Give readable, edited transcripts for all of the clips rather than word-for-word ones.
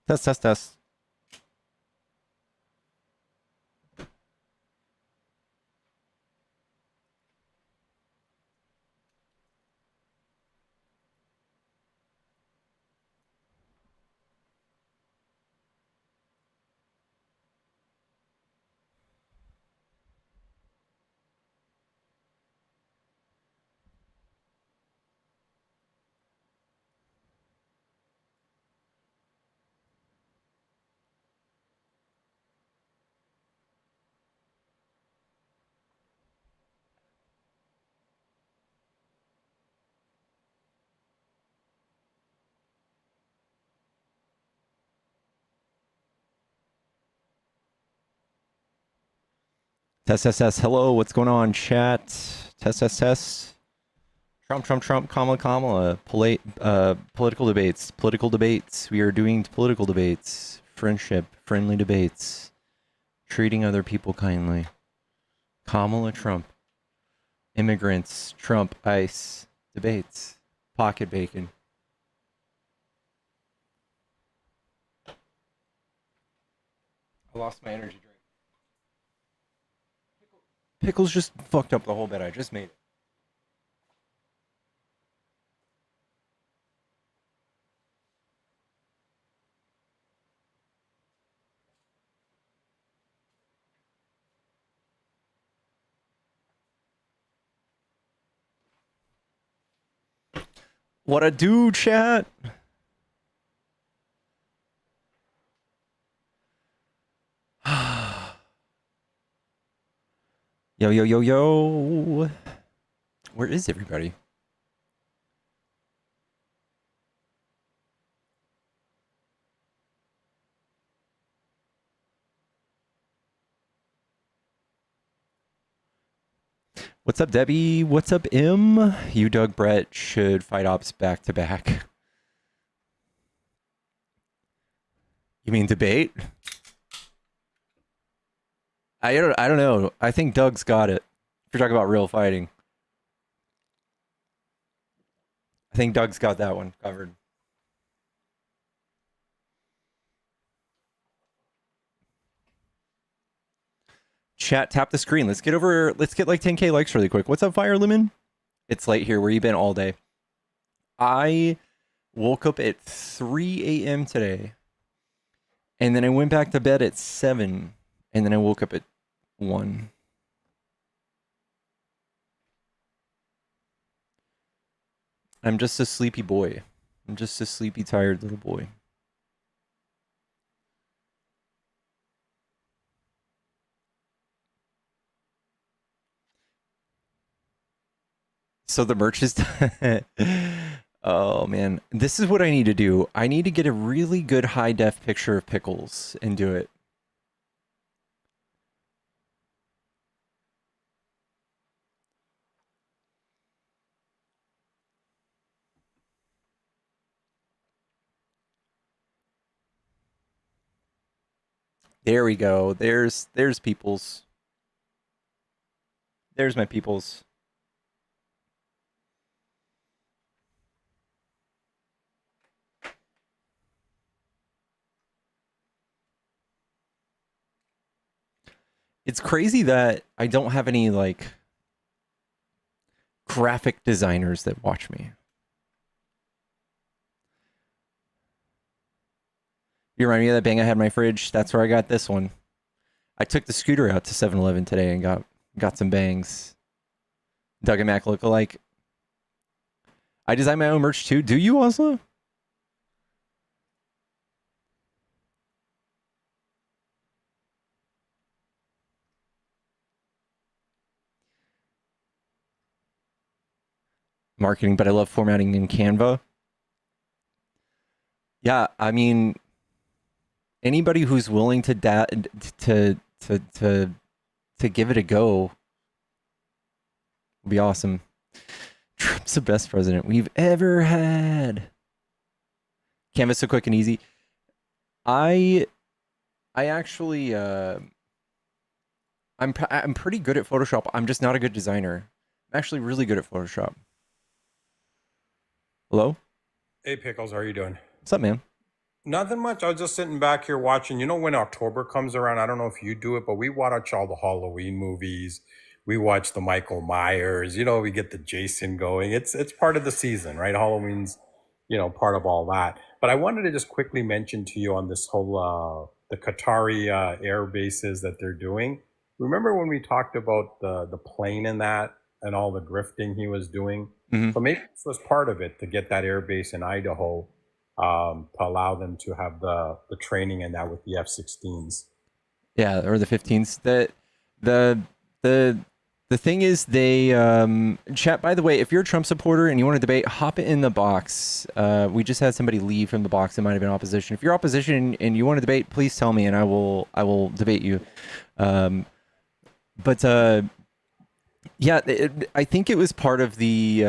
Test, test, test. Test, test, test. Hello, what's going on, chat? Test, test, test. Trump, Trump, Trump, Kamala, Kamala. Political debates. Political debates. We are doing political debates. Friendship. Friendly debates. Treating other people kindly. Kamala, Trump. Immigrants. Trump, ICE. Debates. Pocket bacon. I lost my energy drink. Pickles just fucked up the whole bed. I just made it. What a do, chat? Yo, yo, yo, yo. Where is everybody? What's up, Debbie? What's up, M? You, Doug, Brett should fight ops back to back. You mean debate? I don't know. I think Doug's got it. If you're talking about real fighting, I think Doug's got that one covered. Chat, tap the screen. Let's get like 10k likes really quick. What's up, Fire Lemon? It's late here. Where you been all day? I woke up at 3 a.m. today. And then I went back to bed at 7. And then I woke up at 1. I'm just a sleepy boy. I'm just a sleepy, tired little boy. So the merch is oh man, this is what I need to do. I need to get a really good high def picture of Pickles and do it. There we go. There's Peoples. There's my Peoples. It's crazy that I don't have any like graphic designers that watch me. You remind me of that bang I had in my fridge? That's where I got this one. I took the scooter out to 7-Eleven today and got some bangs. Doug and Mac look alike. I design my own merch too. Do you also? Marketing, but I love formatting in Canva. Yeah, I mean, anybody who's willing to give it a go would be awesome. Trump's the best president we've ever had. Canva's so quick and easy. I actually I'm pretty good at Photoshop. I'm just not a good designer. I'm actually really good at Photoshop. Hello? Hey, Pickles, how are you doing? What's up, man? Nothing much. I was just sitting back here watching. You know, when October comes around, I don't know if you do it, but we watch all the Halloween movies. We watch the Michael Myers. You know, we get the Jason going. It's part of the season, right? Halloween's, part of all that. But I wanted to just quickly mention to you on this whole the Qatari air bases that they're doing. Remember when we talked about the plane and that and all the grifting he was doing? Hmm. So maybe this was part of it to get that air base in Idaho, to allow them to have the training and that with the F-16s. Yeah, or the 15s. The the the thing is, they chat. By the way, if you're a Trump supporter and you want to debate, hop in the box. We just had somebody leave from the box that might have been opposition. If you're opposition and you want to debate, please tell me and I will debate you. But yeah, I think it was part of the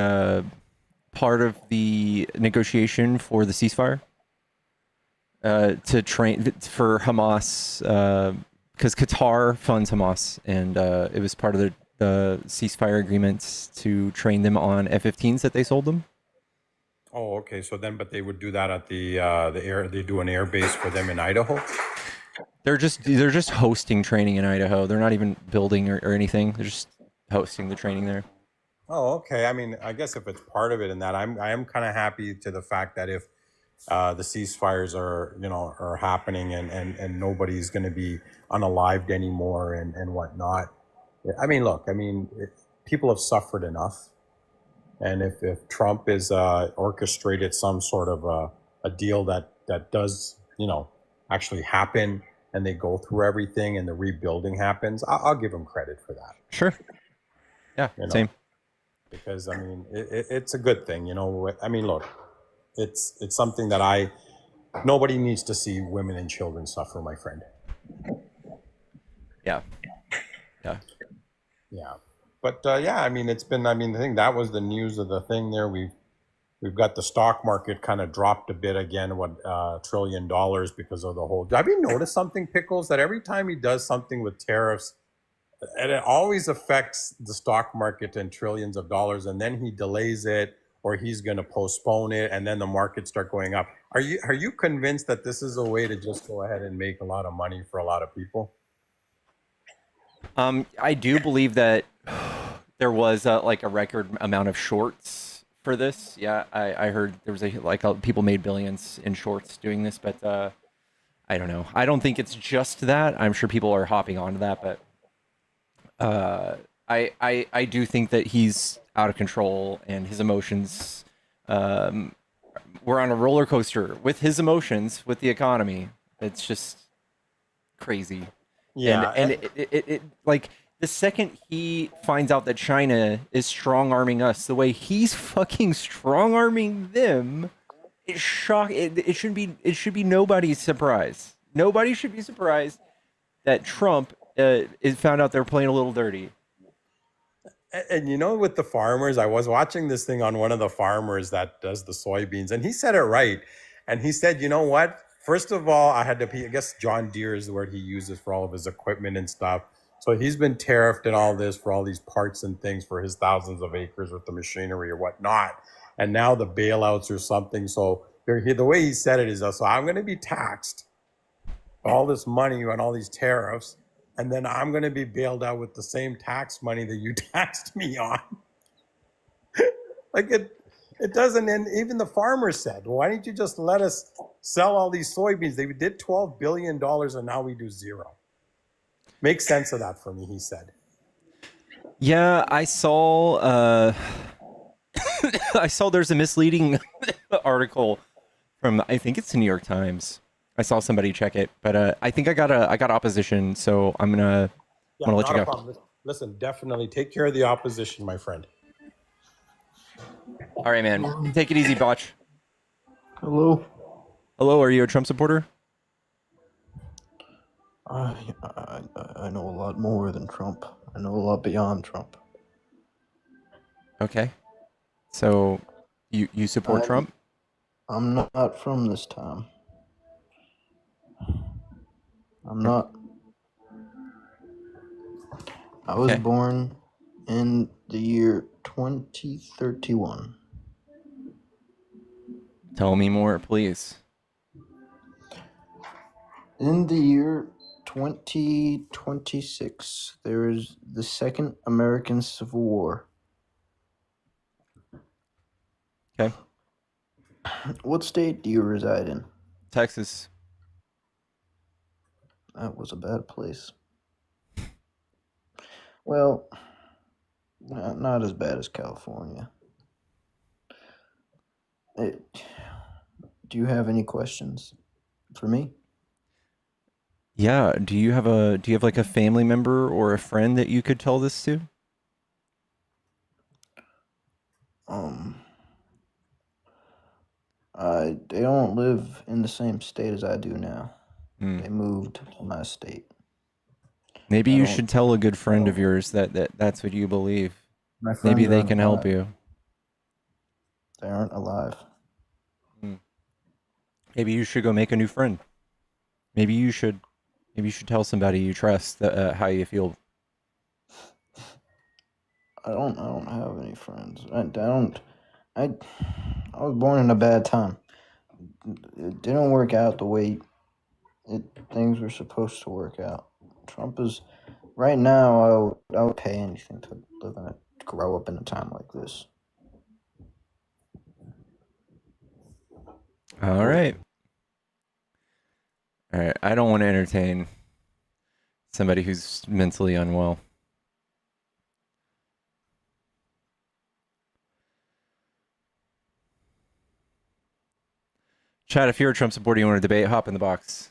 negotiation for the ceasefire, to train for Hamas, because Qatar funds Hamas, and it was part of the ceasefire agreements to train them on F-15s that they sold them. Oh, okay. So then, but they would do that at the air. They do an air base for them in Idaho. They're just hosting training in Idaho. They're not even building or anything. They're just hosting the training there. Oh, okay. I mean, I guess if it's part of it in that, I am kind of happy to the fact that if the ceasefires are happening and nobody's going to be unalived anymore and whatnot. I mean, look, people have suffered enough. And if Trump is orchestrated some sort of a deal that does, actually happen and they go through everything and the rebuilding happens, I'll give him credit for that. Sure. Yeah. You know, Same. because it's a good thing. Look, it's something that nobody needs to see women and children suffer, my friend. Yeah. Yeah. Yeah. But yeah, it's been. I think that was the news of the thing. There, we've got the stock market kind of dropped a bit again. What $1 trillion because of the whole. Have you noticed something, Pickles? That every time he does something with tariffs, and it always affects the stock market and trillions of dollars, and then he delays it or he's going to postpone it, and then the markets start going up. Are you convinced that this is a way to just go ahead and make a lot of money for a lot of people? I do believe that there was like a record amount of shorts for this. Yeah, I heard there was people made billions in shorts doing this, but I don't know. I don't think it's just that. I'm sure people are hopping onto that, but I do think that he's out of control and his emotions. We're on a roller coaster with his emotions, with the economy. It's just crazy. Yeah. And it like the second he finds out that China is strong arming us the way he's fucking strong arming them, it should be nobody's surprise. Nobody should be surprised that Trump is found out they're playing a little dirty. And with the farmers, I was watching this thing on one of the farmers that does the soybeans, and he said it right. And he said, you know what? First of all, I had to pay, I guess John Deere is the word he uses for all of his equipment and stuff. So he's been tariffed and all this for all these parts and things for his thousands of acres with the machinery or whatnot. And now the bailouts or something. So the way he said it is, so I'm going to be taxed all this money on all these tariffs, and then I'm going to be bailed out with the same tax money that you taxed me on. Like it doesn't end. Even the farmers said, well, why didn't you just let us sell all these soybeans? They did $12 billion and now we do zero. Make sense of that for me, he said. Yeah, I saw I saw there's a misleading article from, I think it's the New York Times. I saw somebody check it, but I think I got opposition, so I'm gonna let you go. Problem. Listen, definitely take care of the opposition, my friend. All right, man. Take it easy, Botch. Hello. Hello, are you a Trump supporter? I know a lot more than Trump. I know a lot beyond Trump. Okay. So you support Trump? I'm not from this time. I'm not. I was Okay. born in the year 2031. Tell me more, please. In the year 2026, there is the Second American Civil War. Okay. What state do you reside in? Texas. That was a bad place. Well, not as bad as California. Do you have any questions for me? Yeah. Do you have like a family member or a friend that you could tell this to? Um, they don't live in the same state as I do now. Hmm. They moved to my state. Maybe I you don't. should tell a good friend of know. yours that's what you believe. My Maybe friends they aren't can help alive. you. They aren't alive. Hmm. Maybe you should go make a new friend. Maybe you should tell somebody you trust how you feel. I don't have any friends. I don't. I was born in a bad time. It didn't work out the way things were supposed to work out. Trump is right now. I would pay anything to grow up in a time like this. All right. All right. I don't want to entertain somebody who's mentally unwell. Chad, if you're a Trump supporter, you want to debate, hop in the box.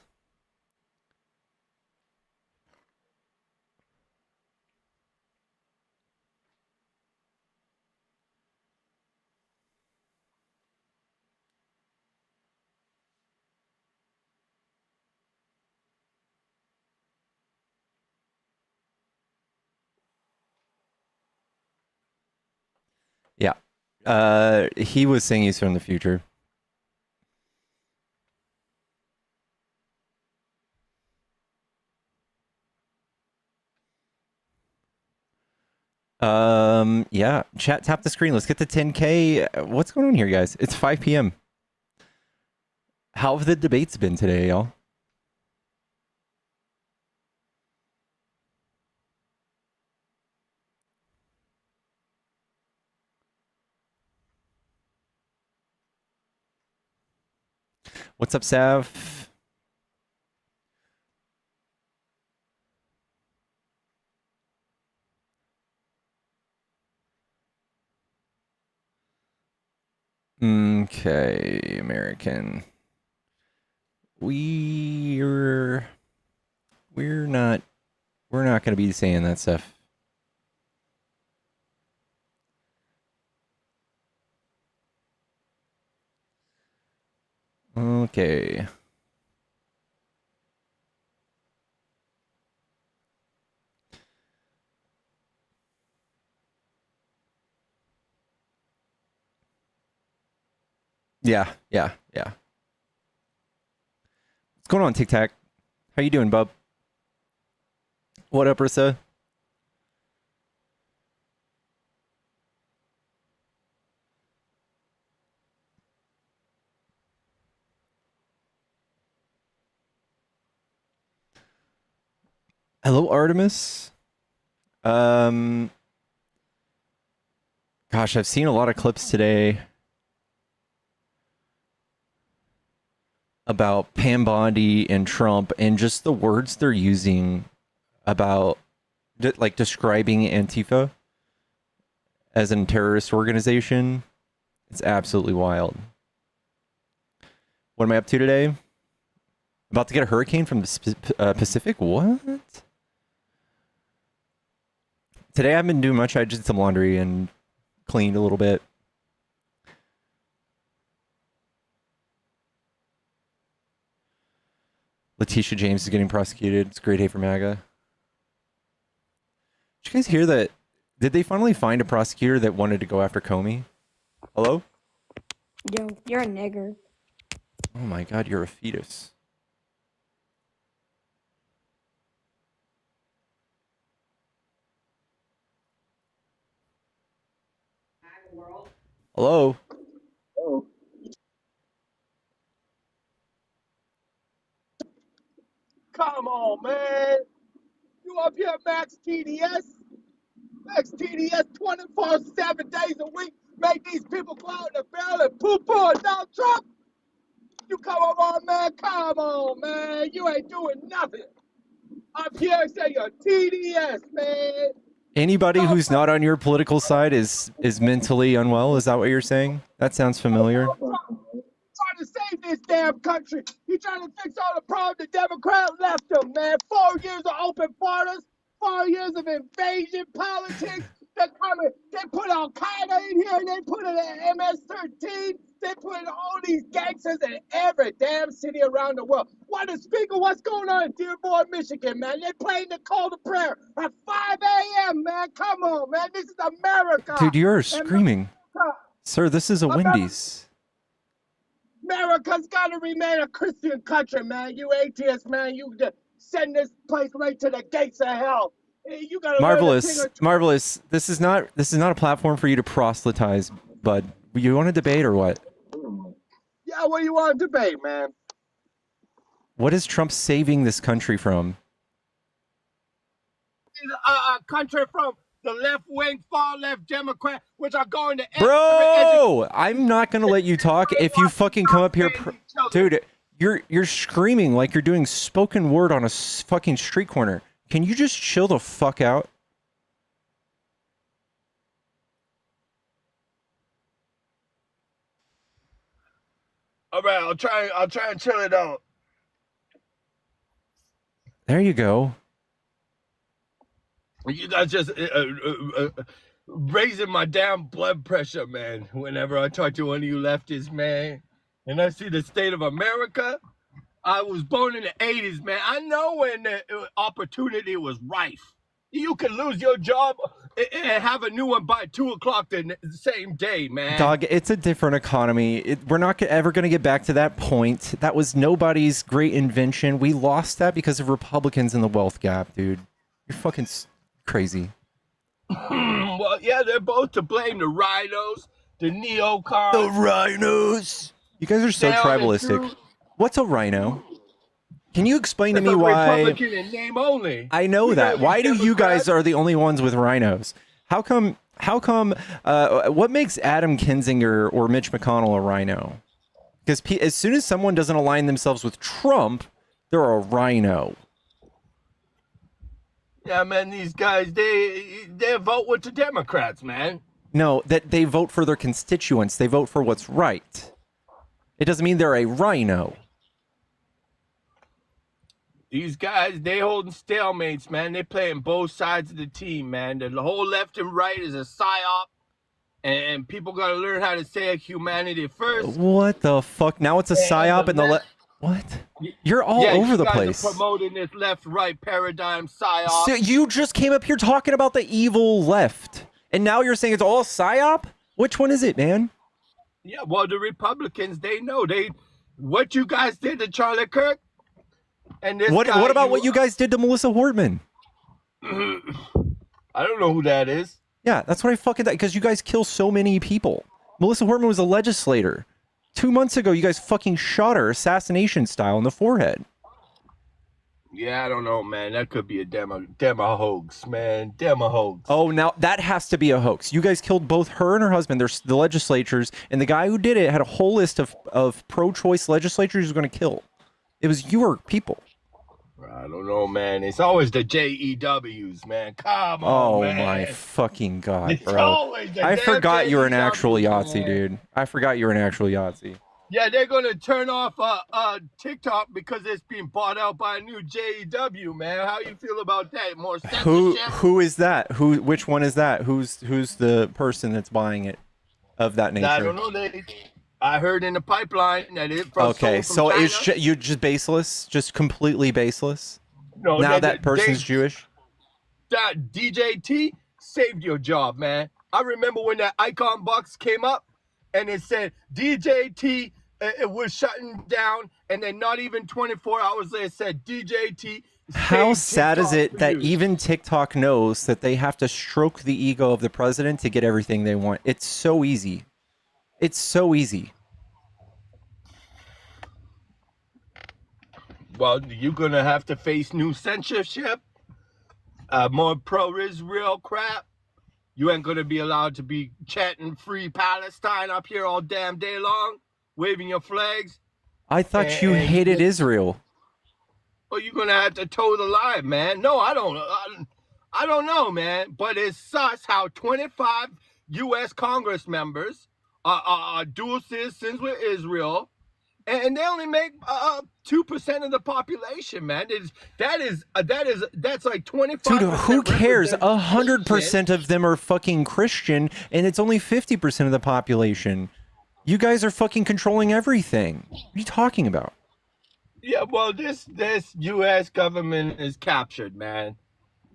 Yeah. He was saying he's from the future. Yeah. Chat, tap the screen. Let's get to 10K. What's going on here, guys? It's 5 p.m. How have the debates been today, y'all? What's up, Sav? Okay, American. We're not going to be saying that stuff. Okay. Yeah. What's going on, Tic Tac? How you doing, bub? What up, Rissa? Hello, Artemis. Um, Gosh, I've seen a lot of clips today about Pam Bondi and Trump and just the words they're using about like describing Antifa as a terrorist organization. It's absolutely wild. What am I up to today? About to get a hurricane from the Pacific? What? Today I haven't been doing much. I just did some laundry and cleaned a little bit. Letitia James is getting prosecuted. It's a great day for MAGA. Did you guys hear that? Did they finally find a prosecutor that wanted to go after Comey? Hello? Yo, you're a nigger. Oh my god, you're a fetus. Hello? Oh, on, man. You up here, Max TDS? Max TDS 24/7 days a week. Make these people go out in the barrel and poo-poo on Donald Trump. You come on, man. Come on, man. You ain't doing nothing. Up here, say you're TDS, man. Anybody Stop who's not on your political side is mentally unwell. Is that what you're saying? That sounds familiar. trying to save this damn country. He trying to fix all the problems the Democrat left him, man. 4 years of open borders, 4 years of invasion politics. They're coming. They put Al Qaeda in here, and they put it at MS-13. They put all these gangsters in every damn city around the world. What the speaker? What's going on in Dearborn, Michigan, man? They playing the call to prayer at 5 a.m., man. Come on, man. This is America. Dude, you're screaming. America. Sir, this is a Wendy's. America's got to remain a Christian country, man. You atheists, man. You send this place right to the gates of hell. You got to Marvelous. This is not a platform for you to proselytize, bud. You want to debate or what? Yeah, what do you want to debate, man? What is Trump saving this country from? A country from the left-wing, far-left Democrat, which are going to... Bro, I'm not going to let you talk if you fucking come up here... Dude, you're screaming like you're doing spoken word on a fucking street corner. Can you just chill the fuck out? All right, I'll try and chill it out. There you go. You guys just raising my damn blood pressure, man. Whenever I talk to one of you leftists, man, and I see the state of America, I was born in the 80s, man. I know when the opportunity was rife. You can lose your job and have a new one by 2 o'clock the same day, man. Dog, it's a different economy. We're not ever going to get back to that point. That was nobody's great invention. We lost that because of Republicans in the wealth gap, dude. You're fucking crazy. Well, yeah, they're both to blame. The rhinos, the neocons. The rhinos. You guys are so tribalistic. What's a rhino? Can you explain to me why? Republican in name only. I know that. Why do you guys are the only ones with rhinos? How come? What makes Adam Kinzinger or Mitch McConnell a rhino? Because as soon as someone doesn't align themselves with Trump, they're a rhino. Yeah, man, these guys, they vote with the Democrats, man. No, that they vote for their constituents. They vote for what's right. It doesn't mean they're a rhino. These guys, they holding stalemates, man. They playing both sides of the team, man. The whole left and right is a psyop, and people got to learn how to say humanity first. What the fuck? Now it's a psyop and the left. What? You're all over the place. Are promoting this left-right paradigm psyop. So you just came up here talking about the evil left, and now you're saying it's all psyop? Which one is it, man? Yeah, well, the Republicans, they know what you guys did to Charlie Kirk. And this what about what you guys did to Melissa Hortman? I don't know who that is. Yeah, that's what I fucking thought, because you guys kill so many people. Melissa Hortman was a legislator. 2 months ago, you guys fucking shot her assassination style in the forehead. Yeah, I don't know, man. That could be a demo hoax, man. Demo hoax. Oh, now that has to be a hoax. You guys killed both her and her husband. They're the legislatures, and the guy who did it had a whole list of pro-choice legislatures he was going to kill. It was your people. I don't know, man. It's always the JEWs, man. Come on, man. Oh, my fucking God, it's bro. I forgot you were an actual Yahtzee, dude. I forgot you were an actual Yahtzee. Yeah, they're going to turn off TikTok because it's being bought out by a new JEW, man. How you feel about that? More censorship? Who is that? Which one is that? Who's the person that's buying it of that nature? I don't know. I heard in the pipeline that it from okay, so China. it's you're just baseless, just completely baseless. No, now that person's Jewish. That DJT saved your job, man. I remember when that icon box came up, and it said DJT. It was shutting down, and then not even 24 hours later, it said DJT. How sad is it that even TikTok knows that they have to stroke the ego of the president to get everything they want? It's so easy. It's so easy. Well, you're gonna have to face new censorship, more pro-Israel crap. You ain't gonna be allowed to be chanting "Free Palestine" up here all damn day long, waving your flags. I thought you And hated Israel. Well, you're gonna have to toe the line, man. No, I don't. I don't know, man. But it's sus how 25 U.S. Congress members are dual citizens with Israel, and they only make 2% of the population, man. That's like 25%. Dude, who cares? representation. 100% of them are fucking Christian, and it's only 50% of the population. You guys are fucking controlling everything. What are you talking about? Yeah, well, this U.S. government is captured, man.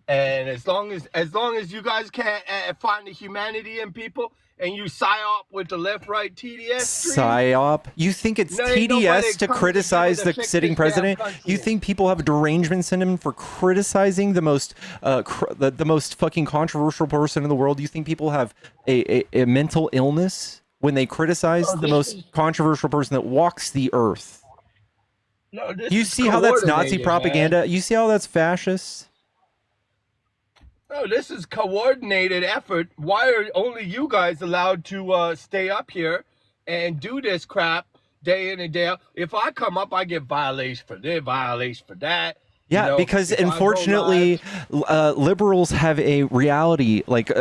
And as long as you guys can't find the humanity in people, and you psyop with the left-right TDS stream, PSYOP? You think it's ain't nobody TDS to coming criticize together the to fix sitting this damn president? country. You think people have derangements in them for criticizing the most the most fucking controversial person in the world? You think people have a mental illness when they criticize the most controversial person that walks the earth? No, this You is see how that's Nazi coordinated, propaganda? man. You see how that's fascist? No, this is coordinated effort. Why are only you guys allowed to stay up here and do this crap day in and day out? If I come up, I get violation for this, violation for that. Yeah, You know, because if I go unfortunately, live- liberals have a reality, like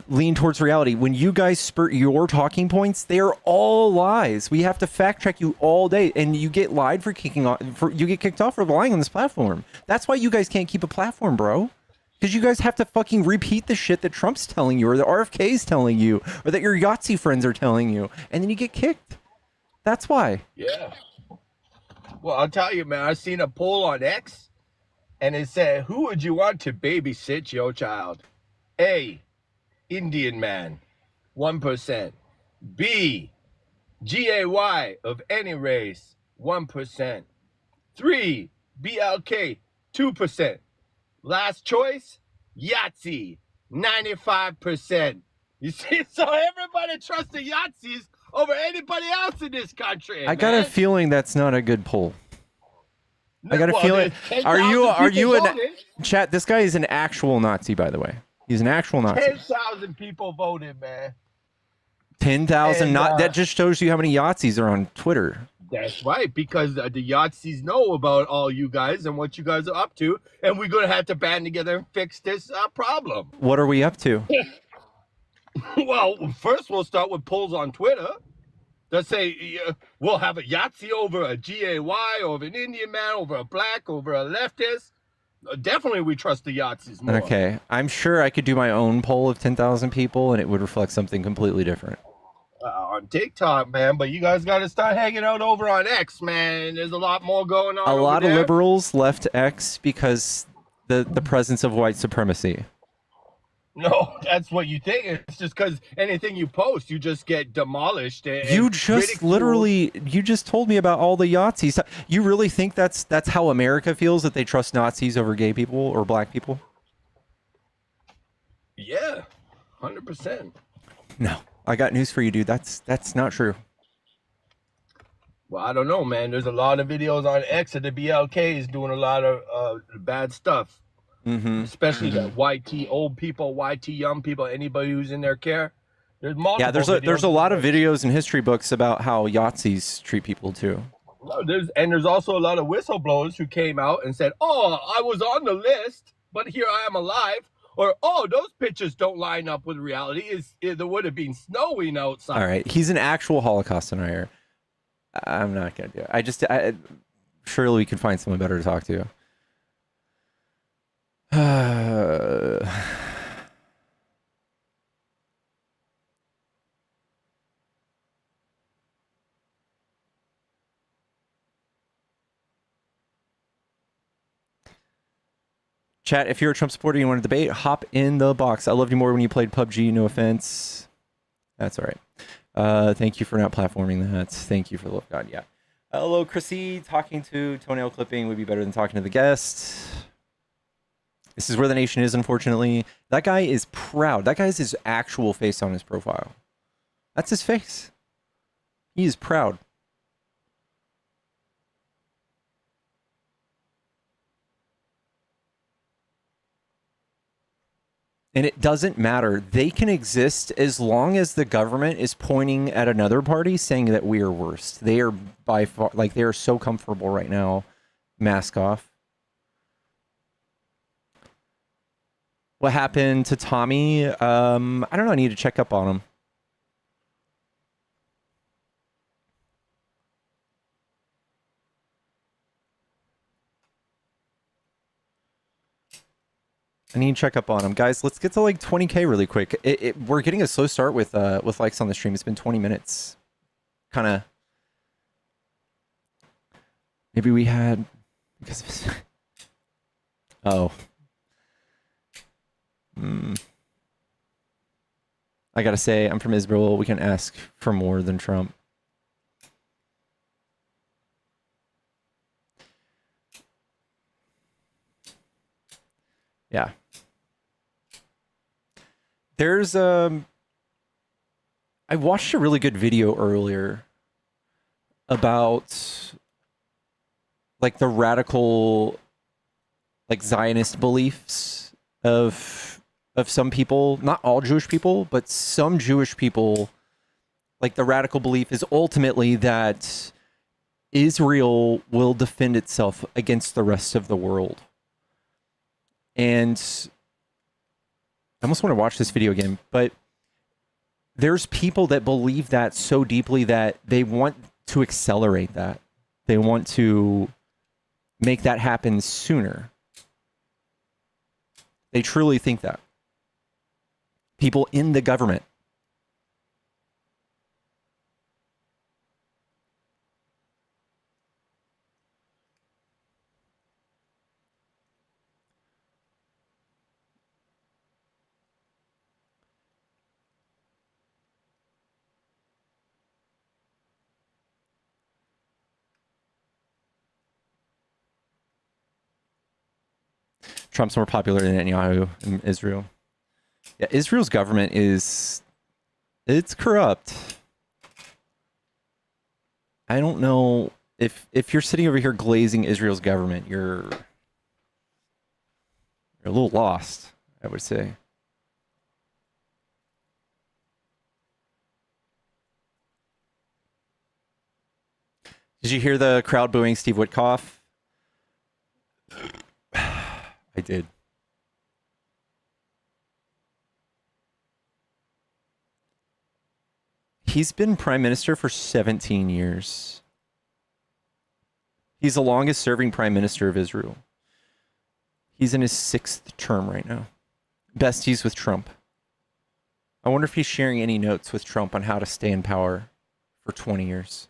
lean towards reality. When you guys spurt your talking points, they are all lies. We have to fact check you all day, and you get lied for kicking off. You get kicked off for lying on this platform. That's why you guys can't keep a platform, bro. Because you guys have to fucking repeat the shit that Trump's telling you, or the RFK's telling you, or that your Yahtzee friends are telling you, and then you get kicked. That's why. Yeah. Well, I'll tell you, man, I seen a poll on X, and it said, who would you want to babysit your child? A, Indian man, 1%. B, GAY of any race, 1%. 3, BLK, 2%. Last choice, Yahtzee, 95%. You see, so everybody trusts the Yahtzees over anybody else in this country. I got a man. feeling that's not a good poll. I got a Well, feeling. there's Are 10,000 you people an voted. chat? This guy is an actual Nazi, by the way. He's an actual Nazi. 10,000 people voted, man. 10,000. And, Not that just shows you how many Yahtzees are on Twitter. That's right, because the Yahtzees know about all you guys and what you guys are up to, and we're going to have to band together and fix this problem. What are we up to? Well, first we'll start with polls on Twitter that say we'll have a Yahtzee over a GAY, over an Indian man, over a black, over a leftist. Definitely we trust the Yahtzees more. Okay, I'm sure I could do my own poll of 10,000 people, and it would reflect something completely different. On TikTok, man, but you guys got to start hanging out over on X, man. There's a lot more going on. A over lot of there. liberals left X because the presence of white supremacy. No, that's what you think. It's just because anything you post, you just get demolished. And You just ridiculed. literally, you just told me about all the Yahtzees. You really think that's how America feels, that they trust Nazis over gay people or black people? Yeah, 100%. No. I got news for you, dude. That's not true. Well, I don't know, man. There's a lot of videos on X of the BLKs doing a lot of bad stuff. Mm-hmm. Especially the YT old people, YT young people, anybody who's in their care. There's multiple. Yeah, there's a lot of videos and history books about how Yahtzees treat people too. No, there's also a lot of whistleblowers who came out and said, "Oh, I was on the list, but here I am alive." Or, "Oh, those pictures don't line up with reality. There would have been snowing outside." All right, he's an actual Holocaust denier. I'm not gonna do it. Surely we can find someone better to talk to. Chat, if you're a Trump supporter and you want to debate, hop in the box. I loved you more when you played PUBG, no offense. That's all right. Thank you for not platforming that. Thank you for the love of God, yeah. Hello, Chrissy. Talking to toenail clipping would be better than talking to the guest. This is where the nation is, unfortunately. That guy is proud. That guy has his actual face on his profile. That's his face. He is proud. And it doesn't matter. They can exist as long as the government is pointing at another party saying that we are worst. They are by far, like, they are so comfortable right now. Mask off. What happened to Tommy? I don't know. I need to check up on him. I need to check up on him. Guys, let's get to like 20K really quick. We're getting a slow start with likes on the stream. It's been 20 minutes. Kind of. Maybe we had because of oh. I gotta say, I'm from Israel. We can ask for more than Trump. Yeah. There's I watched a really good video earlier about like the radical like Zionist beliefs of some people, not all Jewish people, but some Jewish people. Like the radical belief is ultimately that Israel will defend itself against the rest of the world. And I almost want to watch this video again, but there's people that believe that so deeply that they want to accelerate that. They want to make that happen sooner. They truly think that. People in the government. Trump's more popular than Netanyahu in Israel. Yeah, Israel's government it's corrupt. I don't know if you're sitting over here glazing Israel's government, you're a little lost, I would say. Did you hear the crowd booing Steve Witkoff? I did. He's been prime minister for 17 years. He's the longest serving prime minister of Israel. He's in his 6th term right now. Besties with Trump. I wonder if he's sharing any notes with Trump on how to stay in power for 20 years.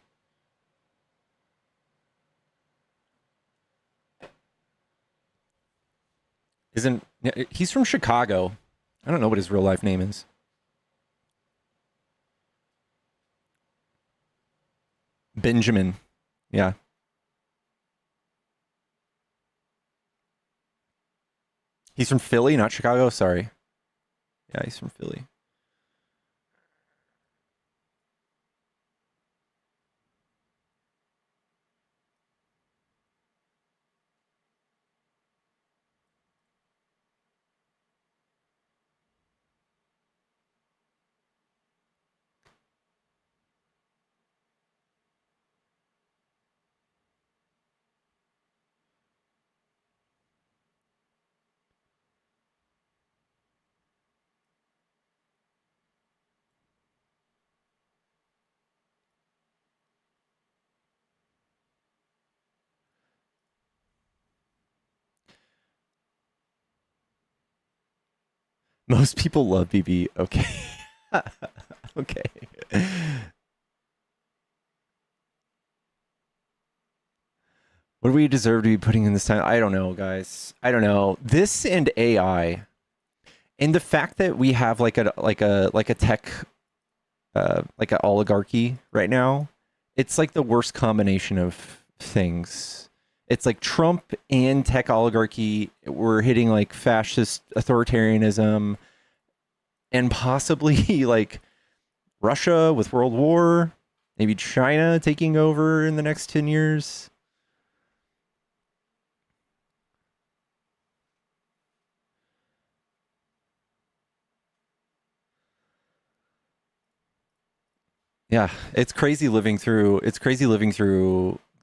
He's from Chicago. I don't know what his real life name is. Benjamin. Yeah. He's from Philly, not Chicago. Sorry. Yeah, he's from Philly. Most people love BB. Okay. Okay. What do we deserve to be putting in this time? I don't know, guys. I don't know. This and AI, and the fact that we have like a tech, like an oligarchy right now. It's like the worst combination of things. It's like Trump and tech oligarchy. We're hitting like fascist authoritarianism, and possibly like Russia with World War, maybe China taking over in the next 10 years. Yeah, it's crazy living through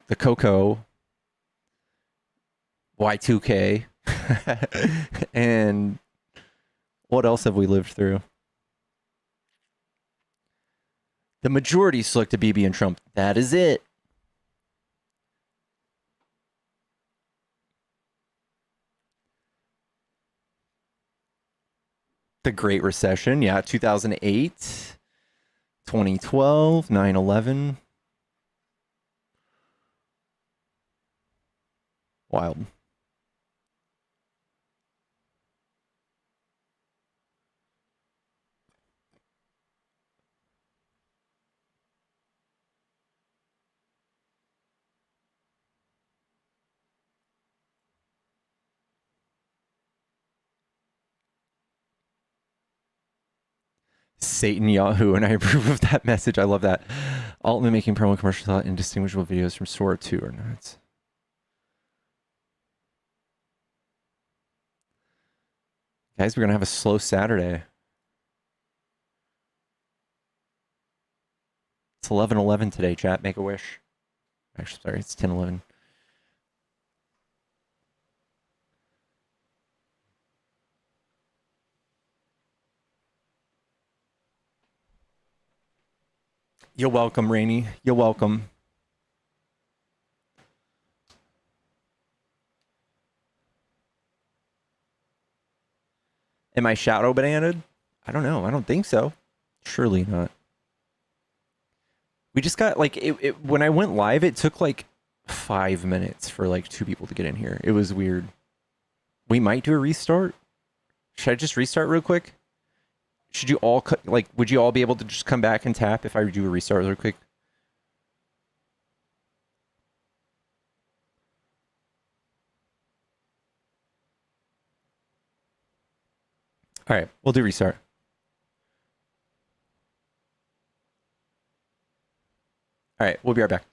the Coco Y2K and what else have we lived through? The majority selected BB and Trump. That is it. The Great Recession, yeah, 2008, 2012, 9/11. Wild. Satan Yahoo, and I approve of that message. I love that. Altman making promo commercials out indistinguishable videos from Sora 2 or not. Guys, we're going to have a slow Saturday. It's 11:11 today, chat. Make a wish. Actually, sorry, it's 10:11. You're welcome, Rainey. You're welcome. Am I shadow bananaed? I don't know. I don't think so. Surely not. We just got like when I went live, it took like 5 minutes for like 2 people to get in here. It was weird. We might do a restart. Should I just restart real quick? Should you all would you all be able to just come back and tap if I do a restart real quick? All right, we'll do restart. All right, we'll be right back.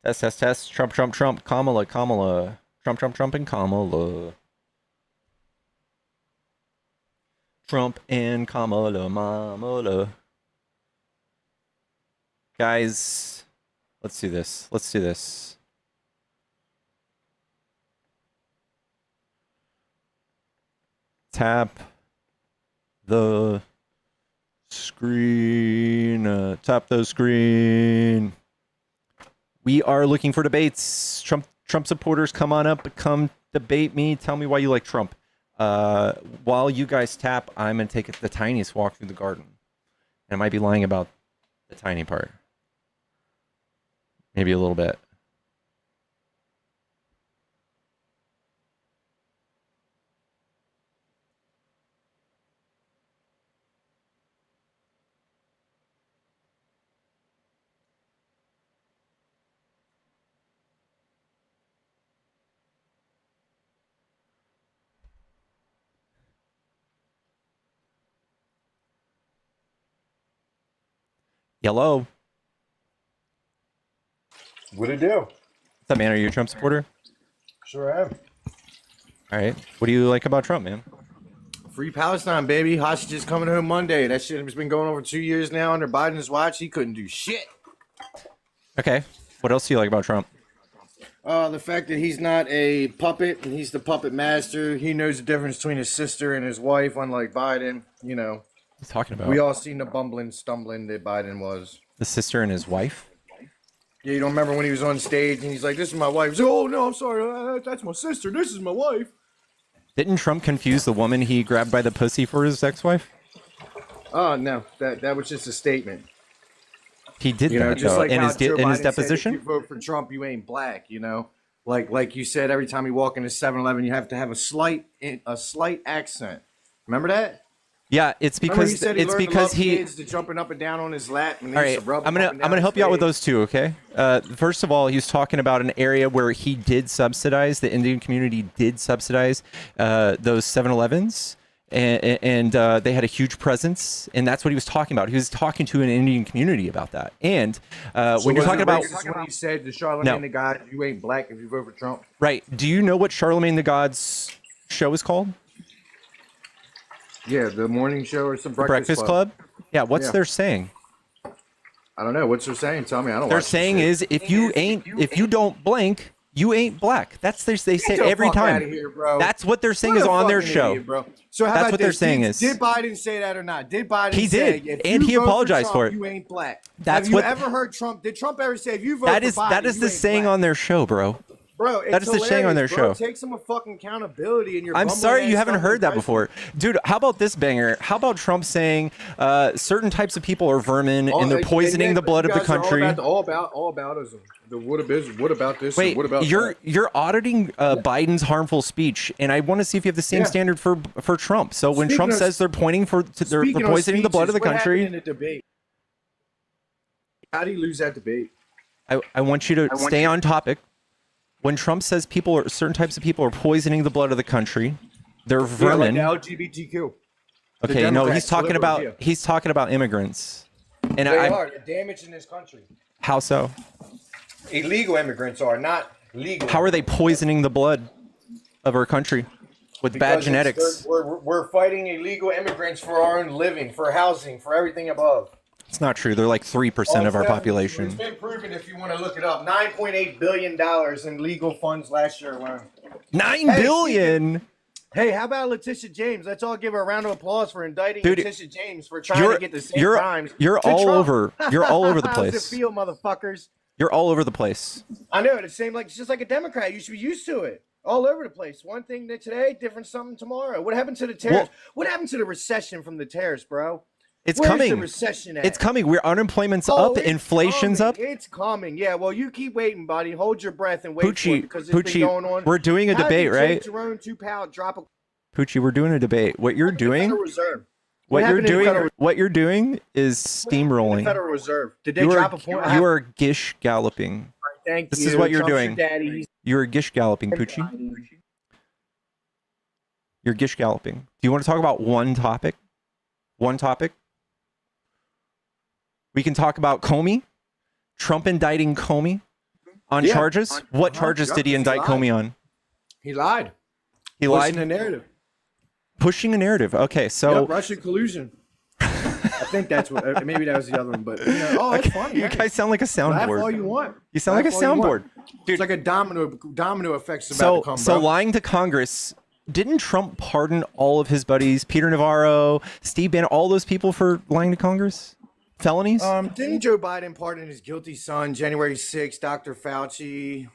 Test, test, test. Trump, Trump, Trump. Kamala, Kamala. Trump, Trump, Trump, and Kamala. Trump and Kamala, Mamala. Guys, let's do this. Let's do this. Tap the screen. Tap the screen. We are looking for debates. Trump supporters, come on up. Come debate me. Tell me why you like Trump. While you guys tap, I'm going to take the tiniest walk through the garden. And I might be lying about the tiny part. Maybe a little bit. Yellow. What it do? What's up, man? Are you a Trump supporter? Sure am. All right. What do you like about Trump, man? Free Palestine, baby. Hostages coming home Monday. That shit has been going on for 2 years now under Biden's watch. He couldn't do shit. Okay. What else do you like about Trump? The fact that he's not a puppet and he's the puppet master. He knows the difference between his sister and his wife, unlike Biden. You know, What's he talking about? we all seen the bumbling, stumbling that Biden was. The sister and his wife? Yeah, you don't remember when he was on stage and he's like, "This is my wife." He's like, "Oh no, I'm sorry. That's my sister. This is my wife." Didn't Trump confuse the woman he grabbed by the pussy for his ex-wife? Oh no, that was just a statement. He did You know, that, just though, like in how his, Joe in his Biden said, deposition? if you vote for Trump, you ain't black. You know, like you said, every time you walk into 7-Eleven, you have to have a slight accent. Remember that? Yeah, it's Remember he because said he it's learned to because love he. kids to jumping up and down on his lap. And All he right, used to rub I'm him gonna up and I'm gonna down help his you out with face. those two. Okay. First of all, he was talking about an area where he did subsidize, the Indian community did subsidize those 7-Elevens. And they had a huge presence, and that's what he was talking about. He was talking to an Indian community about that. And when you're talking about, when he said to Charlamagne the God, you ain't black if you vote for Trump. right? Do you know what Charlemagne the God's show is called? Yeah, the morning show or some Breakfast Club. Yeah, what's their saying? I don't know. What's their saying? Tell me. I don't. Their watch saying this shit. is, if you don't blink, you ain't black. That's they say Get the every fuck time. outta here, bro. That's what they're saying What is a on their fucking show. idiot, bro. So how That's about what they're this? saying did, is- Did Biden say that or not? Did Biden He say did, if and you he vote for apologized Trump, for it. You ain't black. That's Have you what- ever heard Trump? Did Trump ever say if you vote That for is Biden, that is you the ain't saying black? on their show, bro. Bro, it's That is the saying on their hilarious, bro. show. Take some fucking accountability in your. I'm bumbling sorry you ass haven't fucking heard that president. before. Dude, how about this banger? How about Trump saying certain types of people are vermin and they're poisoning the blood of the country? All aboutism. The what about this? Wait, what about you're auditing Biden's harmful speech, and I want to see if you have the same standard for Trump. So when Speaking Trump of- says they're they're poisoning the blood of the What happened country, in the debate? How do you lose that debate? I want you to stay on topic. When Trump says certain types of people are poisoning the blood of the country, they're vermin. Yeah, like the LGBTQ. The Okay, no, Democrats, he's talking liberals, about yeah. he's talking about immigrants. And They are. They're damaging this country. how so? Illegal immigrants are not legal. How are they poisoning the blood of our country with bad Because genetics? We're fighting illegal immigrants for our own living, for housing, for everything above. It's not true. They're like 3% of our It's population. been proven if you want to look it up. $9.8 billion in legal funds last year alone. 9 billion. Hey, how about Letitia James? Let's all give her a round of applause for indicting Dude, Letitia James for trying to get the same crimes. You're to all Trump. over. You're all over the How's it place. feel, motherfuckers? You're all over the place. I know it's same like it's just like a Democrat. You should be used to it. All over the place. One thing today, different something tomorrow. What happened to the tariffs? What happened to the recession from the tariffs, bro? It's Where's coming. the recession at? It's coming. We're unemployment's Oh, up, it's inflation's coming. up. It's coming. Yeah, well, you keep waiting, buddy. Hold your breath and wait for it Poochie, because it's been going on. we're doing a How debate, did right? Jerome 2-pound drop a Poochie, we're doing a debate. What you're doing, Federal Reserve. what you're happened in doing, Federal- what you're doing is steamrolling. Federal Reserve. Did they You drop are a point? you are gish galloping. Thank this you. is what you're Trump's your doing. Daddy. He's You are gish galloping, Poochie. You're gish galloping. Do you want to talk about one topic? One topic? We can talk about Comey. Trump indicting Comey on charges. What charges did he indict Comey on? He lied. He Pushing lied. the narrative. Pushing a narrative. Okay, so Yep, Russian collusion. I think that's what. Maybe that was the other one, but oh, it's funny. you guys sound like a Laugh all soundboard. you want. You sound like a Laugh all you want. soundboard. It's like a domino effect's about to come, So bro. lying to Congress. Didn't Trump pardon all of his buddies, Peter Navarro, Steve Bannon, all those people for lying to Congress? Felonies? Didn't Joe Biden pardon his guilty son January 6th, Dr. Fauci?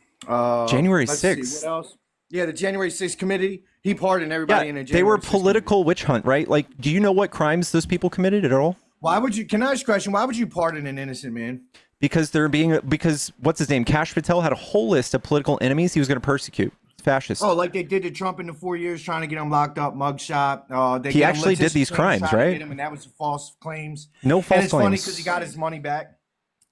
January let's see, 6th? what else? Yeah, the January 6th committee. He pardoned everybody in the January they were 6th political witch hunt, right? Like, do you know what crimes those people committed at all? Why would you? Can I ask a question? Why would you pardon an innocent man? Because what's his name? Kash Patel had a whole list of political enemies he was going to persecute. Fascists. Oh, like they did to Trump in the 4 years, trying to get him locked up, mugshot. He actually did these crimes, right? And that was false claims. No false and it's funny claims. because he got his money back.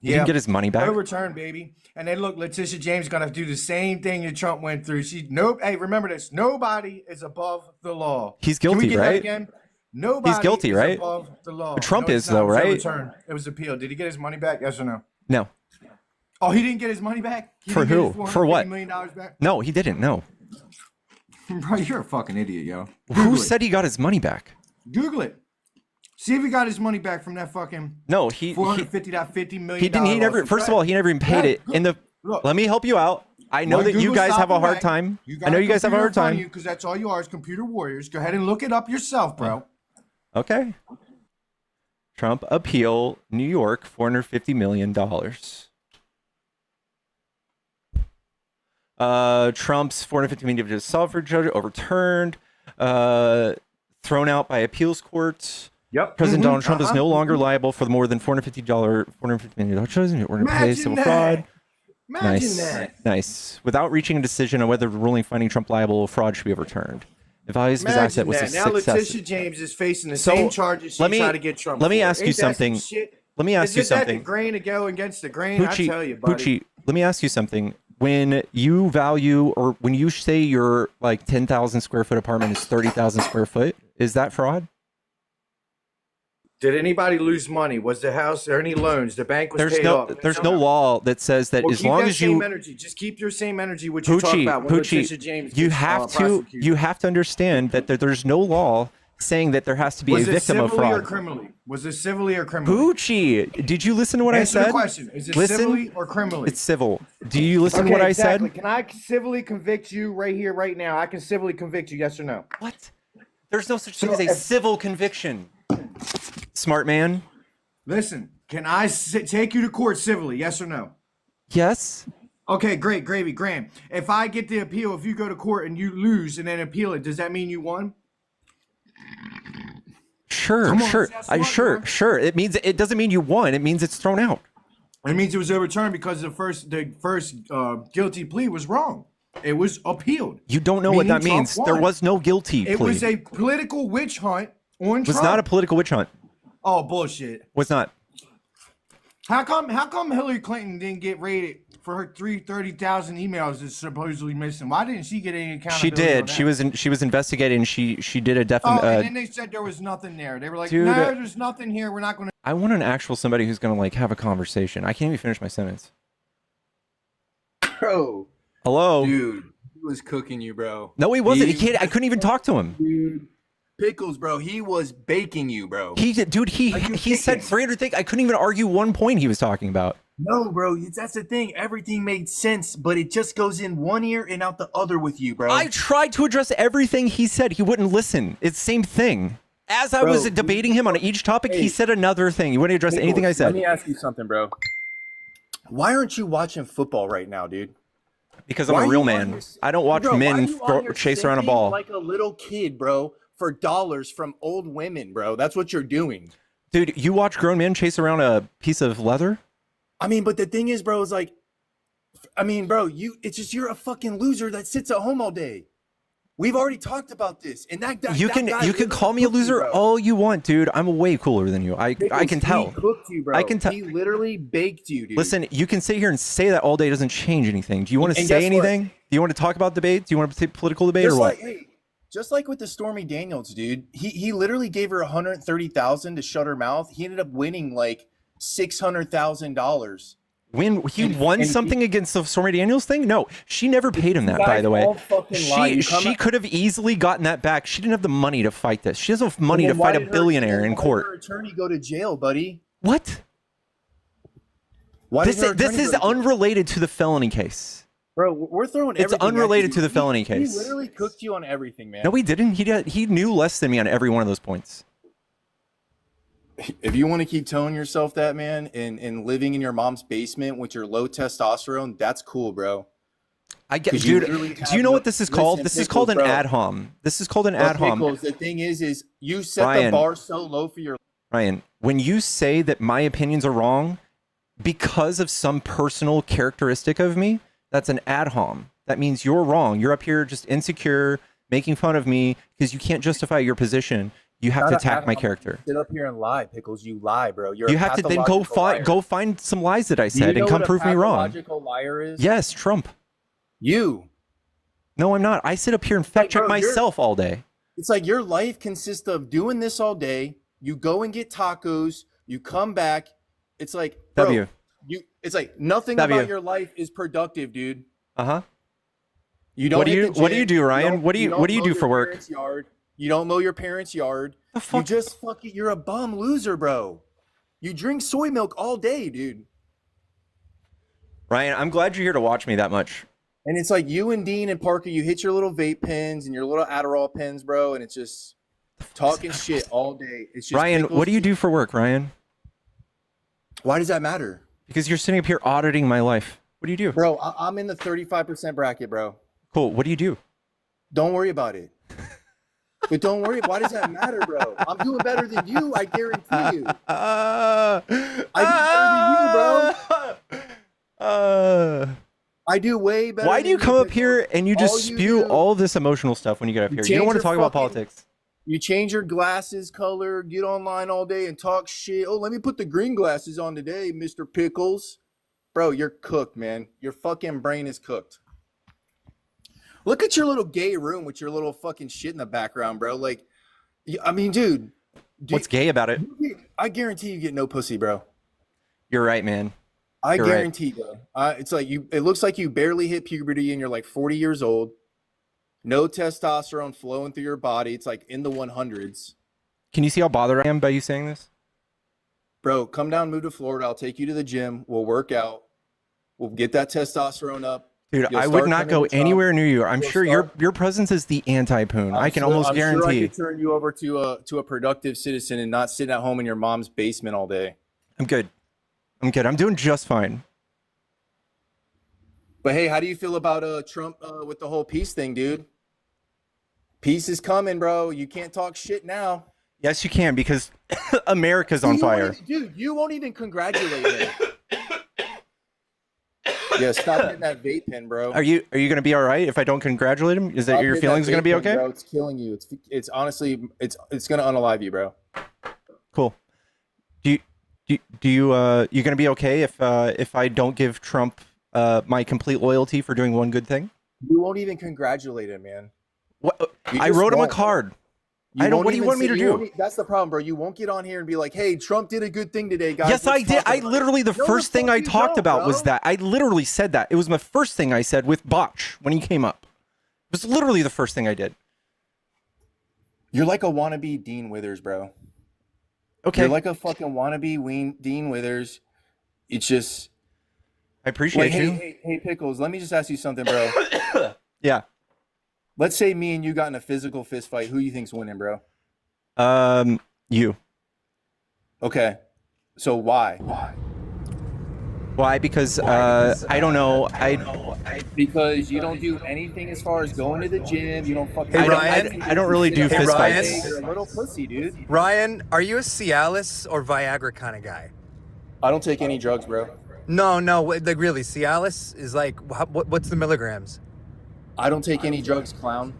He didn't get his money back. Overturned, baby. And then look, Letitia James gonna do the same thing that Trump went through. Hey, remember this: nobody is above the law. He's Can we guilty, get that right? again? Nobody He's guilty, is right? above the law. But Trump No, is, he's not. though, It was right? overturned. It was appealed. Did he get his money back? Yes or no? No. Oh, he didn't get his money back. He For didn't get who? his For what? $450 million back. No, he didn't. No. Bro, you're a fucking idiot, yo. Who Google it. said he got his money back? Google it. See if he got his money back from that fucking No, he $450 million. he didn't. He never. First of all, he never even paid it. In the Look. let me help you out. I know that you guys have a hard time. I know you guys have a hard time. because that's all you are is computer warriors. Go ahead and look it up yourself, bro. Okay. Trump appeal New York $450 million. Trump's $450 million sovereign judge overturned. Thrown out by appeals court. Yep. President Donald Trump is no longer liable for the more than $450 million charges. We're going to pay civil fraud. Imagine that. Nice. Without reaching a decision on whether the ruling finding Trump liable for fraud should be overturned. The value of his asset Imagine was that. his Now success. Letitia James is facing the So, same charges she let me- tried to get Trump let me for. ask you Ain't that some something. shit? Let me ask you Is that the something. grain to go against the grain? I tell you, buddy. Poochie, let me ask you something. When you value, or when you say your like 10,000 square foot apartment is 30,000 square foot, is that fraud? Did anybody lose money? Was the house there any loans? The bank was paid off. There's no law that says that Well, as keep long that as same you energy. Just keep your same energy. What you talk about when Letitia James you gets, have to prosecuted. understand that there's no law saying that there has to be Was a it victim of civilly or fraud. criminally? Was it civilly or criminally? Poochie, did you listen to what Answer I the said? question. Is it Listen, civilly or criminally? it's civil. Do you listen Okay, to what exactly. I said? Can I civilly convict you right here, right now? I can civilly convict you, yes or no? What? There's no such thing So as a if- civil conviction. Smart man. Listen, can I take you to court civilly, yes or no? Yes. Okay, great, gravy, Graham. If I get the appeal, if you go to court and you lose and then appeal it, does that mean you won? Sure, Come on, sure. that's smart, Sure, bro. sure. It doesn't mean you won. It means it's thrown out. It means it was overturned because the first guilty plea was wrong. It was appealed. You don't know what that Meaning Trump means. There won. was no guilty plea. It was a political witch hunt on It was Trump. not a political witch hunt. Oh, bullshit. Was not. How come Hillary Clinton didn't get raided for her 330,000 emails that's supposedly missing? Why didn't she get any accountability? She did. on that? She was investigating. She did a Oh, definite. and then they said there was nothing there. They were like, Dude, no, there's nothing here. We're not going to. I want an actual somebody who's gonna like have a conversation. I can't even finish my sentence. Bro, Hello. dude, he was cooking you, bro. No, he wasn't. He can't. I couldn't even talk to him. Dude, Pickles, bro, he was baking you, bro. He said thinking? 300 things. I couldn't even argue one point he was talking about. No, bro, that's the thing. Everything made sense, but it just goes in one ear and out the other with you, bro. I tried to address everything he said. He wouldn't listen. It's the same thing. As I was debating him on each topic, he said another thing. He wouldn't address anything I said. Let me ask you something, bro. Why aren't you watching football right now, dude? Because I'm Why a are real you on man. your- I don't watch Bro, why are men you on here chase around a simping ball. like a little kid, bro, for dollars from old women, bro? That's what you're doing. Dude, you watch grown men chase around a piece of leather? I mean, but the thing is, bro, is like, I mean, bro, it's just you're a fucking loser that sits at home all day. We've already talked about this, and You can call me a loser all you want, dude. I'm way cooler than you. I can tell. He cooked you, bro. I can tell. He literally baked you, dude. Listen, you can sit here and say that all day. It doesn't change anything. Do you want to And say guess what? anything? Do you want to talk about debate? Do you want to take political debate just or what? like, hey, just like with the Stormy Daniels, dude. He literally gave her $130,000 to shut her mouth. He ended up winning like $600,000. When he won something against the Stormy Daniels thing? No, she never paid him that, by the way. She could have easily gotten that back. She didn't have the money to fight this. She doesn't have money to fight a billionaire in court. Why did her attorney go to jail, buddy? What? Why did her This attorney is go to jail? unrelated to the felony case. Bro, we're throwing It's everything at unrelated you. to the felony case. He literally cooked you on everything, man. No, he didn't. He knew less than me on every one of those points. If you want to keep telling yourself that, man, and living in your mom's basement with your low testosterone, that's cool, bro. I get, 'Cause you dude. literally Do have you know no- what this is called? Listen, This is Pickles, called an bro. ad hom. This is called an But ad hom. Pickles, the thing is you set Ryan. the bar so low for your. Ryan, when you say that my opinions are wrong because of some personal characteristic of me, that's an ad hom. That means you're wrong. You're up here just insecure, making fun of me because you can't justify your position. You have to attack my character. Sit up here and lie, Pickles. You lie, bro. You're You a have to then pathological liar. find some lies that I Do you said know and come what a prove me wrong. pathological liar is? Yes, Trump. You. No, I'm not. I sit up here and fact check bro, you're- myself all day. It's like your life consists of doing this all day. You go and get tacos. You come back. It's like, bro, W. It's like nothing W. about your life is productive, dude. Uh-huh. You don't. What do hit you- the what do you gym. do, Ryan? don't- What do you don't do mow your for work? parents' Yard. You don't mow your parents' yard. The You fuck? just fucking. You're a bum loser, bro. You drink soy milk all day, dude. Ryan, I'm glad you're here to watch me that much. And it's like you and Dean and Parker, you hit your little vape pens and your little Adderall pens, bro, and it's just talking shit all day. It's just Ryan, Pickles. what do you do for work, Ryan? Why does that matter? Because you're sitting up here auditing my life. What do you do? Bro, I'm in the 35% bracket, bro. Cool. What do you do? Don't worry about it. But don't worry. Why does that matter, bro? I'm doing better than you. I guarantee you. I do better than you, bro. I do way better. Why do you than come up Pickles. here and you just All you spew do- all this emotional stuff when you get up You here? You don't change want to your talk about fucking- politics. You change your glasses color, get online all day and talk shit. Oh, let me put the green glasses on today, Mr. Pickles. Bro, you're cooked, man. Your fucking brain is cooked. Look at your little gay room with your little fucking shit in the background, bro. Like, I mean, dude. What's gay about it? I guarantee you get no pussy, bro. You're right, man. I You're right. guarantee, bro. It's like you. It looks like you barely hit puberty and you're like 40 years old. No testosterone flowing through your body. It's like in the 100s. Can you see how bothered I am by you saying this? Bro, come down, move to Florida. I'll take you to the gym. We'll work out. We'll get that testosterone up. Dude, You'll I would start not turning go to Trump. anywhere near you. I'm You'll sure start- your presence is the anti-poon. I can almost I'm sure I guarantee. could turn you over to a productive citizen and not sit at home in your mom's basement all day. I'm good. I'm good. I'm doing just fine. But hey, how do you feel about Trump with the whole peace thing, dude? Peace is coming, bro. You can't talk shit now. Yes, you can, because America's on fire. Dude, you won't even congratulate him. Yeah, stop hitting that vape pen, bro. Are you gonna be all right if I don't congratulate him? Is that Stop your hitting feelings that are gonna be vape pen, okay? bro. It's killing you. It's honestly it's gonna unalive you, bro. Cool. Do you gonna be okay if I don't give Trump my complete loyalty for doing one good thing? You won't even congratulate him, man. What? You I just wrote him a won't. card. You I don't. won't What do you even want me say- to you do? won't e- That's the problem, bro. You won't get on here and be like, "Hey, Trump did a good thing today, guys." Yes, I Let's did. talk I about it." literally the No, first thing fuck I you talked don't, about was bro. that. I literally said that. It was my first thing I said with Botch when he came up. It was literally the first thing I did. You're like a wannabe Dean Withers, bro. Okay, You're like a fucking wannabe Dean Withers. It's just I appreciate like, you. hey, Pickles. Let me just ask you something, bro. Yeah. Let's say me and you got in a physical fist fight. Who you think's winning, bro? You. Okay. So why? Why? Because I don't know. Because you don't do anything as far as going to the gym. You don't fucking. Hey, I don't- Ryan? I don't really do Hey, fist Ryan? fights. You're a little pussy, dude. Ryan, are you a Cialis or Viagra kind of guy? I don't take any drugs, bro. No, like really, Cialis is like, what's the milligrams? I don't take any drugs, clown.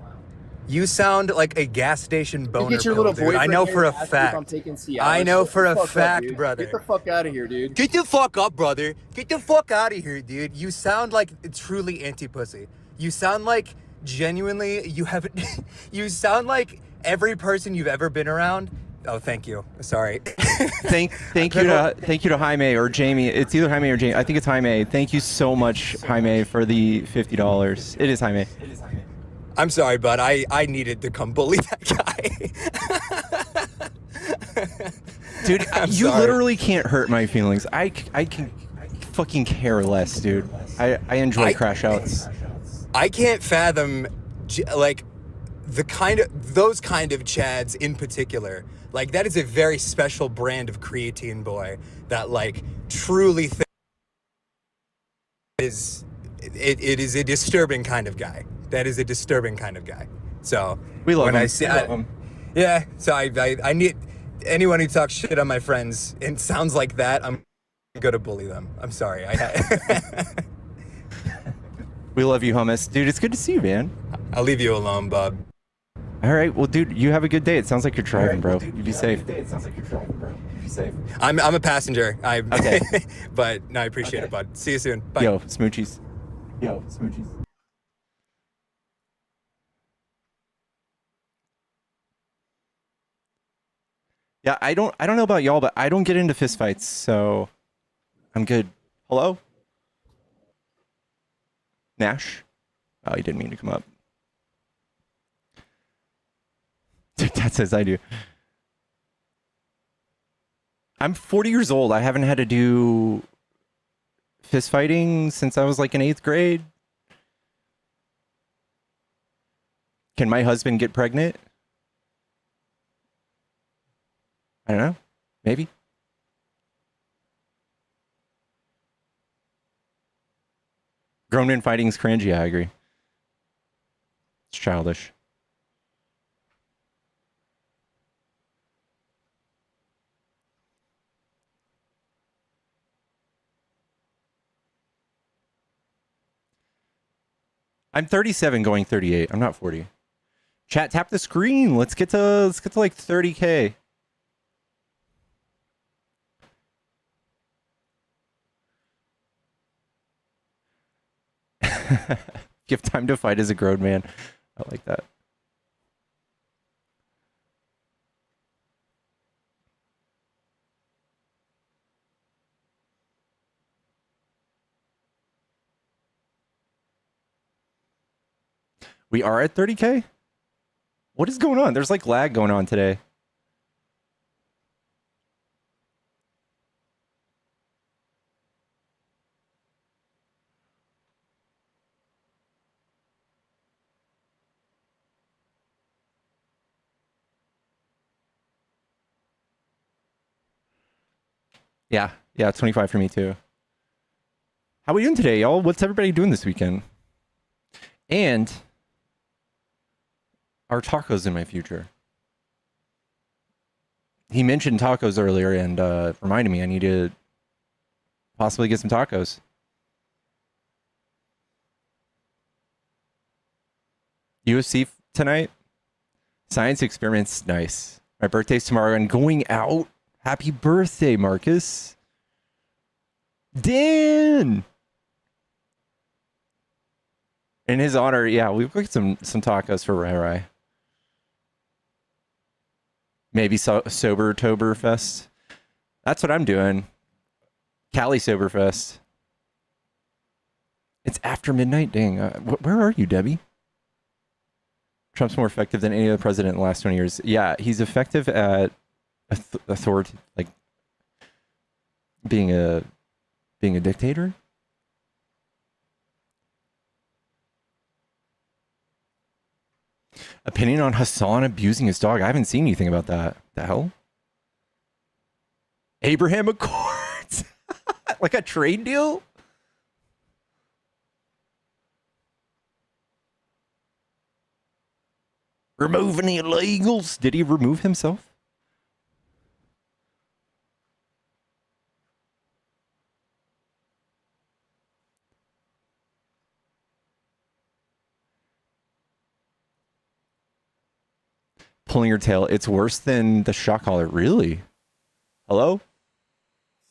You sound like a gas station boner You get your pill, little dude. boyfriend I know here for a and ask me if I'm fact. taking Cialis. I know Shut for the a fuck up, fact, dude. brother. Get the fuck out of here, dude. Get the fuck up, brother. Get the fuck out of here, dude. You sound like truly anti-pussy. You sound like genuinely you haven't. You sound like every person you've ever been around. Oh, thank you. Sorry. Thank you to Jaime or Jamie. It's either Jaime or Jamie. I think it's Jaime. Thank you so much, Jaime, for the $50. It is Jaime. I'm sorry, but I needed to come bully that guy. Dude, I'm you sorry. literally can't hurt my feelings. I can fucking care less, dude. I enjoy crash outs. I can't fathom like those kind of chads in particular. Like that is a very special brand of creatine boy that like truly is it is a disturbing kind of guy. That is a disturbing kind of guy. So We love when him. I see We love him. yeah, so I need anyone who talks shit on my friends and sounds like that, I'm gonna bully them. I'm sorry. We love you, hummus. Dude, it's good to see you, man. I'll leave you alone, bub. All right, well, dude, you have a good day. It sounds like you're driving, bro. You be safe. I'm a passenger. Okay. But no, I appreciate it, bud. See you soon. Bye. Yo, smoochies. Yeah, I don't know about y'all, but I don't get into fistfights, so I'm good. Hello? Nash? Oh, he didn't mean to come up. Dude, that says I do. I'm 40 years old. I haven't had to do fist fighting since I was like in 8th grade. Can my husband get pregnant? I don't know. Maybe. Grown men fighting is cringe. Yeah, I agree. It's childish. I'm 37 going 38. I'm not 40. Chat, tap the screen. Let's get to like 30K. Give time to fight as a grown man. I like that. We are at 30K? What is going on? There's like lag going on today. Yeah, 25 for me too. How we doing today, y'all? What's everybody doing this weekend? And are tacos in my future? He mentioned tacos earlier and reminded me I need to possibly get some tacos. UFC tonight? Science experiments, nice. My birthday's tomorrow and going out. Happy birthday, Marcus. Dan! In his honor, yeah, we've got some tacos for Rai Rai. Maybe Sober Tober Fest. That's what I'm doing. Cali Sober Fest. It's after midnight. Dang. Where are you, Debbie? Trump's more effective than any other president in the last 20 years. Yeah, he's effective at authority, like being a dictator. Opinion on Hassan abusing his dog. I haven't seen anything about that. The hell? Abraham Accords? Like a trade deal? Removing the illegals. Did he remove himself? Pulling your tail. It's worse than the shock collar. Really? Hello?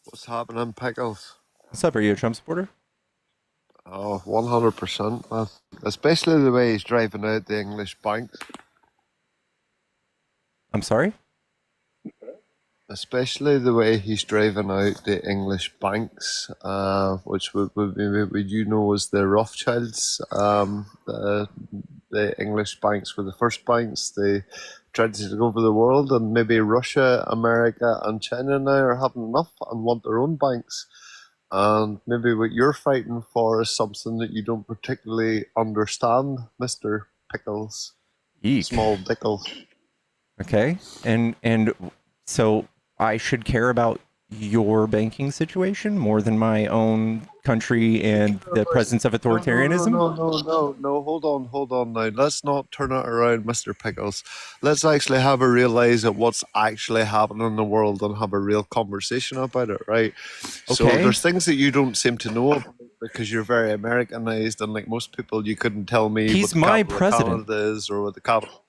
What's happening, Pickles? What's up? Are you a Trump supporter? Oh, 100%, man. Especially the way he's driving out the English banks. I'm sorry? Especially the way he's driving out the English banks, which would you know as the Rothschilds. The English banks were the first banks. They tried to take over the world, and maybe Russia, America, and China now are having enough and want their own banks. And maybe what you're fighting for is something that you don't particularly understand, Mr. Pickles. Eek. Small Dickles. Okay. And so I should care about your banking situation more than my own country and the presence of authoritarianism? No. Hold on now. Let's not turn it around, Mr. Pickles. Let's actually have a realize at what's actually happening in the world and have a real conversation about it, right? Okay. So there's things that you don't seem to know about because you're very Americanized, and like most people, you couldn't tell me He's what the my capital of president. Canada is or what the capital.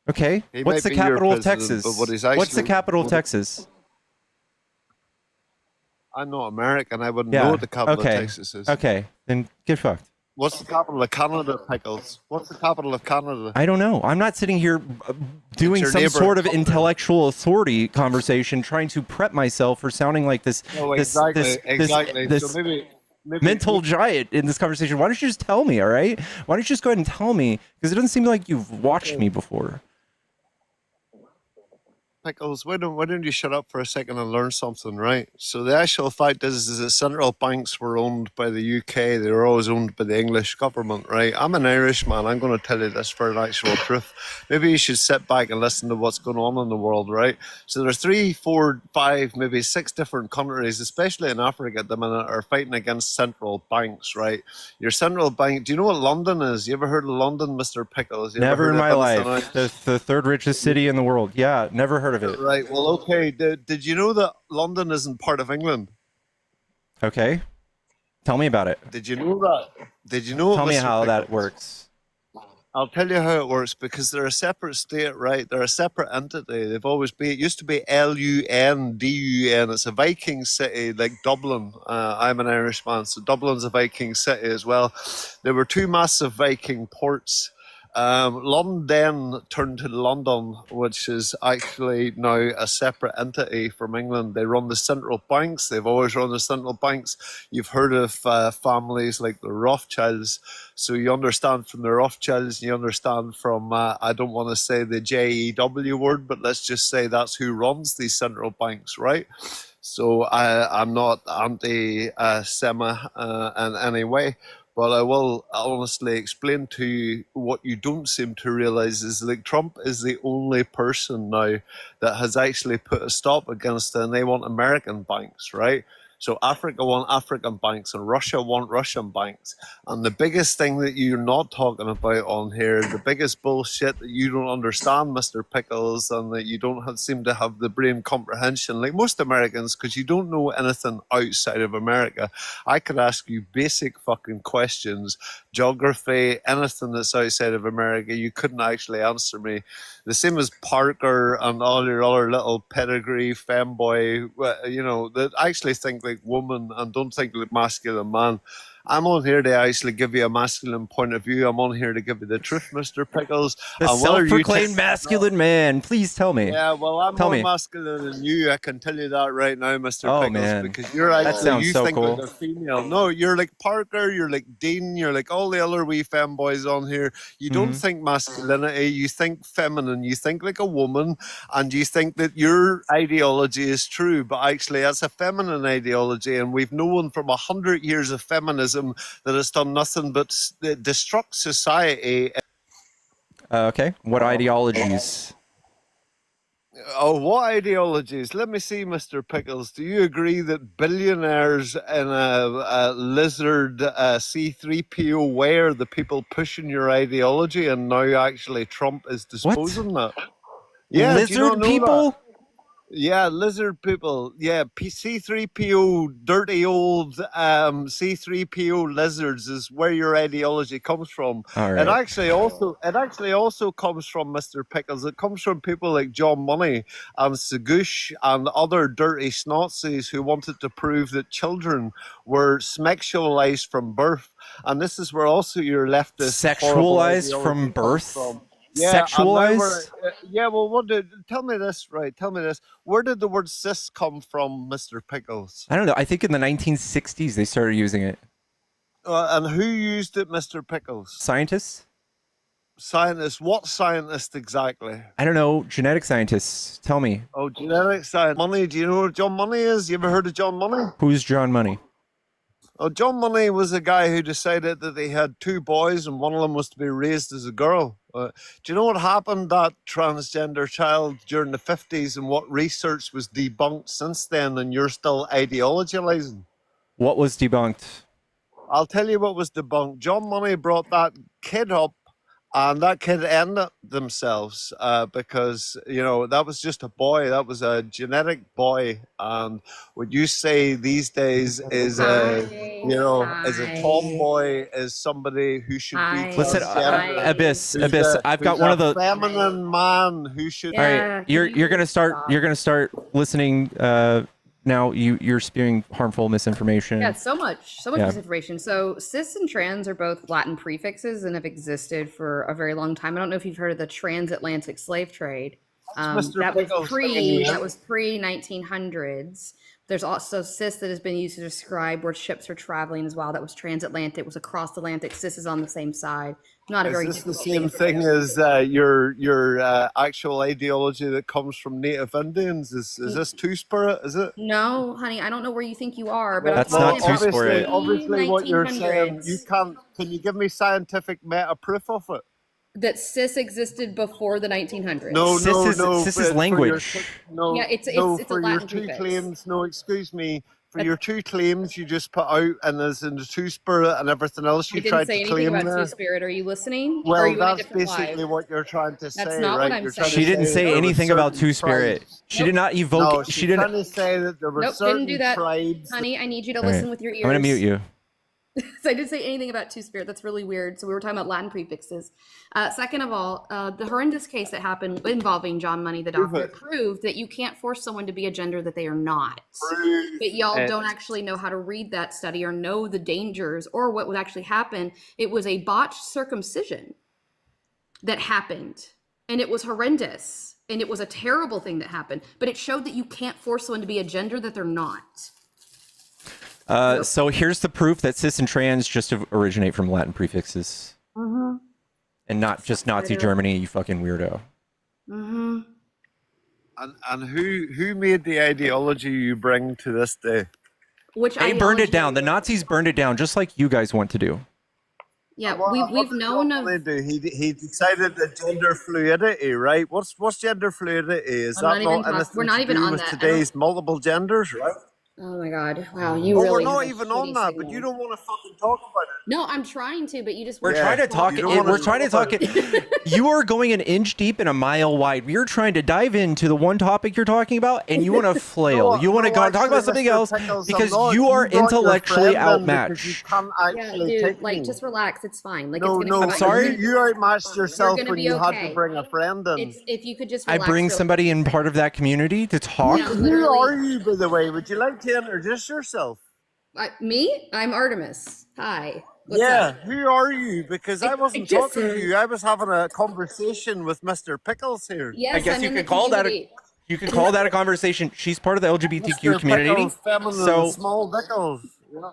Okay. He What's the might be your capital of president, Texas? but what he's What's the actually- capital of Texas? I'm not American. I wouldn't Yeah. know what the capital Okay. of Texas is. Okay. Then get fucked. What's the capital of Canada, Pickles? What's the capital of Canada? I don't know. I'm not sitting here doing your some neighbor. sort of intellectual authority conversation, trying to prep myself for sounding like this, No, this, exactly, this, exactly. this, So maybe mental giant in this conversation. Why don't you just tell me, all right? Why don't you just go ahead and tell me? Because it doesn't seem like you've watched me before. Pickles, why don't you shut up for a second and learn something, right? So the actual fact is that central banks were owned by the UK. They were always owned by the English government, right? I'm an Irishman. I'm going to tell you this for an actual truth. Maybe you should sit back and listen to what's going on in the world, right? So there's 3, 4, 5, maybe 6 different countries, especially in Africa at the minute, are fighting against central banks, right? Your central bank, do you know what London is? You ever heard of London, Mr. Pickles? You ever Never heard in of my anything life. else? The third richest city in the world. Yeah, never heard of it. Right. Well, okay. Did you know that London isn't part of England? Okay. Tell me about it. Did you know that? Did you know? Tell me Mr. how that Pickles? works. I'll tell you how it works because they're a separate state, right? They're a separate entity. They've always been. It used to be Lundun. It's a Viking city like Dublin. I'm an Irishman, so Dublin's a Viking city as well. There were two massive Viking ports. London turned to London, which is actually now a separate entity from England. They run the central banks. They've always run the central banks. You've heard of families like the Rothschilds. So you understand from the Rothschilds, you understand from, I don't want to say the JEW word, but let's just say that's who runs these central banks, right? So I'm not anti-Sema in any way. But I will honestly explain to you what you don't seem to realize is like Trump is the only person now that has actually put a stop against it, and they want American banks, right? So Africa want African banks and Russia want Russian banks. And the biggest thing that you're not talking about on here, the biggest bullshit that you don't understand, Mr. Pickles, and that you don't seem to have the brain comprehension like most Americans, because you don't know anything outside of America. I could ask you basic fucking questions, geography, anything that's outside of America. You couldn't actually answer me. The same as Parker and all your other little pedigree femboy, you know, that actually think like woman and don't think like masculine man. I'm on here to actually give you a masculine point of view. I'm on here to give you the truth, Mr. Pickles. The And whether you self-proclaimed take- masculine man. Please tell me. Yeah, well, I'm Tell more me. masculine than you. I can tell you that right now, Mr. Oh, Pickles, man. because you're That actually sounds you so think cool. like a female. No, you're like Parker. You're like Dean. You're like all the other wee femboys on here. You don't Mhm. think masculinity. You think feminine. You think like a woman, and you think that your ideology is true. But actually, that's a feminine ideology, and we've known from 100 years of feminism that it's done nothing but destruct society. Okay. What ideologies? Oh, what ideologies? Let me see, Mr. Pickles. Do you agree that billionaires in a lizard C3PO way are the people pushing your ideology, and now actually Trump is disposing that? Yeah, do you not Lizard know people? that? Yeah, lizard people. Yeah, C3PO, dirty old C3PO lizards is where your ideology comes from. All It right. actually also comes from Mr. Pickles. It comes from people like John Money and Segush and other dirty snotsies who wanted to prove that children were sexualized from birth. And this is where also your leftist horrible Sexualized ideology from comes birth? from. Yeah, and now Sexualized? yeah. Well, tell me this, right? Tell me this. Where did the word cis come from, Mr. Pickles? I don't know. I think in the 1960s they started using it. And who used it, Mr. Pickles? Scientists? Scientists. What scientist exactly? I don't know. Genetic scientists. Tell me. Oh, genetic science. Money. Do you know what John Money is? You ever heard of John Money? Who's John Money? Oh, John Money was a guy who decided that they had two boys and one of them was to be raised as a girl. Do you know what happened to that transgender child during the 50s and what research was debunked since then, and you're still ideologizing? What was debunked? I'll tell you what was debunked. John Money brought that kid up, and that kid ended themselves because, you know, that was just a boy. That was a genetic boy. And what you say these days is is a tomboy, is somebody who should be Listen, transgender. Abyss. I've got one of the feminine man who should. All right, you're gonna start listening. Now you're spewing harmful misinformation. Yeah, so much Yeah. misinformation. So cis and trans are both Latin prefixes and have existed for a very long time. I don't know if you've heard of the transatlantic slave trade. Mr. That was Pickles pre 1900s. There's also cis that has been used to describe where ships are traveling as well. That was transatlantic. It was across Atlantic. Cis is on the same side. Not a very Is this the different same thing as your actual ideology that comes from Native Indians? Is this Two-Spirit? Is it? No, honey, I don't know where you think you are, but That's I'm not talking about Two-Spirit. Obviously, what you're saying, 1900s. you can't. Can you give me scientific meta proof of it? That cis existed before the 1900s. No, Cis no, is- no. cis but is for your language. two- no, Yeah, it's no, a for your Latin two prefix. claims. No, excuse me. For your two claims you just put out, and there's in the Two-Spirit and everything else I you didn't tried say to anything claim about there. Two-Spirit. Are you listening? Or are Well, you in a that's different basically live? what you're trying to say, That's not what right? I'm You're trying saying. She to didn't that say there were anything about certain Two-Spirit. tribes- She did not evoke. No, she she's didn't. trying to say that there were Nope, certain didn't do that. tribes. Honey, I need you to All right. listen with your ears. I'm gonna mute you. So I didn't say anything about two-spirit. That's really weird. So we were talking about Latin prefixes. Second of all, the horrendous case that happened involving John Money, the doctor, proved that you can't force someone to be a gender that they are not. But y'all don't actually know how to read that study or know the dangers or what would actually happen. It was a botched circumcision that happened, and it was horrendous, and it was a terrible thing that happened. But it showed that you can't force someone to be a gender that they're not. So here's the proof that cis and trans just originate from Latin prefixes. Mm-hmm. And not just Nazi Germany, you fucking weirdo. Mm-hmm. And who made the ideology you bring to this day? Which they burned it down. The Nazis burned it down, just like you guys want to do. Yeah, we've known of. He decided that gender fluidity, right? What's gender fluidity? Is that not anything we're not to even do on with that. today's multiple genders, right? Oh my God! Wow, you Oh, really. we're not even on that, but you don't want to fucking talk about it. No, I'm trying to, but you just. We're trying to talk it. We're trying to talk it. You are going an inch deep and a mile wide. We're trying to dive into the one topic you're talking about, and you want to flail. You want to talk about something else because you are intellectually outmatched. Yeah, dude, like just relax. It's fine. Like no, it's gonna no, be sorry, you outmatched yourself when you had okay. to bring a friend in. If you could just. I bring somebody in part of that community to talk. Yeah, who are you, by the way? Would you like to introduce yourself? Me? I'm Artemis. Hi. What's up? Who are you? Because I wasn't talking to you. I was having a conversation with Mr. Pickles here. Yes, I guess you could call that a conversation. She's part of the LGBTQ Mr. community. Pickles, feminine, So, small Pickles. Yeah.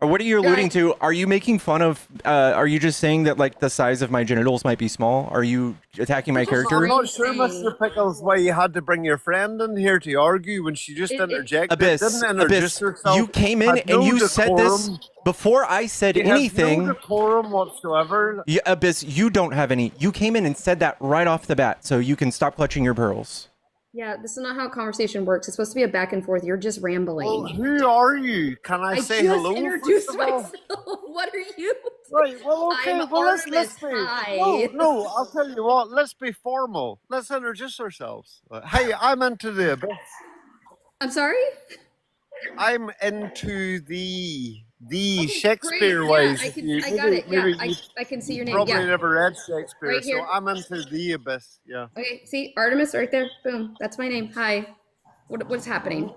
or what are you alluding to? Are you making fun of? Are you just saying that like the size of my genitals might be small? Are you attacking my character? I'm not sure, Mr. Pickles, why you had to bring your friend in here to argue when she just interjected. Abyss, Didn't introduce herself. you came in had and no no you said this decorum. before I said She has anything. no decorum whatsoever. Yeah, Abyss, you don't have any. You came in and said that right off the bat, so you can stop clutching your pearls. Yeah, this is not how conversation works. It's supposed to be a back and forth. You're just rambling. Well, who are you? Can I say hello? I introduced first of all? myself. What are you? Right, well, okay, I'm well, let's Artemis. be. Hi. No, I'll tell you what, let's be formal. Let's introduce ourselves. Hey, I'm into the abyss. I'm sorry? I'm into the Okay, Shakespeare great. ways. Yeah, I got it. Yeah, you I can see your name. probably Yeah. never read Shakespeare, Right so here. I'm into the abyss. Yeah. Okay, see Artemis right there. Boom. That's my name. Hi. What's happening?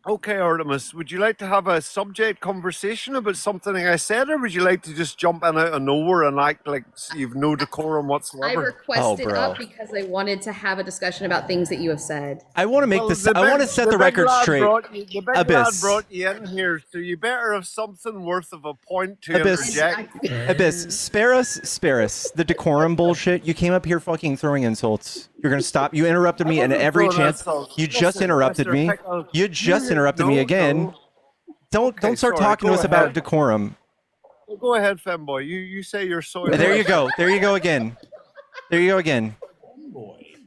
Okay, Artemis, would you like to have a subject conversation about something I said, or would you like to just jump in out of nowhere and act like you've no decorum I whatsoever? requested up because I wanted to have a discussion about things that you have said. I want to make this. I want to set the record straight. The big lad Abyss. brought you in here, so you better have something worth of a point to Abyss. interject. Abyss, spare us. The decorum bullshit. You came up here fucking throwing insults. You're gonna stop. You interrupted me and every throwing chance. insults. You just Listen, interrupted Mr. me. Pickles, You just interrupted me no, again. no. Don't Okay, start sorry, talking to go us about ahead. decorum. Well, go ahead, femboy. You say you're sorry. There you go. There you go again. There you go again.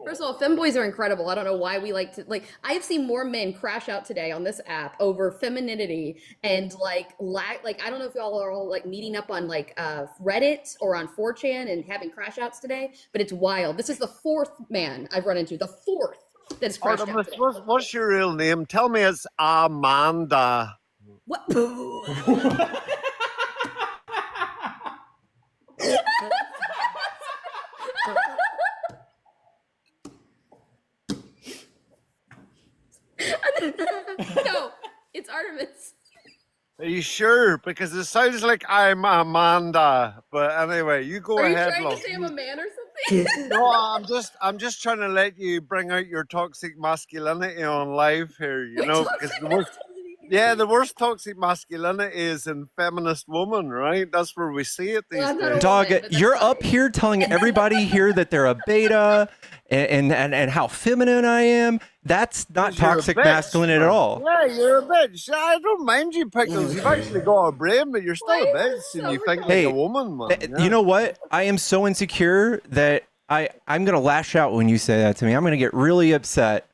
First of all, femboys are incredible. I don't know why we like to I've seen more men crash out today on this app over femininity and like I don't know if y'all are all like meeting up on like Reddit or on 4chan and having crash outs today, but it's wild. This is the fourth man I've run into. The fourth that's crashed out Artemis, today. what's your real name? Tell me it's Amanda. What? No, it's Artemis. Are you sure? Because it sounds like I'm Amanda. But anyway, you go Are you ahead, trying love. to say I'm a man or something? No, I'm just trying to let you bring out your toxic masculinity on live here, you know, because the worst toxic masculinity is in feminist woman, right? That's where we see it these Well, I'm not a days. Dog, woman, but that's you're fine. up here telling everybody here that they're a beta and how feminine I am. That's not You're a toxic bitch, masculine at man. all. Yeah, you're a bitch. I don't mind you, Pickles. You've actually got a brain, but you're still a Why is bitch, it and so you think Hey, like a woman, man. Yeah. You know what? I am so insecure that I'm gonna lash out when you say that to me. I'm gonna get really upset.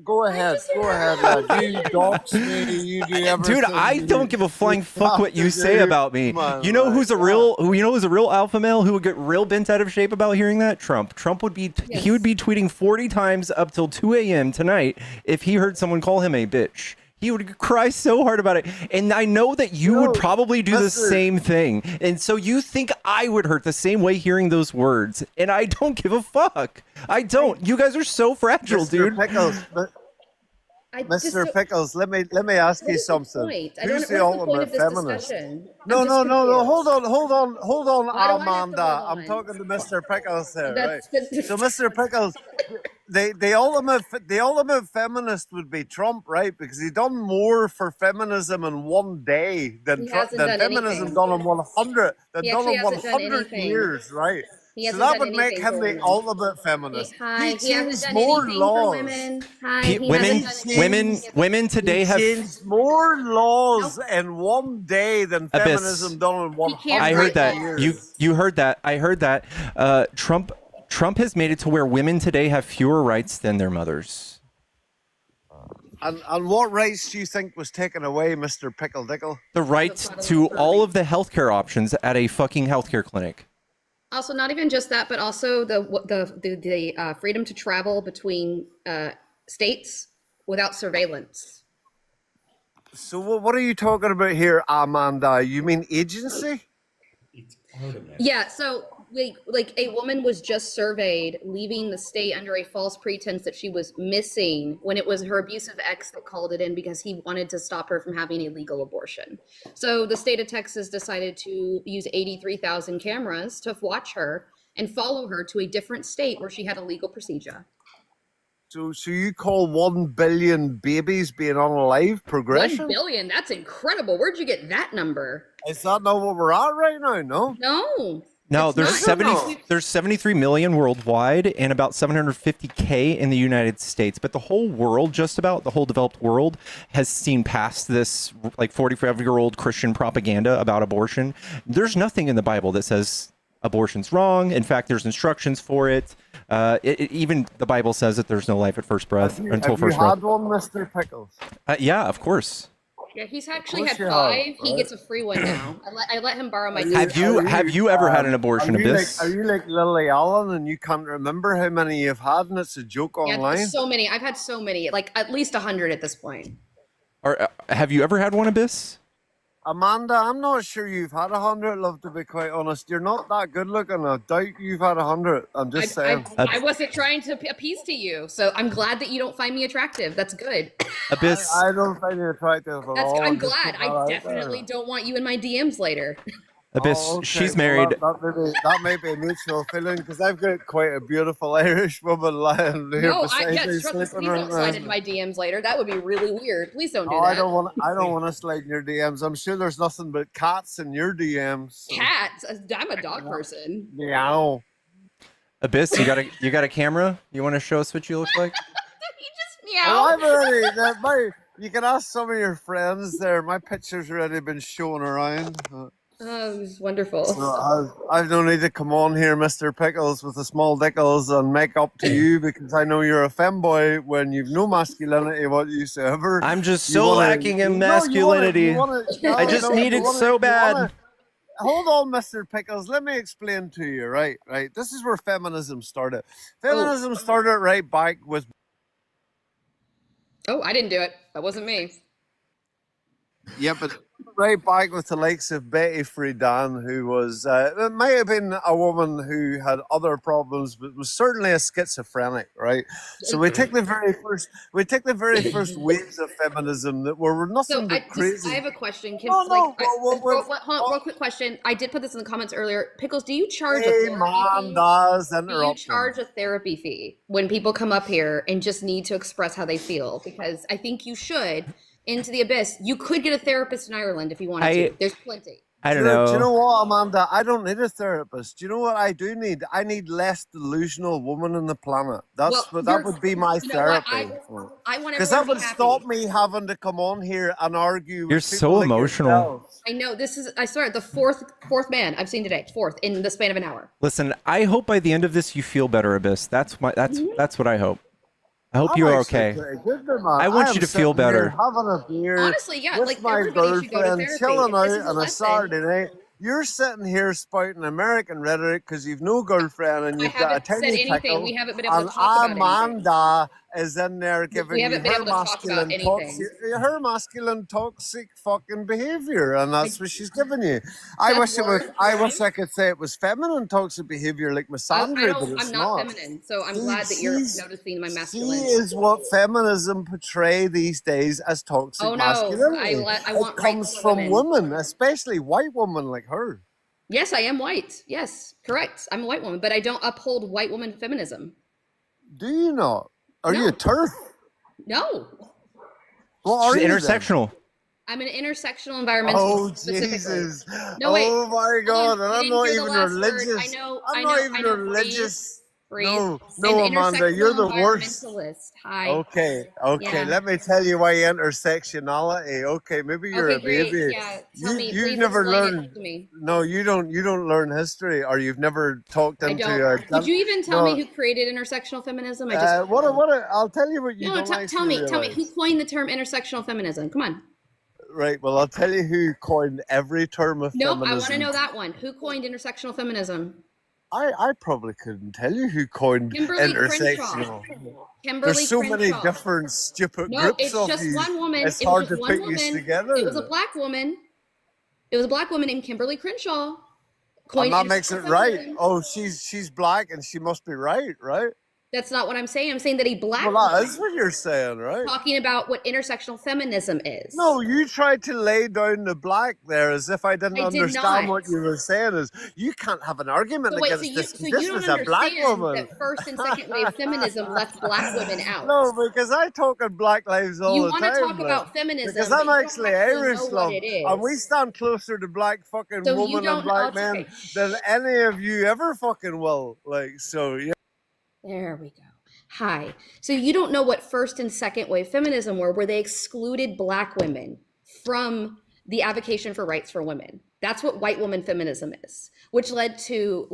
Go ahead, lad. You dox me, you do everything. Dude, I don't give a flying fuck what you say about me. Man, You know who's a right, real alpha male who would get real bent out of shape about hearing that? Trump. Trump would be he would be tweeting 40 times up till 2 a.m. tonight if he heard someone call him a bitch. He would cry so hard about it. And I know that you would probably do the same thing. And so you think I would hurt the same way hearing those words. And I don't give a fuck. I don't. You guys are so fragile, dude. Pickles, Mr. Pickles, let me ask you something. Who's the ultimate feminist? No. Hold on, Amanda. I'm talking to Mr. Pickles here, right? So, Mr. Pickles, the ultimate feminist would be Trump, right? Because he done more for feminism in one day than feminism done in 100 years, right? So that would make him the ultimate feminist. He changed more laws. Women today have changed more laws in one day than feminism done in 100 years. I heard that. You heard that. I heard that. Trump has made it to where women today have fewer rights than their mothers. And what rights do you think was taken away, Mr. Pickle Dickle? The right to all of the healthcare options at a fucking healthcare clinic. Also, not even just that, but also the freedom to travel between states without surveillance. So what are you talking about here, Amanda? You mean agency? Yeah, so like a woman was just surveyed leaving the state under a false pretense that she was missing when it was her abusive ex that called it in because he wanted to stop her from having a legal abortion. So the state of Texas decided to use 83,000 cameras to watch her and follow her to a different state where she had a legal procedure. So you call 1 billion babies being unalive progression? 1 billion? That's incredible. Where'd you get that number? Is that not what we're at right now? No. No, there's 73 million worldwide and about 750K in the United States. But the whole world, just about the whole developed world, has seen past this like 45-year-old Christian propaganda about abortion. There's nothing in the Bible that says abortion's wrong. In fact, there's instructions for it. Even the Bible says that there's no life at first breath until first breath. Have you had one, Mr. Pickles? Yeah, of course. Yeah, he's actually had 5. He gets a free one now. I let him borrow my. Have you ever had an abortion, Abyss? Are you like Lily Allen and you can't remember how many you've had and it's a joke online? Yeah, so many. I've had so many, like at least 100 at this point. Or have you ever had one, Abyss? Amanda, I'm not sure you've had 100, love, to be quite honest. You're not that good looking. I doubt you've had 100. I'm just saying. I wasn't trying to appease to you, so I'm glad that you don't find me attractive. That's good. Abyss. I don't find you attractive at all. I'm glad. I definitely don't want you in my DMs later. Abyss, okay. she's married. That may be a mutual feeling because I've got quite a beautiful Irish woman lying here beside me. Trust me, please don't slide into my DMs later. That would be really weird. Please don't do that. I don't want to slide in your DMs. I'm sure there's nothing but cats in your DMs. So. Cats? I'm a dog person. Meow. Abyss, you got a camera? You want to show us what you look like? He just meowed. Well, you can ask some of your friends there. My picture's already been shown around. Oh, it was wonderful. So I don't need to come on here, Mr. Pickles, with the small dickles and make up to you because I know you're a femboy when you've no masculinity whatsoever. I'm just so lacking in masculinity. I just need it so bad. Hold on, Mr. Pickles. Let me explain to you, right? This is where feminism started. Feminism started right back with... Oh, I didn't do it. That wasn't me. Yeah, but right back with the likes of Betty Friedan, who was, it might have been a woman who had other problems, but was certainly a schizophrenic, right? So we take the very first waves of feminism that were nothing but crazy. I have a question. Real quick question. I did put this in the comments earlier. Pickles, do you charge a therapy fee when people come up here and just need to express how they feel? Because I think you should. Into the abyss. You could get a therapist in Ireland if you wanted to. There's plenty. I don't know. Do you know what, Amanda? I don't need a therapist. Do you know what I do need? I need less delusional woman on the planet. That would be my therapy. Because that would stop me having to come on here and argue. You're so emotional. I know. I swear, the fourth man I've seen today. 4th in the span of an hour. Listen, I hope by the end of this you feel better, Abyss. That's what I hope. I hope you're okay. I want you to feel better. Having a beer, honestly, yeah, with like my girlfriend, chilling out on a Saturday night. You're sitting here spouting American rhetoric because you've no girlfriend and you've got a tiny pickle. We haven't been able to talk about Amanda is in there giving We you haven't been able to talk about anything. her masculine toxic fucking behavior, and that's what she's giving you. I That's wish it was. worse, I right? wish I could say it was feminine toxic behavior like misandry, but it's I'm not not. feminine, so I'm glad that you're noticing my She masculinity. is what feminism portray these days as toxic Oh no, masculinity. I want It comes rights for from women, especially white women like her. Yes, I am white. Yes, correct. I'm a white woman, but I don't uphold white woman feminism. Do you not? Are you No. a turf? No, What are She's you then? intersectional. I'm an intersectional environmentalist. Oh specifically. Jesus! No, wait. Oh my God! Hold on, And you I'm didn't not hear the even last word. religious. I I'm not even know, religious. Breathe. No, An Amanda, you're the worst. environmentalist. Hi. Okay, Yeah. let me tell you why intersectionality. Okay, maybe you're Okay, a great. baby. Yeah, tell me. You've Please never explain learned. it to me. No, you don't learn history, or you've never talked I into. don't. Would you even tell me who created intersectional feminism? I'll tell you what you No, don't tell me realize. who coined the term intersectional feminism. Come on. Right. Well, I'll tell you who coined every term of Nope, feminism. I want to know that one. Who coined intersectional feminism? I probably couldn't tell you who coined Kimberly intersectional. Kimberly There's so many Crenshaw. different stupid No, groups it's of just you. one woman. It's It hard was to just one put you woman. together. It was a black woman. It was a black woman named Kimberly Crenshaw. And Coined that makes it intersectional right. feminism. Oh, she's black and she must be right? That's not what I'm saying. I'm saying that a black Well, that woman is what you're saying, right? talking about what intersectional feminism is. No, you tried to lay down the black there as if I didn't I did understand not. what you were saying. Is you can't have an argument So wait, against this. so This you don't is a black understand woman. that first and second wave feminism left black women out. No, because I talk on Black Lives all You the want time. to talk like, about feminism, because but I'm you don't actually actually Irish, know what love, it is. and we stand closer to black fucking So you women and don't- black okay. men than any of you ever fucking will. Like, so yeah. There we go. Hi. So you don't know what first and second wave feminism were, where they excluded black women from the advocacy for rights for women. That's what white woman feminism is, which led to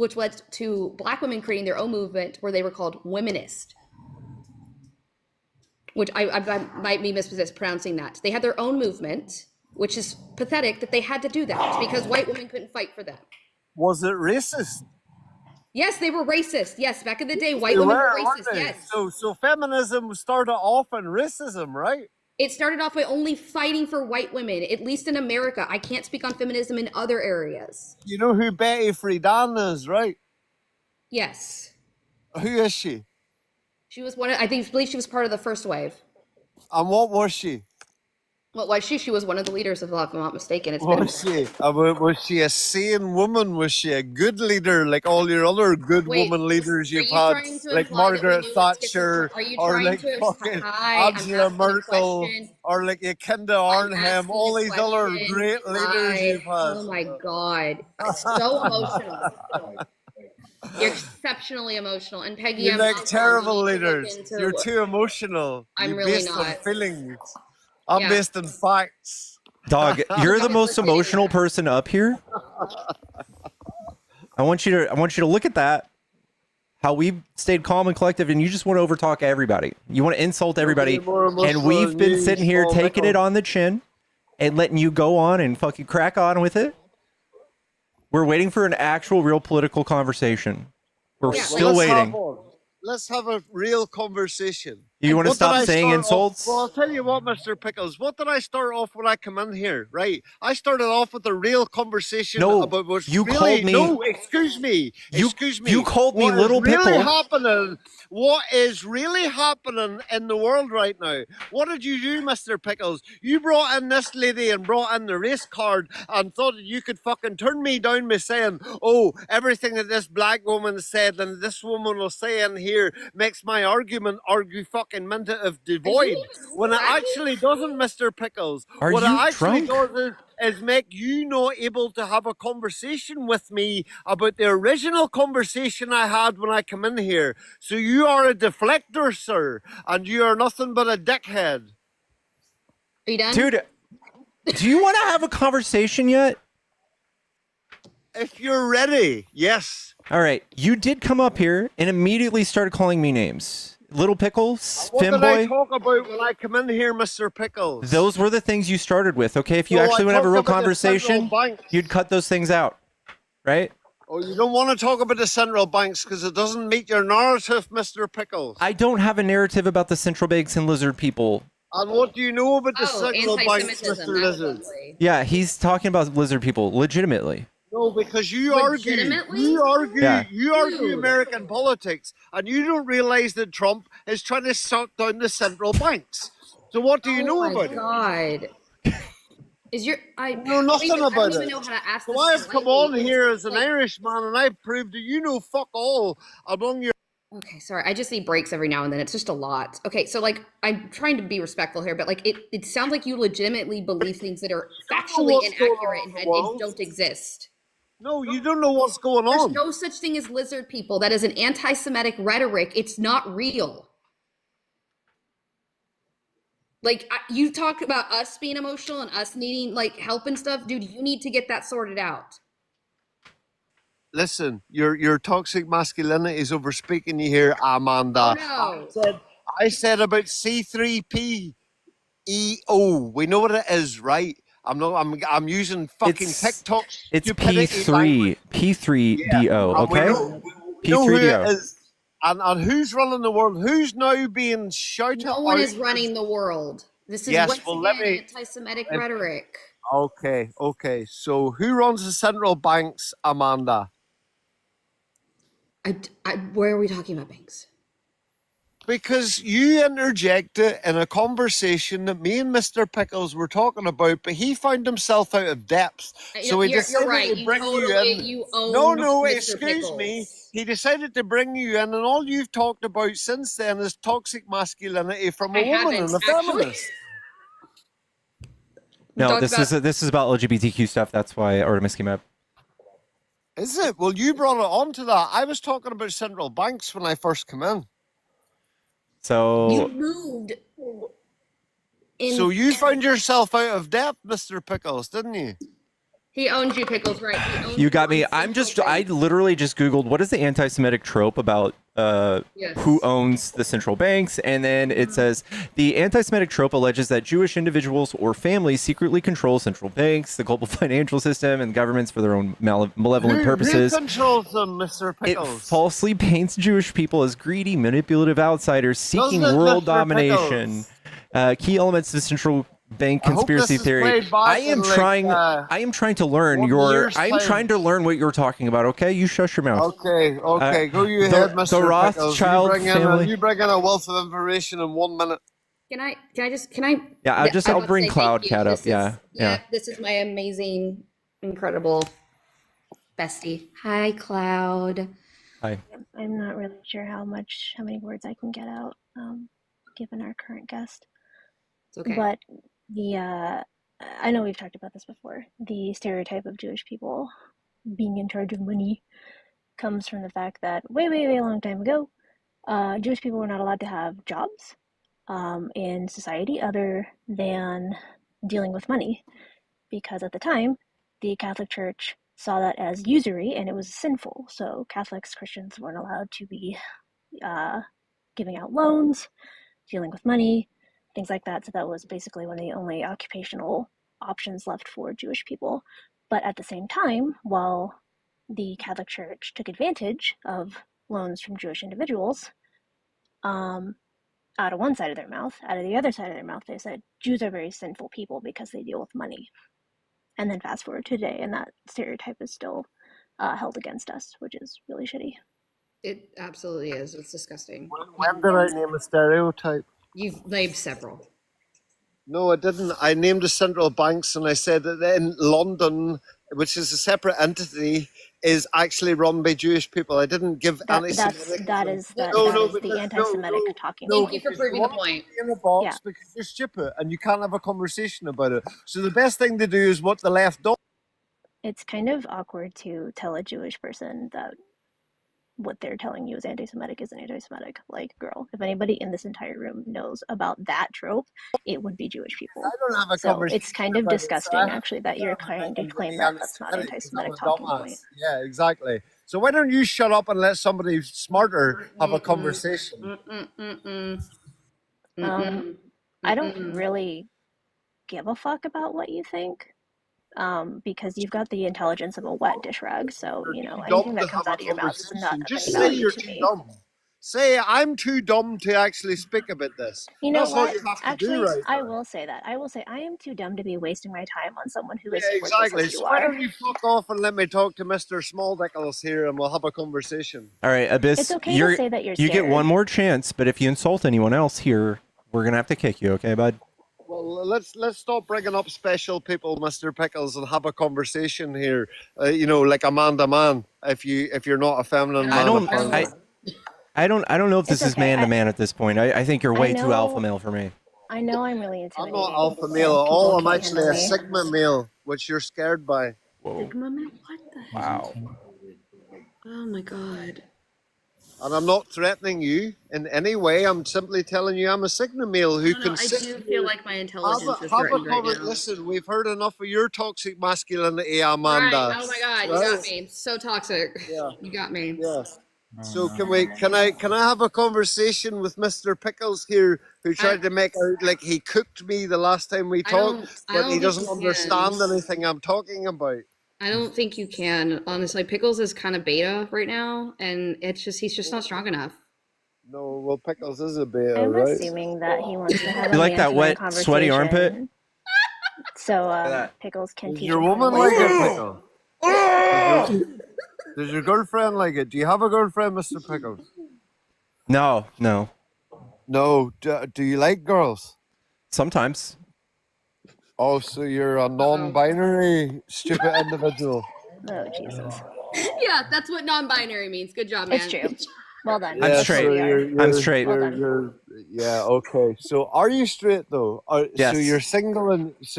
black women creating their own movement where they were called womenist. Which I might be mispronouncing that. They had their own movement, which is pathetic that they had to do that because white women couldn't fight for them. Was it racist? Yes, they were racist. Yes, back in the day, white women were racist. Yes. So feminism started off in racism, right? It started off by only fighting for white women, at least in America. I can't speak on feminism in other areas. You know who Betty Friedan is, right? Yes. Who is she? She was I believe she was part of the first wave. And what was she? What was she? She was one of the leaders, if I'm not mistaken. It's Was she a sane woman? Was she a good leader like all your other good woman leaders you've had, like Margaret Thatcher, or like fucking Angela Merkel, or like Jacinda Ardern, all these other great leaders you've had? Oh my God. It's so emotional. You're exceptionally emotional. And Peggy, You're I'm like not terrible telling you to look leaders. into You're what- too emotional. I'm You're really based on not. feelings. I'm Yeah. based on facts. Dog, you're the most emotional person up here. I want you to look at that. How we've stayed calm and collective, and you just want to overtalk everybody. You want to insult everybody, and we've been sitting here taking it on the chin and letting you go on and fucking crack on with it. We're waiting for an actual, real political conversation. We're still waiting. Let's have a real conversation. You want to What did stop I saying start insults? Well, I'll tell you what, Mr. Pickles. What did I start off when I come in here? Right, I started off with a real conversation about what's you really, called me. No, excuse me. Excuse me. You called me What is Little really Pickle. happening? What is really happening in the world right now? What did you do, Mr. Pickles? You brought in this lady and brought in the race card and thought that you could fucking turn me down by saying, oh, everything that this black woman said and this woman will say in here makes my argument fucking devoid. When it actually doesn't, Mr. Pickles. Are what you it actually drunk? does is make you not able to have a conversation with me about the original conversation I had when I come in here. So you are a deflector, sir, and you are nothing but a dickhead. Are you done? Dude, do you want to have a conversation yet? If you're ready, yes. All right. You did come up here and immediately started calling me names. Little Pickles, What did I Femboy. talk about when I come in here, Mr. Pickles? Those were the things you started with, okay? If you No, actually I want to have a real talked about the central conversation, bank. you'd cut those things out, right? Oh, you don't want to talk about the central banks because it doesn't meet your narrative, Mr. Pickles. I don't have a narrative about the central banks and lizard people. And what do you know about the Oh, central banks, anti-Semitism. Mr. That's Lizard? lovely. Yeah, he's talking about lizard people legitimately. No, because you Legitimately? argue Dude. American politics, and you don't realize that Trump is trying to suck down the central banks. So what do you know about it? Oh my God. Is your I know nothing I don't about even it. know how to ask So this I've come on politely. here as an Like- Irishman, and I've proved that you know fuck all among your. Okay, sorry. I just need breaks every now and then. It's just a lot. Okay, so like I'm trying to be respectful here, but like it sounds like you legitimately believe things that are factually what's going inaccurate on in the and world. don't exist. No, you don't know what's going There's on. no such thing as lizard people. That is an anti-Semitic rhetoric. It's not real. Like you talk about us being emotional and us needing like help and stuff, dude. You need to get that sorted out. Listen, your toxic masculinity is over speaking you here, Amanda. Oh no. I said about C3PEO. We know what it is, right? I'm using fucking TikTok. It's stupidity language. P3DO, And we okay? know who it P3DO. is. And who's running the world? Who's now being shouted No one out? is running the world. This is Yes, once well, let again me- anti-Semitic rhetoric. Okay. So who runs the central banks, Amanda? Where are we talking about banks? Because you interjected in a conversation that me and Mr. Pickles were talking about, but he found himself out of depth. So he You're decided right. to You bring you totally in. you own No, Mr. excuse me. Pickles. He decided to bring you in, and all you've talked about since then is toxic masculinity from a I woman haven't, and a actually. feminist. No, talked this is about LGBTQ stuff. That's why Artemis came up. Is it? Well, you brought it on to that. I was talking about central banks when I first came in. So You moved. So you found yourself out of depth, Mr. Pickles, didn't you? He owns you, Pickles, right? He owns you got you me. on I central literally just Googled what is the anti-Semitic trope about Yes. who owns the central banks, and then it says the anti-Semitic trope alleges that Jewish individuals or families secretly control central banks, the global financial system, and governments for their own malevolent purposes. Who controls them, Mr. It Pickles? falsely paints Jewish people as greedy, manipulative outsiders seeking Doesn't it, world Mr. domination. Key elements of the central bank I hope conspiracy this is theory. played back I am in, like, trying. I am trying to learn 1 year's I'm time. trying to learn what you're talking about. Okay, you shush your mouth. Okay. Go you the- ahead, the Mr. Rothschild Pickles. family- You bring in a wealth of information in 1 minute. Can I? Yeah, I I'll would bring say Cloud thank you. Cat up. This is- Yeah. This is my amazing, incredible bestie. Hi, Cloud. Hi. I'm not really sure how many words I can get out, given our current guest. It's okay. But I know we've talked about this before. The stereotype of Jewish people being in charge of money comes from the fact that way long time ago, Jewish people were not allowed to have jobs in society other than dealing with money, because at the time, the Catholic Church saw that as usury and it was sinful. So Catholics, Christians weren't allowed to be giving out loans, dealing with money, things like that. So that was basically one of the only occupational options left for Jewish people. But at the same time, while the Catholic Church took advantage of loans from Jewish individuals, out of one side of their mouth, out of the other side of their mouth, they said Jews are very sinful people because they deal with money. And then fast forward to today, and that stereotype is still held against us, which is really shitty. It absolutely is. It's disgusting. When did I name a stereotype? You've named several. No, I didn't. I named the central banks, and I said that in London, which is a separate entity, is actually run by Jewish people. I didn't give anti-Semitic. That is the anti-Semitic talking. Thank you for because proving you the want to point. be in a box Yeah. because you're stupid and you can't have a conversation about it. So the best thing to do is what the left does. It's kind of awkward to tell a Jewish person that what they're telling you is anti-Semitic isn't anti-Semitic. Like, girl, if anybody in this entire room knows about that trope, it would be Jewish people. I don't have a So conversation. it's kind of about it, disgusting, so I- actually, that you're trying to claim that that's not anti-Semitic I'm a talking dumbass. point. Yeah, exactly. So why don't you shut up and let somebody smarter have a conversation? I don't really give a fuck about what you think. because you've got the intelligence of a wet dish rag. So, You're you know, too anything dumb to that comes have out a of your mouth is not conversation. of Just any say value you're to too me. dumb. Say I'm too dumb to actually speak about this. You know That's all what? you have to do Actually, right I now. will say that. I will say I am too dumb to be wasting my time on someone who Yeah, is as worthless exactly. as you So why are. don't you fuck off and let me talk to Mr. Smalldickles here and we'll have a conversation. All right, It's Abyss, okay to say that you're you get one scared. more chance, but if you insult anyone else here, we're gonna have to kick you, okay, bud? Well, let's stop bringing up special people, Mr. Pickles, and have a conversation here. You know, like a man to man. If you're not a feminine I man, don't, apparently. I don't know if It's this is okay. man to man at this point. I think you're I way too alpha know male for me. I know I'm really I'm not intimidating alpha male and at all. people I'm can't actually handle a me. sigma male, which you're scared by. Whoa. Sigma man? What the heck? Wow. Oh my god. And I'm not threatening you in any way. I'm simply telling you I'm a sigma male who I don't know. can I sit do here, feel like my intelligence is have a threatened right conversation. now. Listen, we've heard enough of your toxic masculinity, Right. Amanda. Oh my god, you Right? got me. So toxic. Yeah. You got me. Yeah. So can I have a conversation with Mr. Pickles here, who tried to make out like he cooked me the last time we I talked, don't but he think doesn't you understand can. anything I'm talking about. I don't think you can. Honestly, Pickles is kind of beta right now, and it's just he's just not strong enough. No, well, Pickles is a beta, I'm right? assuming that he wants to have You a like that man-to-man wet, sweaty armpit? conversation. So that. Pickles can Does teach your him how to woman like it, win. Pickles? Does your girlfriend like it? Do you have a girlfriend, Mr. Pickles? No. No. Do you like girls? Sometimes. Oh, so you're a non-binary stupid individual. Oh Jesus! Yeah, that's what non-binary means. Good job, man. It's true. Well done. I'm That's straight. what we are. I'm straight. Well done. Yeah, okay. So are you straight though? Yes. So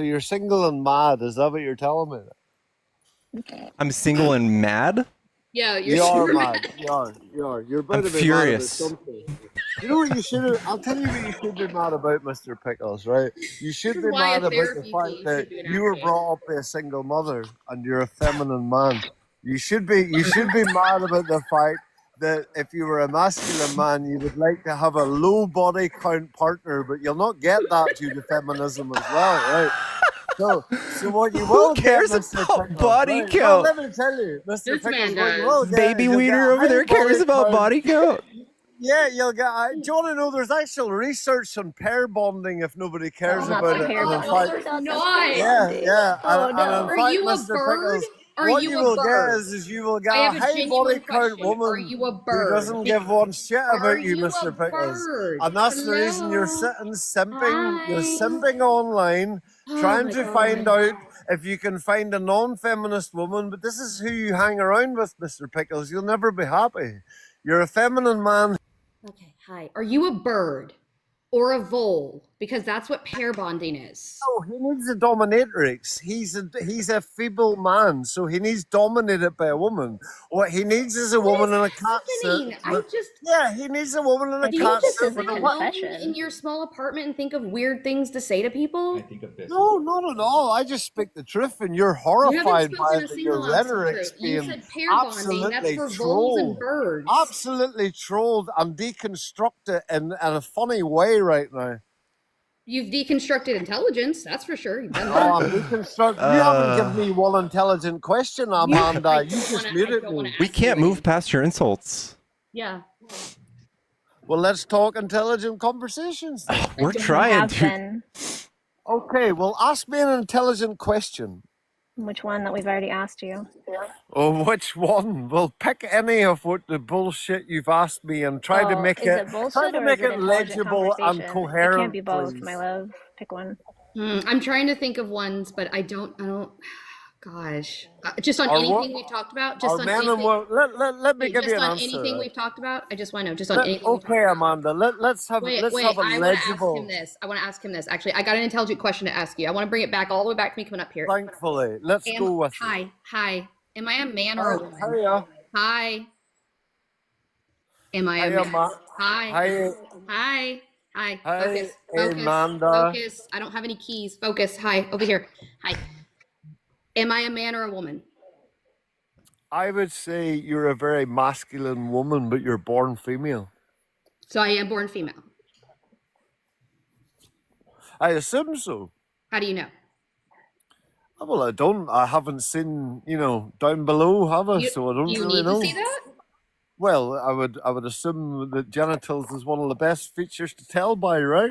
you're single and mad. Is that what you're telling me? I'm single and mad. Yeah, you're You are super mad. You are. You're about I'm to be furious. mad about something. You know what you should have? I'll tell you what you should be mad about, Mr. Pickles. Right? You should This be is why mad a about the therapy fact fee that should be an you were acting. brought up by a single mother and you're a feminine man. You should be mad about the fact that if you were a masculine man, you would like to have a low body count partner, but you'll not get that due to feminism as well, right? So what you will Who cares get, Mr. about Pickles, body right? count? Well, let me tell you, Mr. This Pickles, man what you will does. get Baby is you'll get wiener a over there high cares body about count. body count. Yeah, you'll get. Do you want to know? There's actual research on pair bonding. If nobody cares Not about the it, pair and in bonding. fact, Not the not. pair yeah, bonding. yeah, Oh and no. in Are fact, you a Mr. bird? Pickles, Are what you you a will bird? get is you will get I a have a high body genuine count question. Are woman you a who bird? doesn't give one shit Are about you, you Mr. a Pickles, bird? and that's the reason you're Hello? sitting simping. You're Hi. simping online, Oh trying my to god. find out if you can find a non-feminist woman. But this is who you hang around with, Mr. Pickles. You'll never be happy. You're a feminine man. Okay, hi. Are you a bird or a vole? Because that's what pair bonding is. Oh, he needs a dominatrix. He's a feeble man, so he needs dominated by a woman. What he needs is a woman in a cat suit. I just Yeah, he needs a woman in a do you cat just suit. sit alone in your small apartment and think of weird things to say to people? No, not at all. I just speak the truth, and you're You haven't horrified by spoken a it. That single your ounce of rhetoric's truth. You being said pair bonding, that's absolutely for voles and trolled, birds. absolutely trolled and deconstructed in a funny way right now. You've deconstructed intelligence, that's for sure. You've done Oh, that. I'm deconstructing. You haven't given me one intelligent question, Amanda. You just muted me. We can't move past your insults. Yeah. Well, let's talk intelligent conversations. Then. We're trying to. Okay, well, ask me an intelligent question. Which one that we've already asked you? Oh, which one? Well, pick any of what the bullshit you've asked me and try to make is it bullshit or is it intelligent legible and conversation? coherent. It can't be both, please. my love. Pick one. I'm trying to think of ones, but I don't, gosh. Just on anything we've talked about? Just on anything. Let me give you an answer. Just on anything we've talked about? I just want to know. Just on anything. Okay, Amanda. Let's have wait, have a I want to ask legible. him this. I want to ask him this. Actually, I got an intelligent question to ask you. I want to bring it back all the way back to me coming up here. Thankfully, let's go with it. Hi. Am I a man or a woman? Hiya. Hi. Am I a Hiya, man? Hi. Hi. Focus. Amanda. Focus. I don't have any keys. Focus. Hi. Over here. Hi. Am I a man or a woman? I would say you're a very masculine woman, but you're born female. So I am born female. I assume so. How do you know? Well, I don't. I haven't seen, down below, have I? You, So I do don't you really need to know. see that? Well, I would assume that genitals is one of the best features to tell by, right?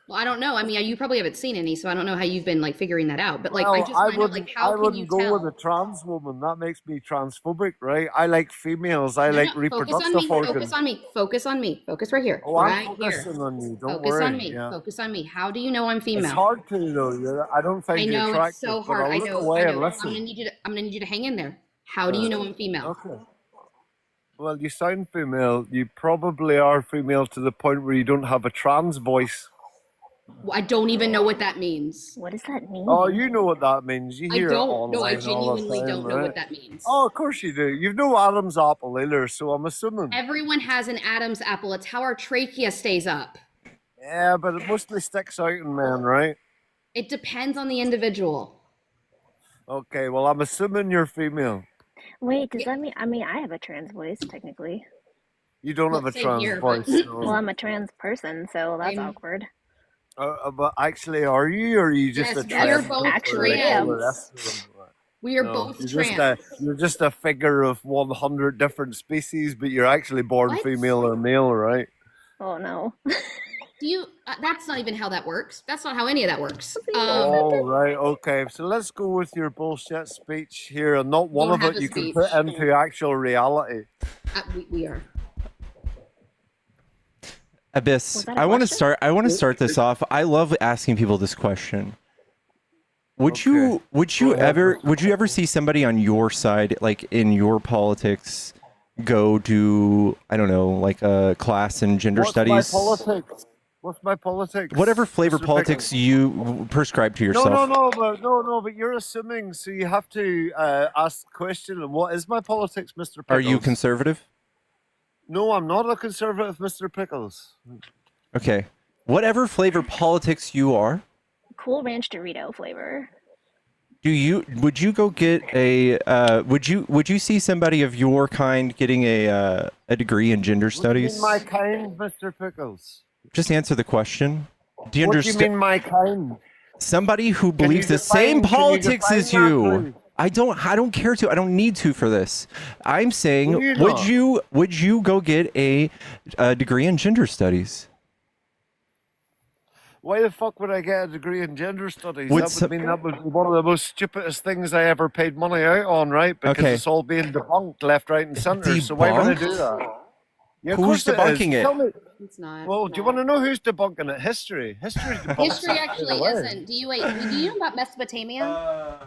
Well, I don't know. I mean, you probably haven't seen any, so I don't know how you've been like figuring that out. But like, I Well, just want to know, like, how I can you wouldn't go with a tell? trans woman. That makes me transphobic, right? I like females. I No, like no, focus on me. reproductive Focus organs. on me. Focus on me. Focus right here. Oh, I'm Right here. focusing on you. Don't Focus on worry. me. Yeah. Focus on me. How do you know I'm It's female? hard to though. I don't I find you know it's attractive, so but hard. I'll I look know. away I and know. listen. I'm gonna need you to hang in there. How do you know I'm female? Okay. Well, you sound female. You probably are female to the point where you don't have a trans voice. Well, I don't even know what that means. What does that mean? Oh, you know what that means. You I hear it don't. No, I online all the genuinely time, don't know right? what that means. Oh, of course you do. You've no Adam's apple either, so I'm assuming. Everyone has an Adam's apple. It's how our trachea stays up. Yeah, but it mostly sticks out in men, right? It depends on the individual. Okay, well, I'm assuming you're female. Wait, does that mean? I mean, I have a trans voice technically. You don't Well, have a same trans here, but- voice. Well, I'm a trans person, so that's I'm- awkward. But actually, are you, or are you just Yes, a we are trans? both Actually, trans. We are No, both you're trans. you're just a figure of 100 different species, but you're actually born What? female or male, right? Oh no. Do you? That's not even how that works. That's not how any of that works. Oh, right, okay. So let's go with your bullshit speech here, and not one Don't of have it a you can speech. put into actual reality. We are. Abyss, Was that a I want to question? start. I want to start this off. I love asking people this question. Would Okay. you? Would you Go ahead. ever? Would you ever see somebody on your side, like in your politics, go do, I don't know, like a class in gender What's studies? my politics? What's my politics? Whatever flavor Mr. politics Pickles? you prescribe to yourself. But you're assuming, so you have to ask the question. And what is my politics, Mr. Pickles? Are you conservative? No, I'm not a conservative, Mr. Pickles. Okay. Whatever flavor politics you are, Cool Ranch Dorito flavor. would you go get would you see somebody of your kind getting a degree in gender What do you mean studies? my kind, Mr. Pickles? Just answer the question. Do you What do you understand? mean my kind? Somebody who you believes the same define- can you politics as define that, you. please? I don't care to. I don't need to for this. I'm saying, Will you would not? would you go get a degree in gender studies? Why the fuck would I get a degree in gender studies? Would That some- would mean that would be one of the most stupidest things I ever paid money out on, right? Because Okay. it's all being debunked left, right, and center. So why would I do that? Yeah, of Who's course it is. debunking it? Tell me. It's not. Well, do you want to know who's debunking it? History. History's debunked. History it actually away. isn't. Do you know about Mesopotamia?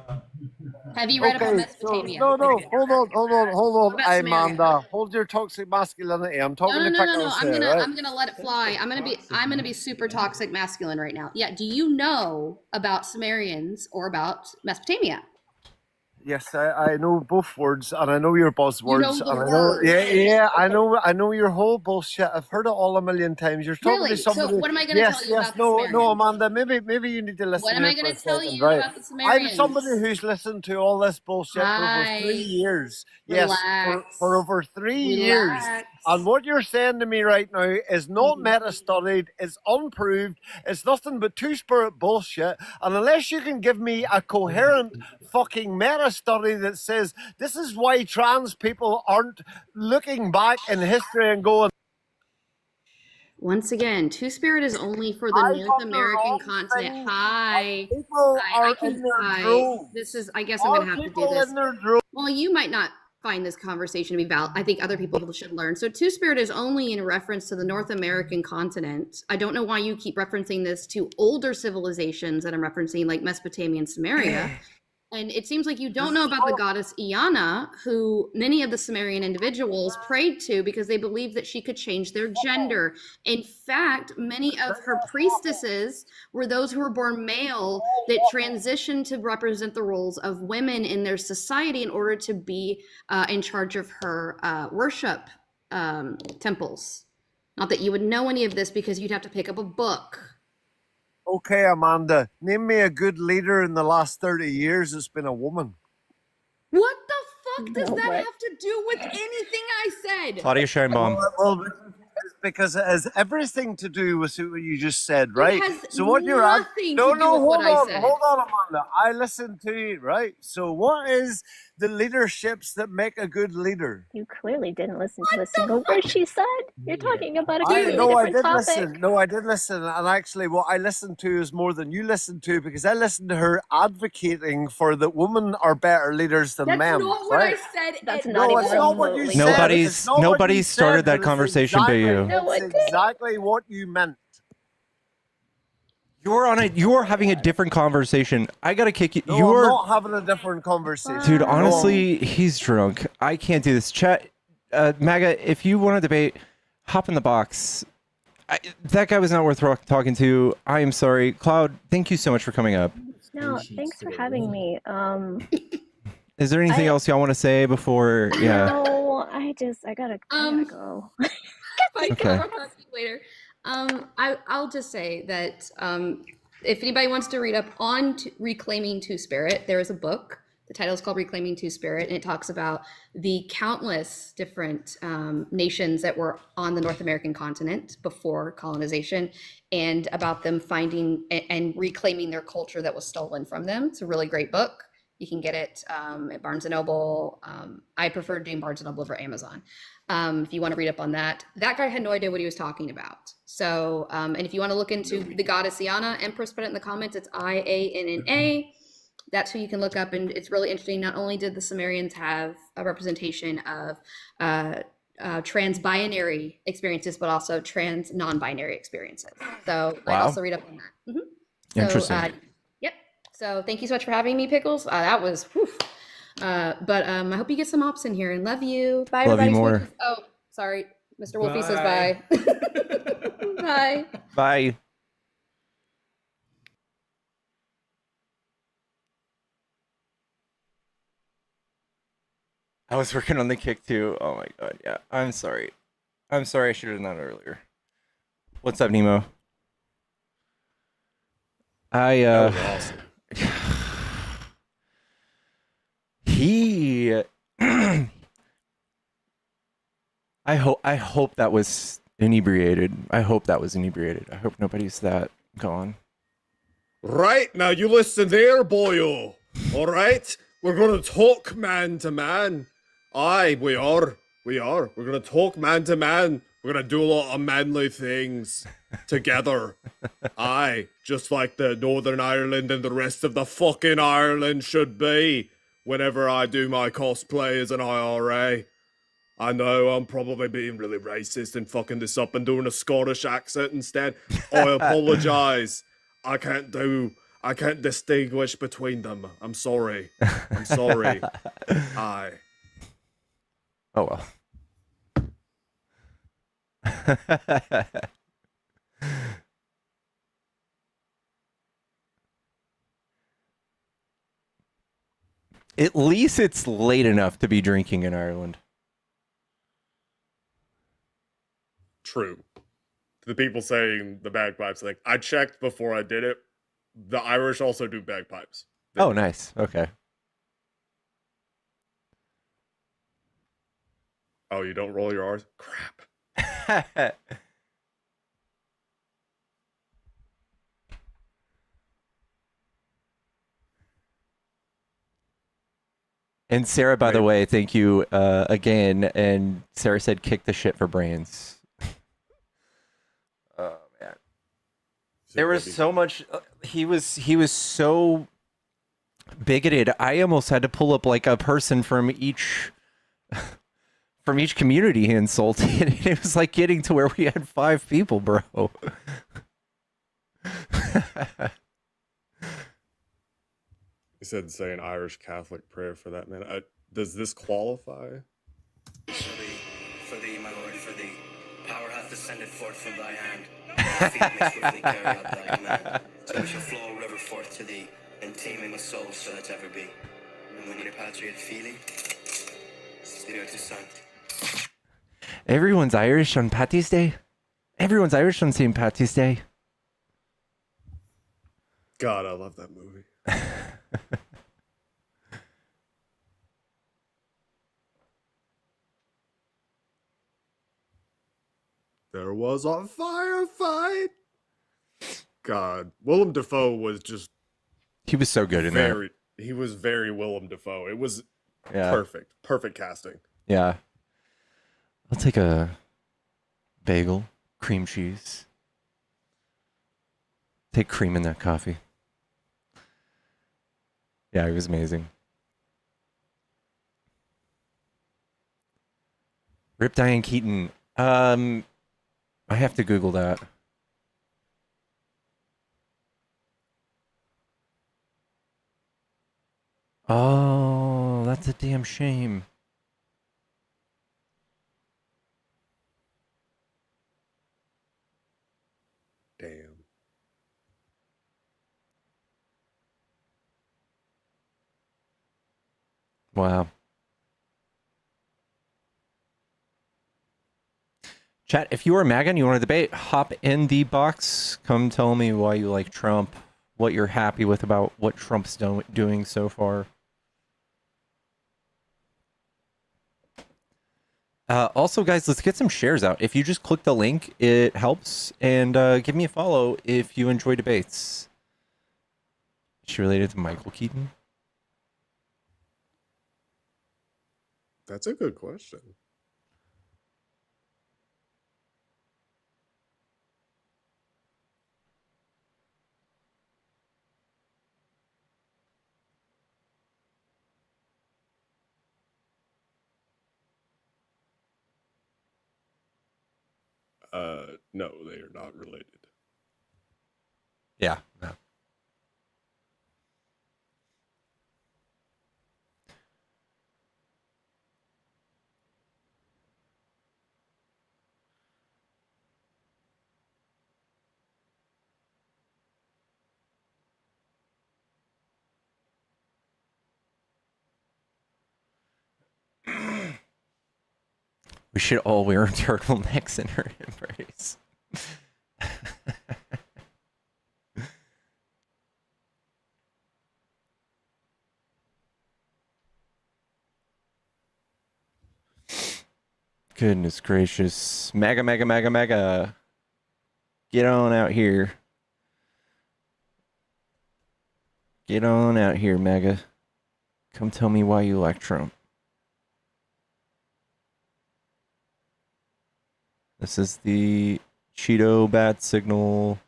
Have you read about Okay, Mesopotamia? hold on, about Samaria? Amanda. Hold your toxic masculinity. I'm talking No, to no, no, no, no. Pickles I'm here, gonna right? I'm gonna let it fly. I'm gonna be super toxic masculine right now. Yeah. Do you know about Sumerians or about Mesopotamia? Yes, I know both words, and I know your buzzwords. know the and I know, words. yeah, I know your whole bullshit. I've heard it all a million times. You're talking Really? to So somebody. what am I gonna yes, tell you yes, about the no, Sumerians? Amanda. Maybe you need to listen. What to am me I for gonna a tell second, you right? about the I'm Sumerians? somebody who's listened to all this bullshit for over Hi. 3 years. Relax. Yes, for over 3 years. Relax. And what you're saying to me right now is not Mm-hmm. meta-studied, it's unproved, it's nothing but two-spirit bullshit. And unless you can give me a coherent fucking meta-study that says this is why trans people aren't looking back in history and going, Once again, Two Spirit is only for the I North got the American wrong continent. thing. Hi. people Hi. are I can. in their Hi. droves. This is. I guess I'm Are gonna have to do people this. in their droves? Well, you might not find this conversation to be valid. I think other people should learn. So, Two Spirit is only in reference to the North American continent. I don't know why you keep referencing this to older civilizations that I'm referencing, like Mesopotamia and Samaria. And it seems like you don't know about the goddess Iana, who many of the Sumerian individuals prayed to because they believed that she could change their gender. In fact, many of her priestesses were those who were born male that transitioned to represent the roles of women in their society in order to be in charge of her worship temples. Not that you would know any of this because you'd have to pick up a book. Okay, Amanda, name me a good leader in the last 30 years that's been a woman. What the fuck does No that way. have to do with anything I said? Claudia Scheinbaum. Well, because it has everything to do with what you just said, right? It has So what you're at? nothing No, to do with hold what I on, said. hold on, Amanda. I listened to you, right? So what is the leaderships that make a good leader? You clearly didn't listen to a single word she said. You're talking about a I completely no, I different did topic. listen. No, I did listen, and actually, what I listened to is more than you listened to because I listened to her advocating for that women are better leaders than That's men. not what I right? said. That's at not No, even it's not what you remotely said. true. It's not what you Nobody said, started that but it's conversation but exactly, you. No, it it's didn't. exactly what you meant. You're having a different conversation. I gotta kick you. No, You're I'm not having a different conversation. Dude, No. honestly, he's drunk. I can't do this. Chat, MAGA, if you want to debate, hop in the box. That guy was not worth talking to. I am sorry. Cloud, thank you so much for coming up. No, thanks for having me. Is there anything else y'all want to say before? Yeah. No, I gotta go. Bye, Okay. I'll talk to you later. I'll just say that if anybody wants to read up on Reclaiming Two-Spirit, there is a book. The title is called Reclaiming Two-Spirit, and it talks about the countless different nations that were on the North American continent before colonization, and about them finding and reclaiming their culture that was stolen from them. It's a really great book. You can get it at Barnes & Noble. I prefer doing Barnes & Noble over Amazon. If you want to read up on that. That guy had no idea what he was talking about. So, and if you want to look into the goddess Iana, Empress put it in the comments, it's Ianna. That's who you can look up, and it's really interesting. Not only did the Sumerians have a representation of trans-binary experiences, but also trans non-binary experiences. So I Wow. also read up on that. So, Interesting. yep. So thank you so much for having me, Pickles. That was, whew. But I hope you get some ops in here, and love you. Bye, Love you everybody. more. Oh, sorry. Mr. Wolfie says bye. Bye. Bye. I was working on the kick too. Oh my god, yeah. I'm sorry. I'm sorry, I should have done that earlier. What's up, Nemo? That was awesome. He I hope that was inebriated. I hope that was inebriated. I hope nobody's that gone. Right, now you listen there, boyo. Alright? We're gonna talk man to man. Aye, we are. We are. We're gonna talk man to man. We're gonna do a lot of manly things together. Aye, just like the Northern Ireland and the rest of the fucking Ireland should be whenever I do my cosplay as an IRA. I know I'm probably being really racist and fucking this up and doing a Scottish accent instead. I apologize. I can't distinguish between them. I'm sorry. I'm sorry. Aye. Oh well. At least it's late enough to be drinking in Ireland. True. The people saying the bagpipes thing. I checked before I did it. The Irish also do bagpipes. Oh, nice. Okay. Oh, you don't roll your R's? Crap. And Sarah, by the way, thank you again. And Sarah said, "Kick the shit for brains." Oh man, there was so much. He was so bigoted. I almost had to pull up like a person from each community he insulted. It was like getting to where we had 5 people, bro. He said say an Irish Catholic prayer for that man. Does this qualify? For thee, my lord, for thee. Power hath descended forth from thy hand. Thy feet may swiftly carry out thy command. So we shall flow a river forth to thee, and teeming with souls shall it ever be. And when your patriot feeling, Spiritus Sancti. Everyone's Irish on Patty's Day. Everyone's Irish on St. Patty's Day. God, I love that movie. There was a firefight. God, Willem Dafoe was just He was so good in that. he was very Willem Dafoe. It was Yeah. perfect casting. Yeah. I'll take a bagel, cream cheese. Take cream in that coffee. Yeah, it was amazing. Rip Diane Keaton. I have to Google that. Oh, that's a damn shame. Damn. Wow. Chat, if you are MAGA and you want to debate, hop in the box. Come tell me why you like Trump, what you're happy with about what Trump's doing so far. Also, guys, let's get some shares out. If you just click the link, it helps. And give me a follow if you enjoy debates. Is she related to Michael Keaton? That's a good question. No, they are not related. Yeah. No. We should all wear turtlenecks in her embrace. Goodness gracious. MAGA, MAGA, MAGA, MAGA. Get on out here. Get on out here, MAGA. Come tell me why you like Trump. This is the Cheeto bat signal.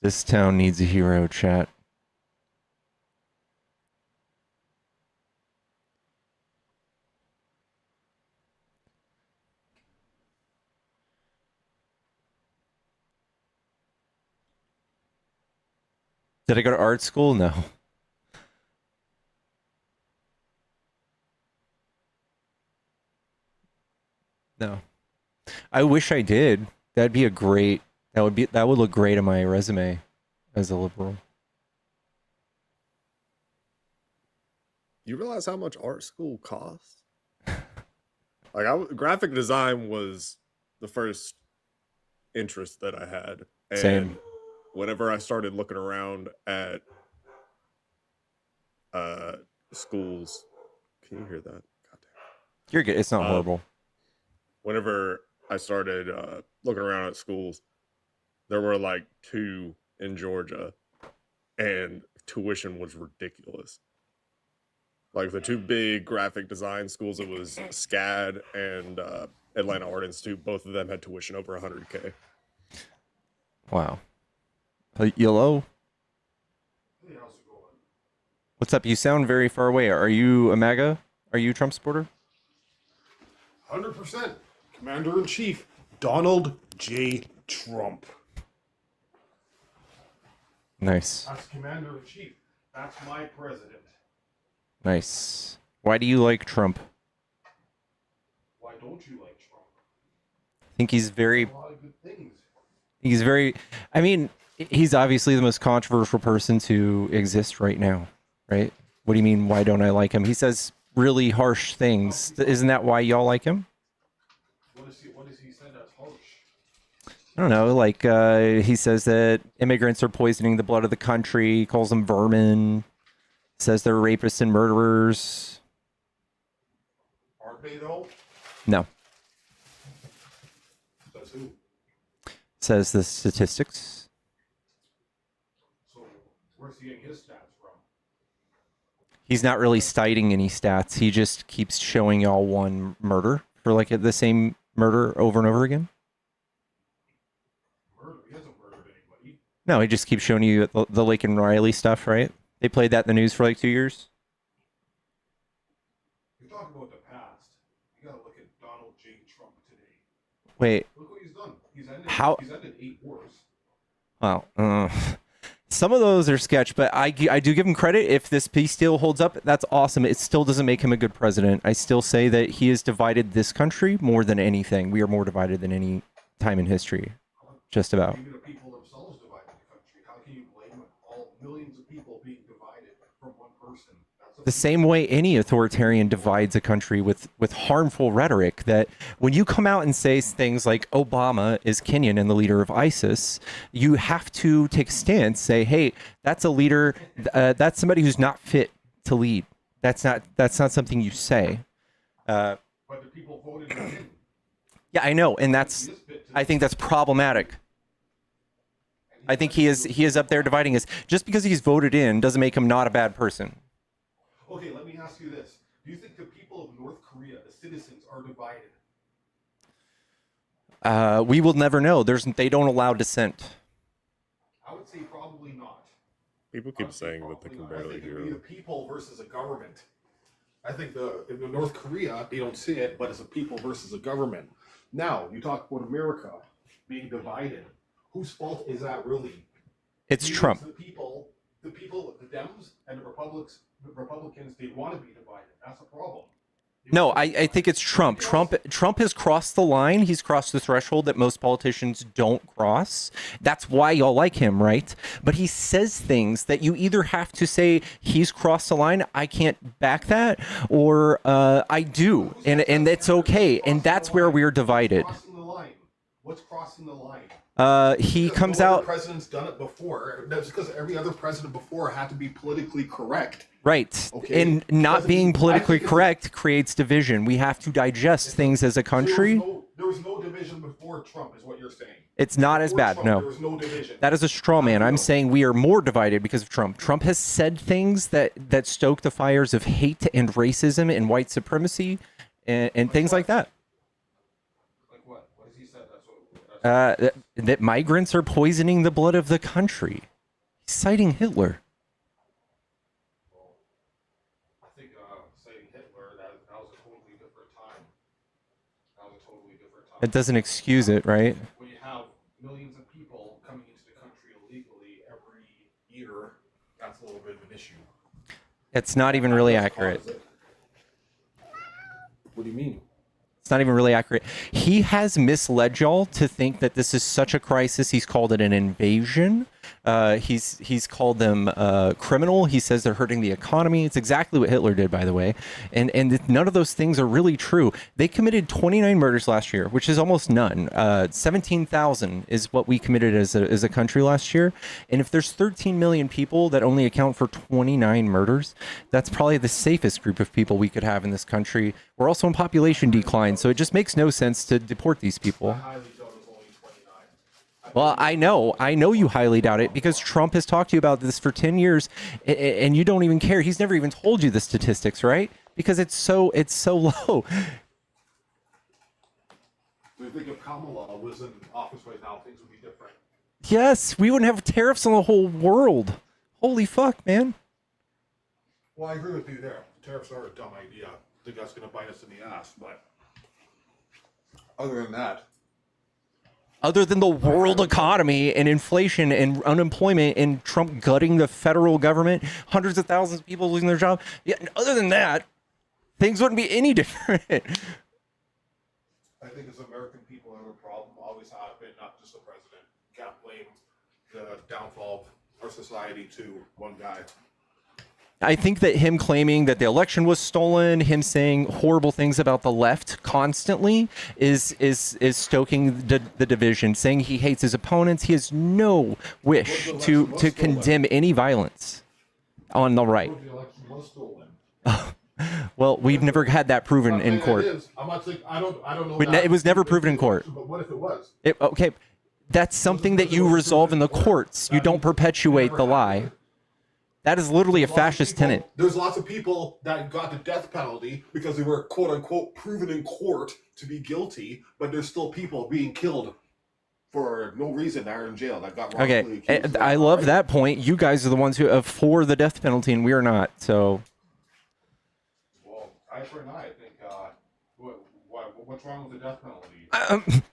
This town needs a hero, chat. Did I go to art school? No. No. I wish I did. That'd be a great, that would look great on my resume as a liberal. You realize how much art school costs? Like, graphic design was the first interest that I had. And Same. whenever I started looking around at schools, can you hear that? You're good. It's not horrible. Whenever I started looking around at schools, there were like 2 in Georgia, and tuition was ridiculous. Like the 2 big graphic design schools, it was SCAD and Atlanta Art Institute. Both of them had tuition over $100K. Wow. Yellow? What's up? You sound very far away. Are you a MAGA? Are you a Trump supporter? 100%. Commander-in-Chief Donald J. Trump. Nice. That's Commander-in-Chief. That's my president. Nice. Why do you like Trump? Why don't you like Trump? I think he's very... A lot of good things. He's very... I mean, he's obviously the most controversial person to exist right now, right? What do you mean, why don't I like him? He says really harsh things. Isn't that why y'all like him? What does he say that's harsh? I don't know, like he says that immigrants are poisoning the blood of the country, calls them vermin, says they're rapists and murderers. Aren't they though? No. Says who? Says the statistics. So where's he getting his stats from? He's not really citing any stats. He just keeps showing y'all one murder for like the same murder over and over again. Murder? He hasn't murdered anybody. No, he just keeps showing you the Lake and Riley stuff, right? They played that in the news for like 2 years. You're talking about the past. You gotta look at Donald J. Trump today. Wait. Look what he's done. He's ended 8 wars. Well, some of those are sketch, but I do give him credit. If this peace deal holds up, that's awesome. It still doesn't make him a good president. I still say that he has divided this country more than anything. We are more divided than any time in history, just about. Even the people themselves divided the country. How can you blame all millions of people being divided from one person? The same way any authoritarian divides a country with harmful rhetoric, that when you come out and say things like Obama is Kenyan and the leader of ISIS, you have to take a stance, say, hey, that's a leader, that's somebody who's not fit to lead. That's not something you say. But the people voted him in. Yeah, I know, and I think that's problematic. I think he is up there dividing us. Just because he's voted in doesn't make him not a bad person. Okay, let me ask you this. Do you think the people of North Korea, the citizens, are divided? We will never know. They don't allow dissent. I would say probably not. People keep saying that they can barely I think hear it'd be the them. people versus a government. I think in the North Korea, they don't see it, but it's a people versus a government. Now, you talk about America being divided. Whose fault is that really? It's Trump. The people, the Dems and the Republicans, they want to be divided. That's a problem. No, I think it's Trump. Trump has crossed the line. He's crossed the threshold that most politicians don't cross. That's why y'all like him, right? But he says things that you either have to say he's crossed the line, I can't back that, or I do, and it's okay. And that's where we're divided. What's crossing the line? He because comes no out. Other president's done it before. That's because every other president before had to be politically correct. Right. Okay. And not being politically correct creates division. We have to digest things as a country. There was no division before Trump, is what you're saying. It's not as bad. Trump, No. There was no division. That is a straw man. I'm saying we are more divided because of Trump. Trump has said things that stoke the fires of hate and racism and white supremacy and things like that. Like what? What has he said? That migrants are poisoning the blood of the country. He's citing Hitler. I think saying Hitler, that was a totally different time. It doesn't excuse it, right? When you have millions of people coming into the country illegally every year, that's a little bit of an issue. It's not even really accurate. What do you mean? It's not even really accurate. He has misled y'all to think that this is such a crisis. He's called it an invasion. He's called them criminal. He says they're hurting the economy. It's exactly what Hitler did, by the way. And none of those things are really true. They committed 29 murders last year, which is almost none. 17,000 is what we committed as a country last year. And if there's 13 million people that only account for 29 murders, that's probably the safest group of people we could have in this country. We're also in population decline, so it just makes no sense to deport these people. Well, I know you highly doubt it because Trump has talked to you about this for 10 years and you don't even care. He's never even told you the statistics, right? Because it's so low. Do you think if Kamala was in office right now, things would be different? Yes, we wouldn't have tariffs on the whole world. Holy fuck, man. Well, I agree with you there. Tariffs are a dumb idea. I think that's going to bite us in the ass. But other than that, other than the world economy and inflation and unemployment and Trump gutting the federal government, hundreds of thousands of people losing their job. Yeah, other than that, things wouldn't be any different. I think as American people have a problem, always have been, not just the president. Can't blame the downfall of our society to one guy. I think that him claiming that the election was stolen, him saying horrible things about the left constantly is stoking the division, saying he hates his opponents. He has no wish to condemn any violence on the right. The election was stolen. Well, we've never had that proven in court. I'm not saying I don't know. It was never proven in court. But what if it was? Okay, that's something that you resolve in the courts. You don't perpetuate the lie. That is literally a fascist tenet. There's lots of people that got the death penalty because they were quote unquote proven in court to be guilty, but there's still people being killed for no reason that are in jail that got wrongfully accused. Okay, I love that point. You guys are the ones who are for the death penalty, and we are not. So, Well, eye for an eye. I think. What's wrong with the death penalty?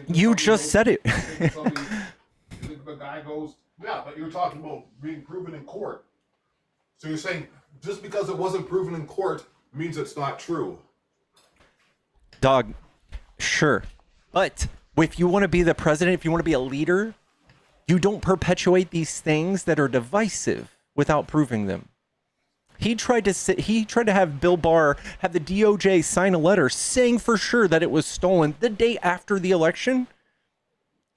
you just said it. You think the guy goes, yeah, but you're talking about being proven in court. So you're saying just because it wasn't proven in court means it's not true. Dog, sure. But if you want to be the president, if you want to be a leader, you don't perpetuate these things that are divisive without proving them. He tried to have Bill Barr have the DOJ sign a letter saying for sure that it was stolen the day after the election.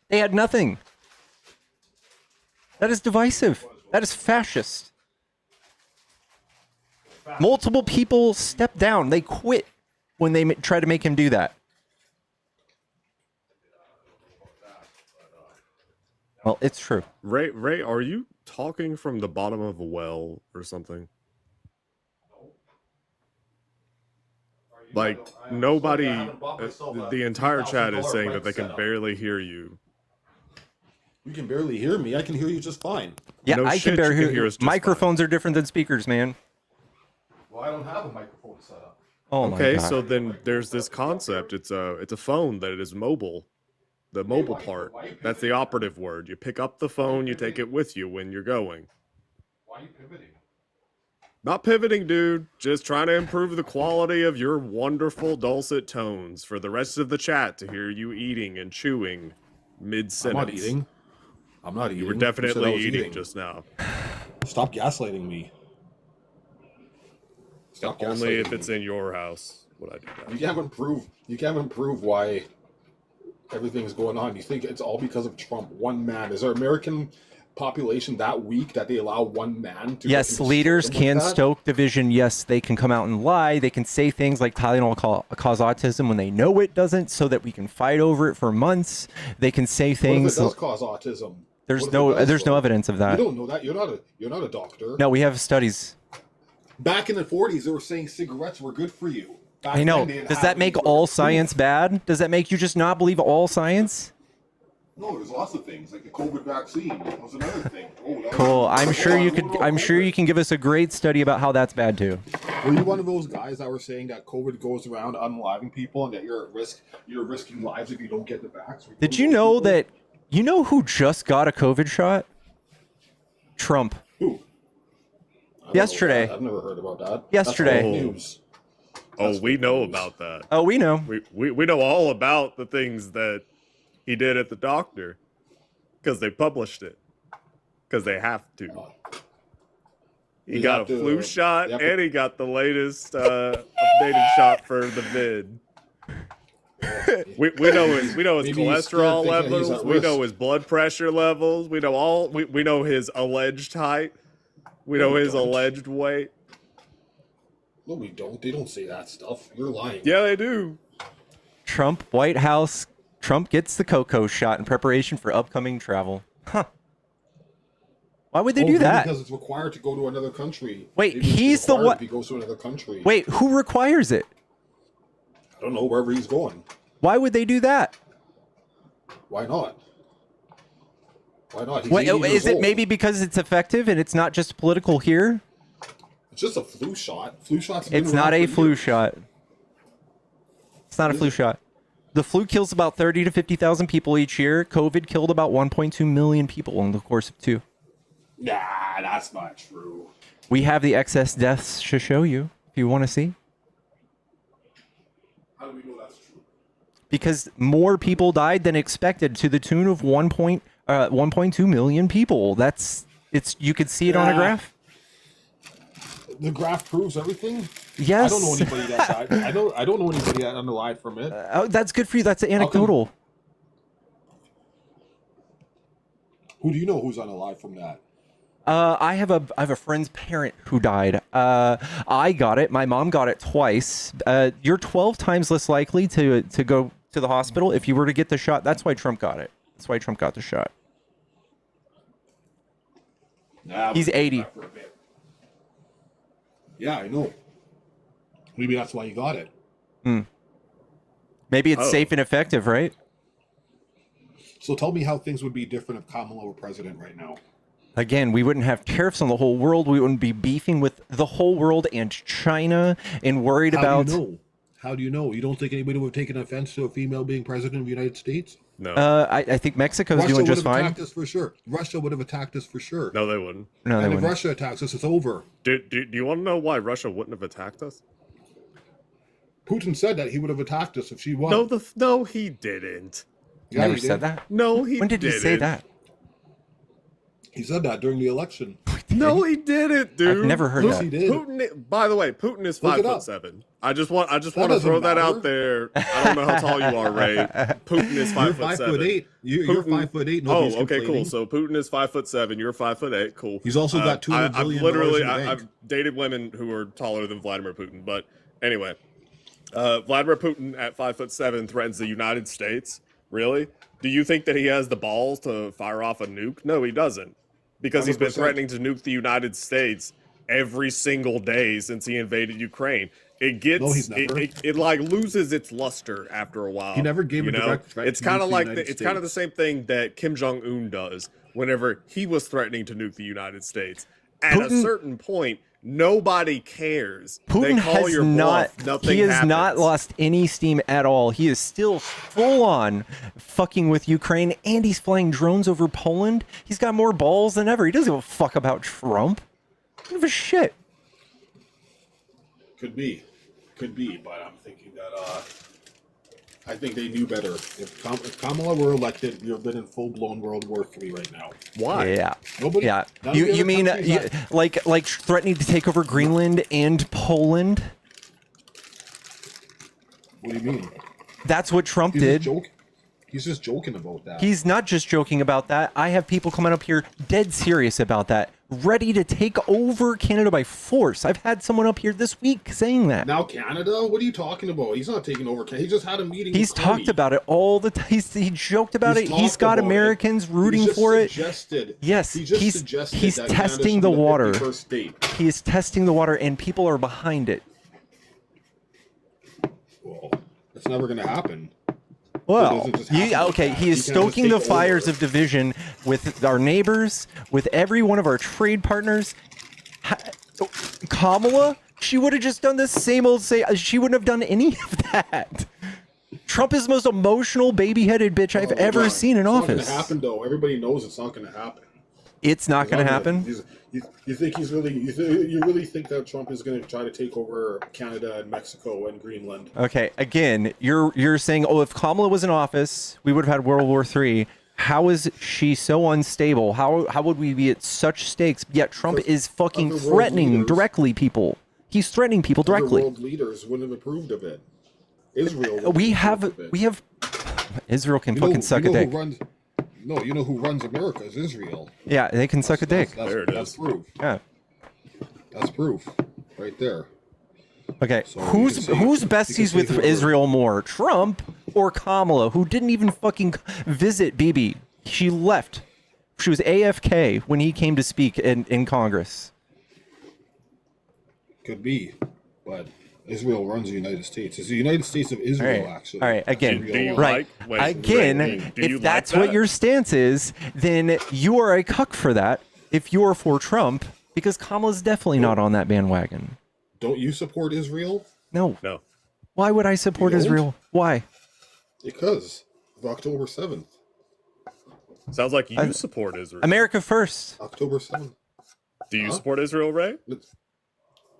They had nothing. That is divisive. That is fascist. Multiple people stepped down. They quit when they tried to make him do that. Well, it's true. Ray, are you talking from the bottom of a well or something? Like, nobody, the entire chat is saying that they can barely hear you. You can barely hear me. I can hear you just fine. Yeah, No I shit, can barely you can hear hear you. us just Microphones are different than speakers, man. Well, I don't have a microphone set up. Oh my Okay, God. so then there's this concept. It's a phone that is mobile. The mobile part. That's the operative word. You pick up the phone, you take it with you when you're going. Why are you pivoting? Not pivoting, dude. Just trying to improve the quality of your wonderful dulcet tones for the rest of the chat to hear you eating and chewing mid-sentence. I'm not eating. I'm not eating. You were Who said I definitely was eating just now. Stop gaslighting me. Stop Only if gaslighting it's me. in your house would I do that. You can't improve why everything's going on. You think it's all because of Trump? One man. Is our American population that weak that they allow one man to Yes, fucking leaders destroy them can like that? stoke division. Yes, they can come out and lie. They can say things like Tylenol cause autism when they know it doesn't, so that we can fight over it for months. They can say What if things. it does cause autism? There's What if it does, there's no though? evidence of that. You don't know that. You're not a doctor. No, we have studies. Back in the 40s, they were saying cigarettes were good for you. Back I know. then, they didn't Does have that any make sort of all proof. science bad? Does that make you just not believe all science? No, there's lots of things like the COVID vaccine was another thing. Oh, that Cool. was- I'm sure you Hold could. on, I'm sure you can give us a great study about how that's bad too. Were you one of those guys that were saying that COVID goes around unaliving people and that you're at risk? You're risking lives if you don't get the vax. Did you know that? You know who just got a COVID shot? Trump. Who? I don't know Yesterday. that. I've never heard about that. Yesterday. That's old news. Oh, we know about that. Oh, we know. We know all about the things that he did at the doctor because they published it because they have to. He You got a have to, flu shot you have to- and he got the latest updated shot for the vid. We know his Maybe he's cholesterol scared thinking he's levels. at We know risk. his blood pressure levels. We know all. We know his alleged height. We know we his don't. alleged weight. No, we don't. They don't say that stuff. You're lying. Yeah, they do. Trump, White House. Trump gets the cocoa shot in preparation for upcoming travel. Huh. Why would they do maybe that? Because it's required to go to another country. Wait, Maybe it's he's the required one- If he goes to another country. Wait, who requires it? I don't know, wherever he's going. Why would they do that? Why not? Why not? He's Wait, 80 years is it old. maybe because it's effective and it's not just political here? It's just a flu shot. Flu shots. have been It's not around a for flu years. shot. It's not a flu shot. The flu kills about 30 to 50,000 people each year. COVID killed about 1.2 million people in the course of 2. Nah, that's not true. We have the excess deaths to show you if you want to see. How do we know that's true? Because more people died than expected to the tune of 1.2 million people. You could see it on a Yeah. graph. The graph proves everything. Yes. I don't know anybody that died. I don't know anybody that died from it. Oh, that's good for you. That's anecdotal. Who do you know who's unalive from that? I have a friend's parent who died. I got it. My mom got it twice. You're 12 times less likely to go to the hospital if you were to get the shot. That's why Trump got it. That's why Trump got the shot. Nah, he's 80. Yeah, I know. Maybe that's why you got it. Maybe it's safe and effective, right? So tell me how things would be different if Kamala were president right now. Again, we wouldn't have tariffs on the whole world. We wouldn't be beefing with the whole world and China and worried about. How do you know? How do you know? You don't think anybody would have taken offense to a female being president of the United States? No. I think Mexico's doing just fine. Russia would have attacked us for sure. Russia would have attacked us for sure. No, they wouldn't. No, they and if wouldn't. Russia attacks us, it's over. Do you want to know why Russia wouldn't have attacked us? Putin said that he would have attacked us if she won. No, he didn't. Yeah, Never he said did. that. No, he When did he say didn't. that? He said that during the election. No, he didn't, dude. I've never heard Yes, that. he did. Putin. By the way, Putin is Look it up. 5'7". I just want to doesn't throw that matter. out there. I don't know how tall you are, Ray. Putin is 5'7". You're 5'8". You're 5'8". Oh, Nobody's okay, cool. complaining. So Putin is 5'7". You're 5'8". Cool. He's also got $200 billion in the bank. I've dated women who are taller than Vladimir Putin, but anyway, Vladimir Putin at 5'7" threatens the United States. Really? Do you think that he has the balls to fire off a nuke? No, he doesn't. Because he's been 100%. threatening to nuke the United States every single day since he invaded Ukraine. It gets No, he's never. it like loses its luster after a while. He never gave you a know? direct threat It's to kind nuke of the like United it's kind of the same thing that Kim Jong-un does whenever he was threatening to nuke the United States. At a certain point, nobody cares. Putin They call has your not. bluff. Nothing He has happens. not lost any steam at all. He is still full on fucking with Ukraine, and he's flying drones over Poland. He's got more balls than ever. He doesn't give a fuck about Trump. Don't give a shit. Could be, but I'm thinking that I think they knew better. If Kamala were elected, you've been in full-blown World War III right now. Why? Yeah. Nobody. Yeah. none of the You other mean countries like threatening to take over Greenland and Poland? What do you mean? That's what Trump He's did. He's just joking about that. He's not just joking about that. I have people coming up here dead serious about that, ready to take over Canada by force. I've had someone up here this week saying that. Now Canada? What are you talking about? He's not taking over Canada. He just had a meeting. He's with Carney. talked about it all the time. He joked about it. He's talked got about Americans rooting He just for it. suggested- Yes, he just he's suggested he's that Canada testing should the be the water. 51st state. He is testing the water, and people are behind it. Well, it's never going to happen. Well, doesn't just happen like okay, that. he is You can't just stoking the take fires over. of division with our neighbors, with every one of our trade partners. Kamala, she would have just done the same old she wouldn't have done any of that. Trump is the most emotional, baby-headed bitch I've ever God. seen in It's office. not going to happen, though. Everybody knows it's not going to happen. It's not going to happen. You think he's really? You really think that Trump is going to try to take over Canada and Mexico and Greenland? Okay, again, you're saying, oh, if Kamala was in office, we would have had World War III. How is she so unstable? How would we be at such stakes? Yet Trump is fucking other world threatening leaders- directly people. He's threatening people directly. Other world leaders wouldn't have approved of it. Israel. wouldn't We have approved of it. have Israel can You know- fucking suck you a know dick. who runs- No, you know who runs America is Israel. Yeah, they can suck a dick. That's proof. Yeah. That's proof, right there. Okay, So you who's can say- who's you can besties say with whoever- Israel more, Trump or Kamala, who didn't even fucking visit Bibi? She left. She was AFK when he came to speak in Congress. Could be, but Israel runs the United States. It's the United States of Israel, All right. actually. All right. Again, Israel, right. Again, do you if that's like what that? your stance is, then you are a cuck for that. If you are for Trump, because Kamala's definitely not on that bandwagon. Don't you support Israel? No. No. Why would I support You don't? Israel? Why? Because of October 7th. Sounds like you support Israel. America first. October 7th. Do you support Israel, Ray?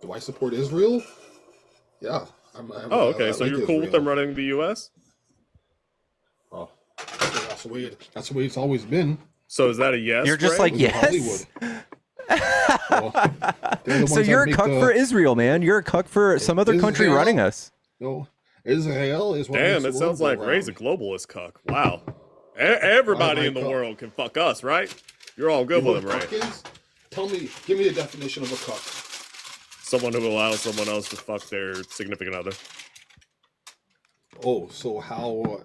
Do I support Israel? Yeah. Oh, okay. So like you're cool with Israel. them running the U.S.? Oh, that's the way it's always been. So is that a yes? You're just Ray? like, yes. Hollywood. They're the So ones you're a that make cuck the- for Israel, man. You're a cuck for some other country Israel? running us. No, Israel is what Damn, makes the it sounds world like go Ray's a round. globalist cuck. Wow. Everybody Right, in the cuck. world can fuck us, right? You're all You good know with what them, a Ray. cuck is? Give me a definition of a cuck. Someone who allows someone else to fuck their significant other. Oh, so how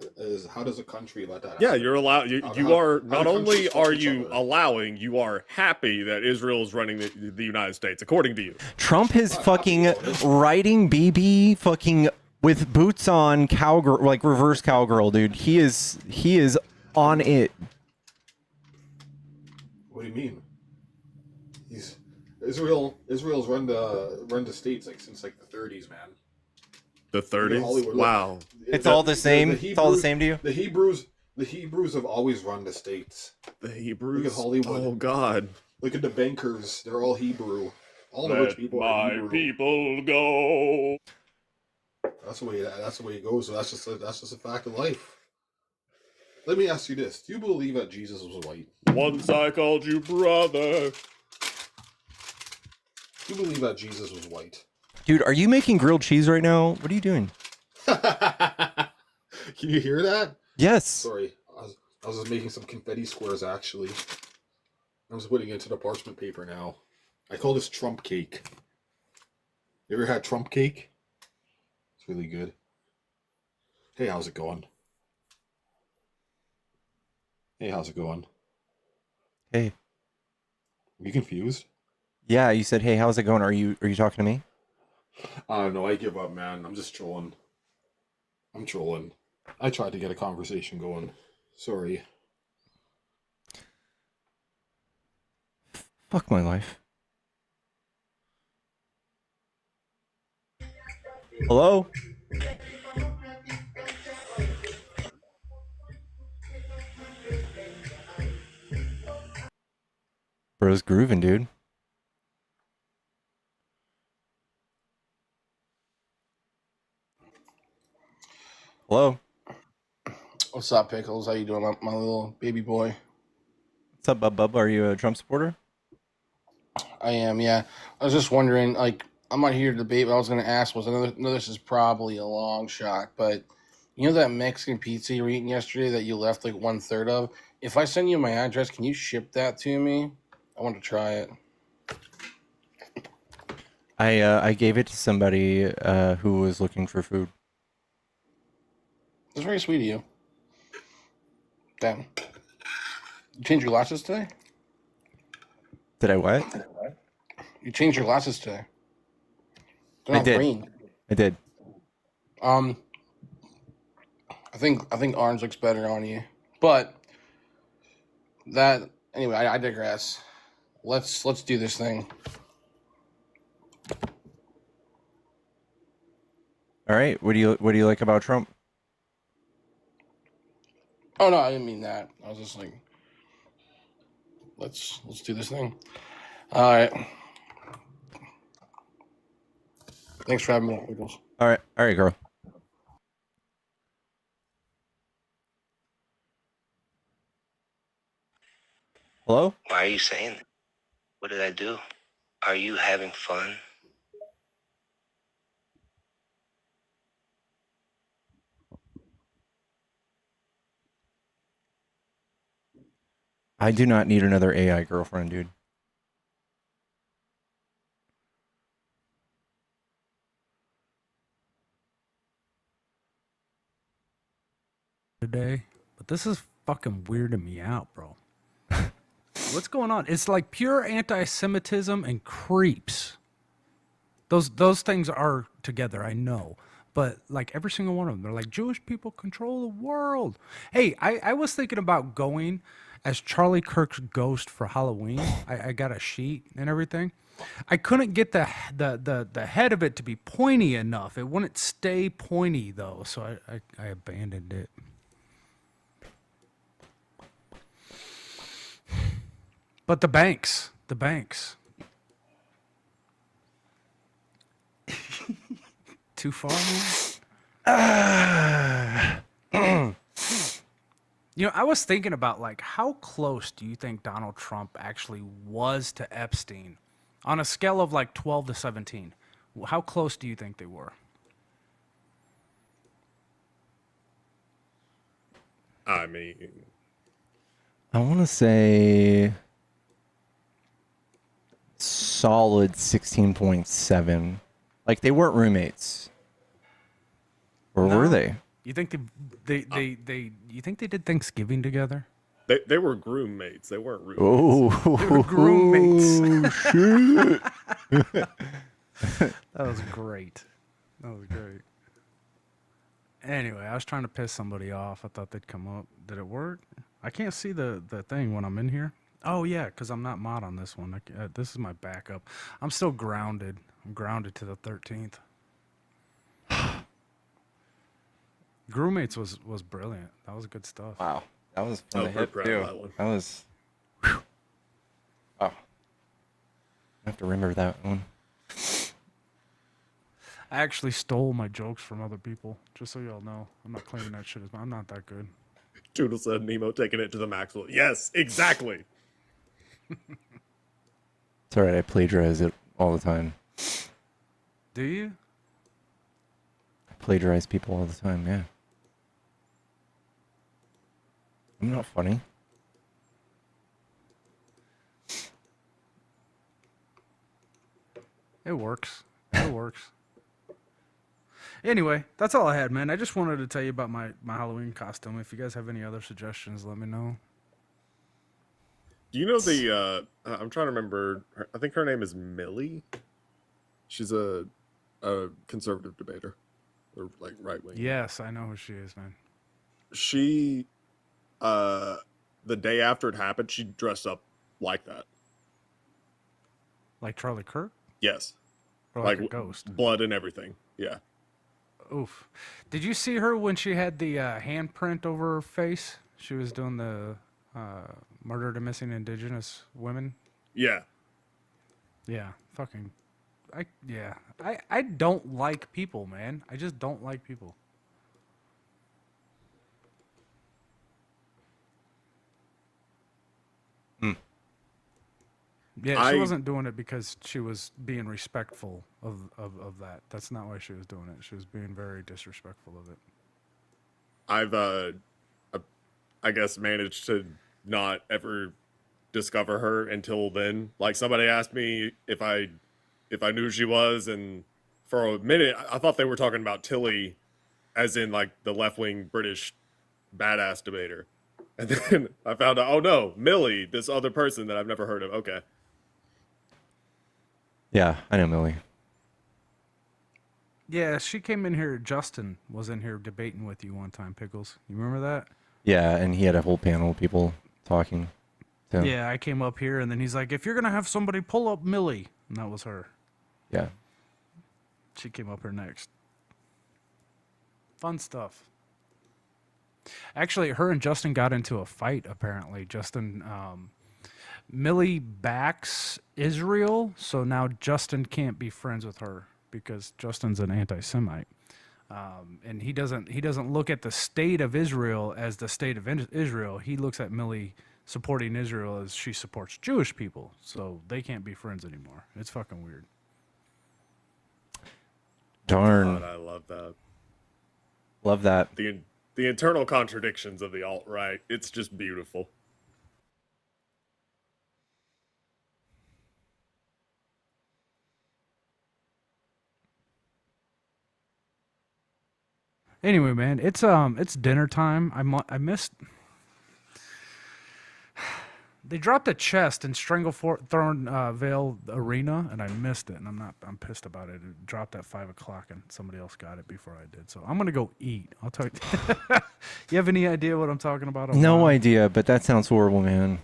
does a country let that Yeah, happen? you're allowed. You How- are how not do only countries fuck are each you other? allowing, you are happy that Israel is running the United States, according to you. Trump is fucking riding BB fucking with boots on cowgirl, like reverse cowgirl, dude. He is on it. What do you mean? Israel's run the states like since like the 30s, man. The 30s? Hollywood, Wow. It's all the same? It's all the same to you? The Hebrews have always run the states. The Hebrews? Look at Hollywood. Oh, God. Look at the bankers. They're all Hebrew. All the Let rich people are my Hebrew. people go. That's the way it goes. So that's just a fact of life. Let me ask you this: do you believe that Jesus was white? Once I called you brother. Do you believe that Jesus was white? Dude, are you making grilled cheese right now? What are you doing? Can you hear that? Yes. Sorry, I was just making some confetti squares actually. I'm just putting it into the parchment paper now. I call this Trump cake. You ever had Trump cake? It's really good. Hey, how's it going? Hey, how's it going? Hey. Are you confused? Yeah, you said, "Hey, how's it going?" Are you talking to me? I don't know. I give up, man. I'm just trolling. I'm trolling. I tried to get a conversation going. Sorry. Fuck my life. Hello? Bro's grooving, dude. Hello? What's up, Pickles? How you doing, my little baby boy? What's up, Bub? Are you a Trump supporter? I am, yeah. I was just wondering, like, I'm not here to debate, but I was going to ask I know this is probably a long shot, but you know that Mexican pizza you were eating yesterday that you left like 1/3 of? If I send you my address, can you ship that to me? I want to try it. I gave it to somebody who was looking for food. That's very sweet of you. Damn. You changed your glasses today? Did I what? You changed your glasses today. They're I not did. green. I did. I think orange looks better on you, but that anyway. I digress. Let's do this thing. All right. What do you like about Trump? Oh no, I didn't mean that. I was just like, let's do this thing. All right. Thanks for having me, Pickles. All right, girl. Hello? Why are you saying that? What did I do? Are you having fun? I do not need another AI girlfriend, dude. Today, but this is fucking weirding me out, bro. What's going on? It's like pure anti-Semitism and creeps. Those things are together, I know. But like every single one of them, they're like Jewish people control the world. Hey, I was thinking about going as Charlie Kirk's ghost for Halloween. I got a sheet and everything. I couldn't get the head of it to be pointy enough. It wouldn't stay pointy though, so I abandoned it. But the banks. Too far, man? You know, I was thinking about like how close do you think Donald Trump actually was to Epstein? On a scale of like 12 to 17, how close do you think they were? I mean, I want to say solid 16.7. Like they weren't roommates. Or were No? they? You think they you think they did Thanksgiving together? they were groom mates. They weren't roommates. Oh, They were groom mates. shit. That was great. That was great. Anyway, I was trying to piss somebody off. I thought they'd come up. Did it work? I can't see the thing when I'm in here. Oh, yeah, because I'm not mod on this one. This is my backup. I'm still grounded. I'm grounded to the 13th. Groommates was brilliant. That was good stuff. Wow. That was from Oh, the we're hip, proud too. of that one. That was... Whew. Oh. I have to remember that one. I actually stole my jokes from other people, just so y'all know. I'm not claiming that shit as mine. I'm not that good. Toodle said Nemo taking it to the maximum. Yes, exactly. It's alright, I plagiarize it all the time. Do you? I plagiarize people all the time, yeah. I'm not funny. It works. It works. Anyway, that's all I had, man. I just wanted to tell you about my Halloween costume. If you guys have any other suggestions, let me know. Do you know the? I'm trying to remember. I think her name is Millie. She's a conservative debater, or like right wing. Yes, I know who she is, man. She, the day after it happened, she dressed up like that. Like Charlie Kirk? Yes. Or like a ghost? Blood and everything. Yeah. Oof. Did you see her when she had the handprint over her face? She was doing the murder to missing indigenous women. Yeah. Yeah. Fucking. I don't like people, man. I just don't like people. Yeah, she wasn't doing it because she was being respectful of that. That's not why she was doing it. She was being very disrespectful of it. I've I guess managed to not ever discover her until then. Like somebody asked me if I knew who she was, and for a minute I thought they were talking about Tilly, as in like the left-wing British badass debater. And then I found out, oh no, Millie, this other person that I've never heard of. Okay. Yeah, I know Millie. Yeah, she came in here. Justin was in here debating with you one time, Pickles. You remember that? Yeah, and he had a whole panel of people talking. So. Yeah, I came up here, and then he's like, if you're going to have somebody pull up Millie. And that was her. Yeah. She came up here next. Fun stuff. Actually, her and Justin got into a fight, apparently. Justin, Millie backs Israel, so now Justin can't be friends with her because Justin's an anti-Semite. And he doesn't look at the state of Israel as the state of Israel. He looks at Millie supporting Israel as she supports Jewish people. So they can't be friends anymore. It's fucking weird. Darn. God, I love that. Love that. The internal contradictions of the alt-right. It's just beautiful. Anyway, man, it's dinner time. I missed. They dropped a chest in Stranglethorn Arena, and I missed it, and I'm pissed about it. It dropped at 5 o'clock, and somebody else got it before I did. So I'm gonna go eat. I'll tell you. You have any idea what I'm talking about? No idea, but that sounds horrible, man.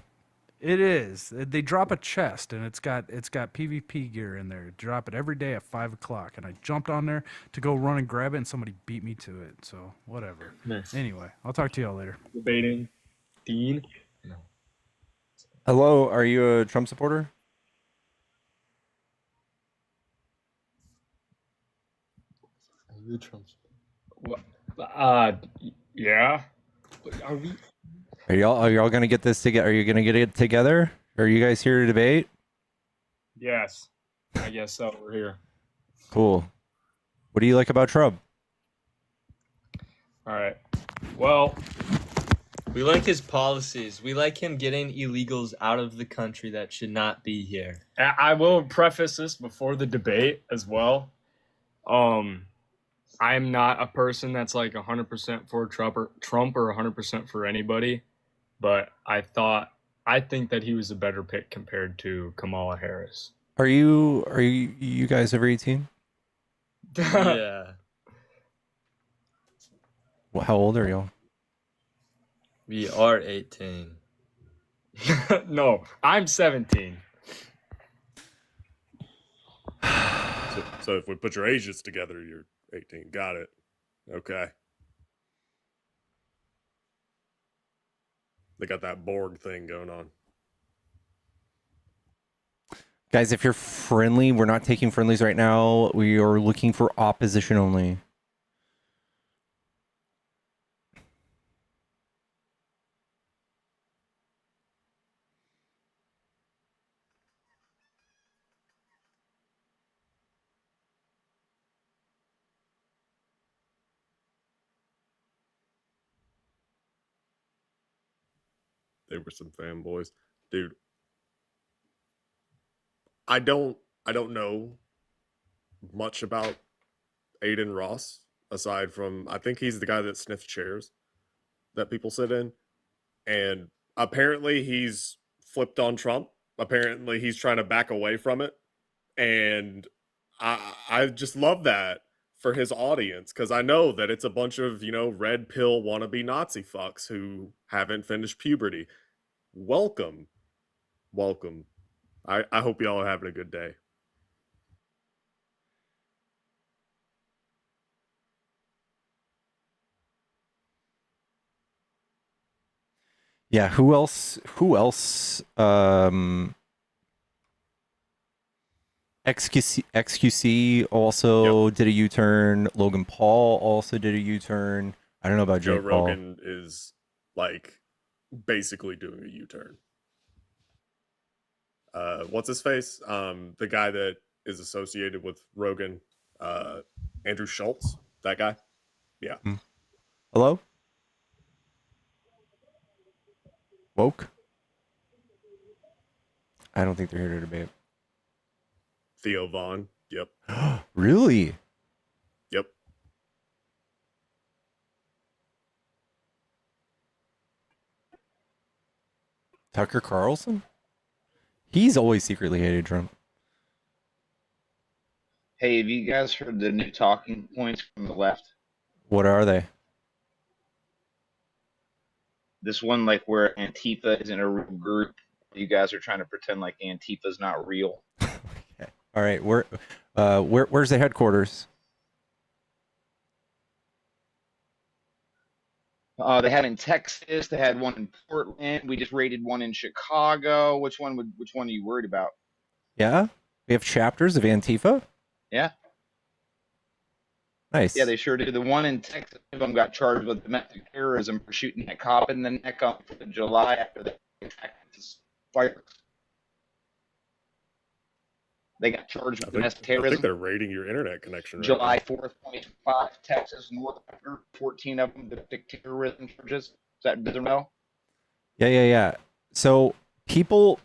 It is. They drop a chest, and it's got PvP gear in there. Drop it every day at 5 o'clock, and I jumped on there to go run and grab it, and somebody beat me to it. So whatever. Nice. Anyway, I'll talk to y'all later. Debating Dean. No. Hello, are you a Trump supporter? Are you Trump? Yeah. Are we? Are y'all gonna get this together? Are you gonna get it together? Are you guys here to debate? Yes, I guess so. We're here. Cool. What do you like about Trump? All right. Well, we like his policies. We like him getting illegals out of the country that should not be here. I will preface this before the debate as well. I'm not a person that's like 100% for Trump or 100% for anybody, but I think that he was a better pick compared to Kamala Harris. Are you guys over 18? Yeah. Well, how old are y'all? We are 18. No, I'm 17. So if we put your ages together, you're 18. Got it. Okay. They got that Borg thing going on. Guys, if you're friendly, we're not taking friendlies right now. We are looking for opposition only. They were some fanboys. Dude, I don't know much about Aiden Ross aside from I think he's the guy that sniffs chairs that people sit in, and apparently he's flipped on Trump. Apparently he's trying to back away from it, and I just love that for his audience because I know that it's a bunch of red pill wannabe Nazi fucks who haven't finished puberty. Welcome. I hope y'all are having a good day. Yeah, who else? XQC also did a U-turn. Logan Paul also did a U-turn. I don't know about Joe Jake Paul. Rogan is like basically doing a U-turn. What's his face? The guy that is associated with Rogan, Andrew Schultz, that guy. Yeah. Hello? Woke? I don't think they're here to debate. Theo Vaughn. Yep. Really? Yep. Tucker Carlson? He's always secretly hated Trump. Hey, have you guys heard the new talking points from the left? What are they? This one, like where Antifa isn't a real group. You guys are trying to pretend like Antifa's not real. All right, where's the headquarters? They had in Texas. They had one in Portland. We just raided one in Chicago. Which one are you worried about? Yeah? We have chapters of Antifa? Yeah. Nice. Yeah, they sure do. The one in Texas, one of them got charged with domestic terrorism for shooting that cop in the neck on 4th of July after they attacked his fire. They got charged with domestic I terrorism. think they're raiding your internet connection right July now. 4th, 2025, Texas, North Africa, 14 of them domestic terrorism charges. Does that know? Yeah. So people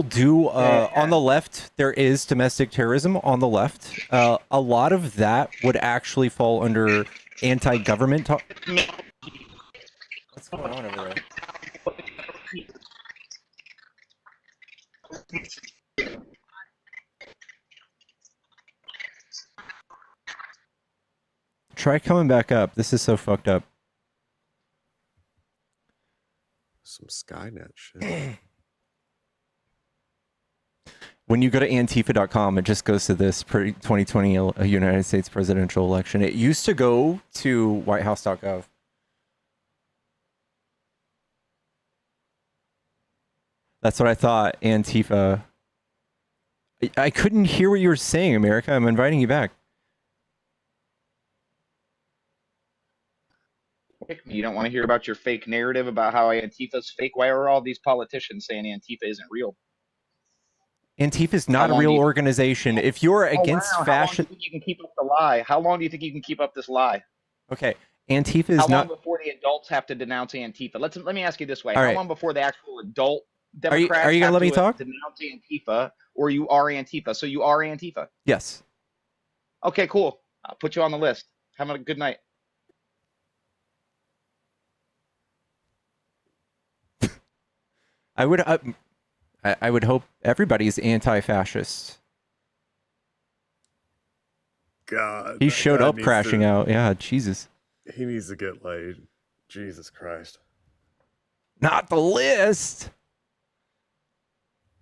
do on the left, there is domestic terrorism on the left. A lot of that would actually fall under anti-government talk. What's going on over there? Try coming back up. This is so fucked up. Some Skynet shit. When you go to Antifa.com, it just goes to this 2020 United States presidential election. It used to go to whitehouse.gov. That's what I thought, Antifa. I couldn't hear what you were saying, America. I'm inviting you back. You don't want to hear about your fake narrative about how Antifa's fake? Why are all these politicians saying Antifa isn't real? Antifa is How not a long do real you? organization. If you're Oh wow! against How long do you fascist, think you can keep up the lie? How long do you think you can keep up this lie? okay, Antifa How is long not. before the adults have to denounce Antifa? Let me ask you this way: All how right, long before the actual adult are you Democrats gonna have let me to talk? denounce Antifa, or you are Antifa? So you are Antifa. Yes. Okay, cool. I'll put you on the list. Have a good night. I would. I would hope everybody's anti-fascist. God, He that showed guy up needs crashing to. out. Yeah, Jesus. He needs to get laid. Jesus Christ. Not the list.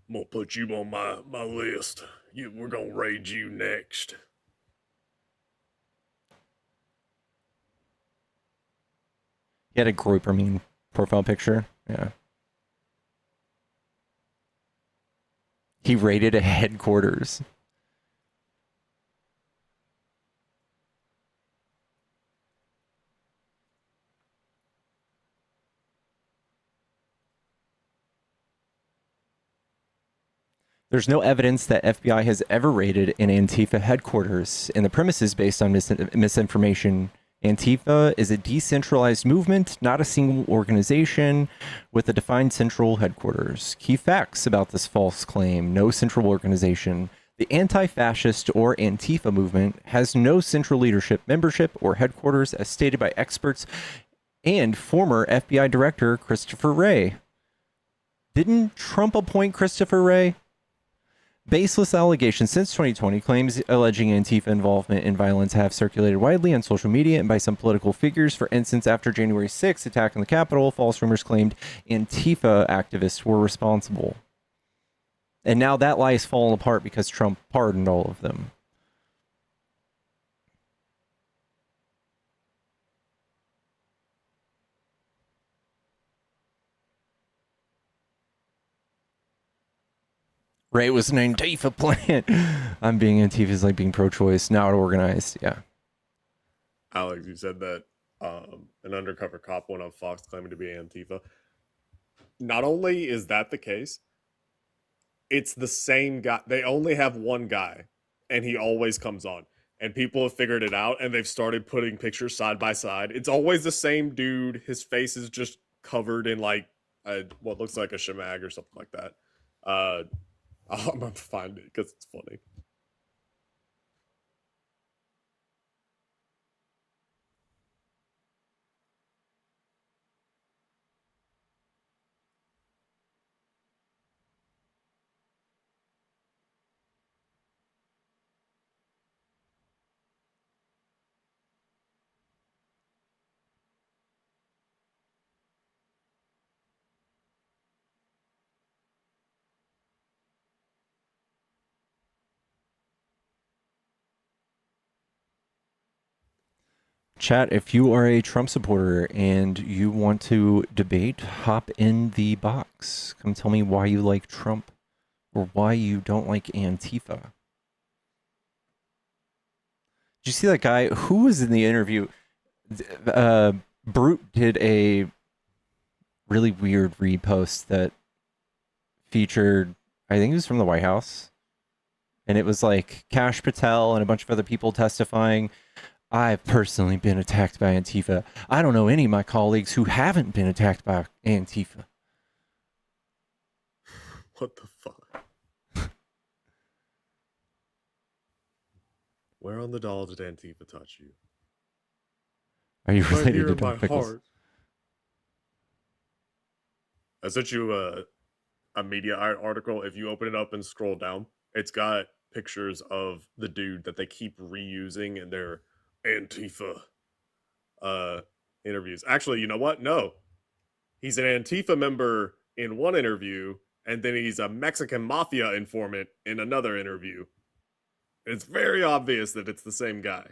I'm gonna put you on my list. We're gonna raid you next. He had a grouper mean profile picture. Yeah. He raided a headquarters. There's no evidence that FBI has ever raided an Antifa headquarters, and the premise is based on misinformation. Antifa is a decentralized movement, not a single organization with a defined central headquarters. Key facts about this false claim: no central organization. The anti-fascist or Antifa movement has no central leadership, membership, or headquarters, as stated by experts and former FBI Director Christopher Wray. Didn't Trump appoint Christopher Wray? Baseless allegations since 2020, claims alleging Antifa involvement in violence have circulated widely on social media and by some political figures. For instance, after January 6th attack on the Capitol, false rumors claimed Antifa activists were responsible. And now that lie is falling apart because Trump pardoned all of them. Ray was an Antifa plant. I'm being Antifa is like being pro-choice, not organized. Yeah. Alex, you said that an undercover cop went on Fox claiming to be Antifa. Not only is that the case, it's the same guy. They only have one guy, and he always comes on. And people have figured it out, and they've started putting pictures side by side. It's always the same dude. His face is just covered in like what looks like a shemag or something like that. I'm gonna find it because it's funny. Chat, if you are a Trump supporter and you want to debate, hop in the box. Come tell me why you like Trump or why you don't like Antifa. Did you see that guy? Who was in the interview? Brute did a really weird repost that featured, I think it was from the White House. And it was like Kash Patel and a bunch of other people testifying. I've personally been attacked by Antifa. I don't know any of my colleagues who haven't been attacked by Antifa. What the fuck? Where on the doll did Antifa touch you? Are you Right related here to in my Doc Pickles? heart. I sent you a media article. If you open it up and scroll down, it's got pictures of the dude that they keep reusing in their Antifa interviews. Actually, you know what? No. He's an Antifa member in one interview, and then he's a Mexican mafia informant in another interview. It's very obvious that it's the same guy.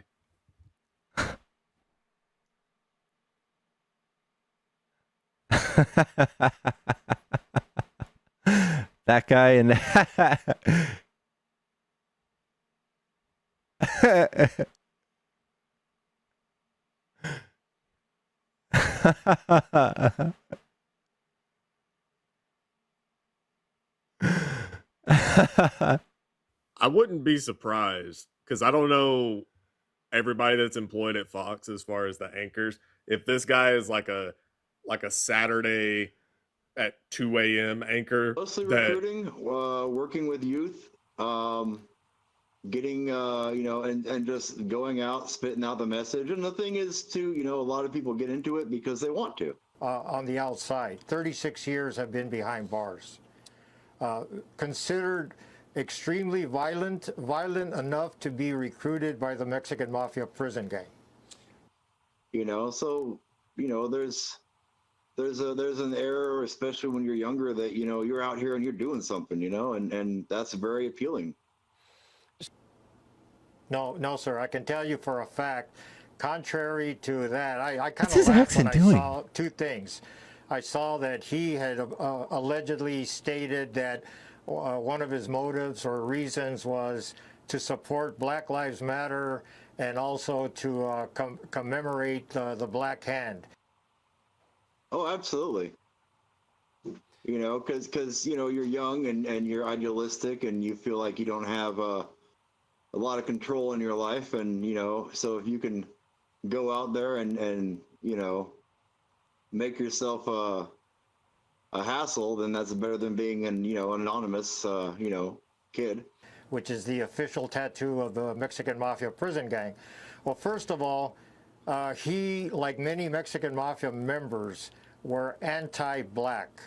That guy and I wouldn't be surprised because I don't know everybody that's employed at Fox as far as the anchors. If this guy is like a Saturday at 2 a.m. anchor, Mostly that recruiting, working with youth, getting, and just going out, spitting out the message. And the thing is, too, a lot of people get into it because they want to. On the outside, 36 years have been behind bars. Considered extremely violent enough to be recruited by the Mexican Mafia prison gang. There's an error, especially when you're younger, that you're out here and you're doing something, and that's very appealing. No, sir. I can tell you for a fact, contrary to that, I kind What's of his laughed when accent I doing? saw two things. I saw that he had allegedly stated that one of his motives or reasons was to support Black Lives Matter and also to commemorate the Black Hand. Oh, absolutely. Because you're young and you're idealistic and you feel like you don't have a lot of control in your life, and so if you can go out there and make yourself a hassle, then that's better than being an anonymous kid. Which is the official tattoo of the Mexican Mafia prison gang. Well, first of all, he, like many Mexican Mafia members, were anti-black.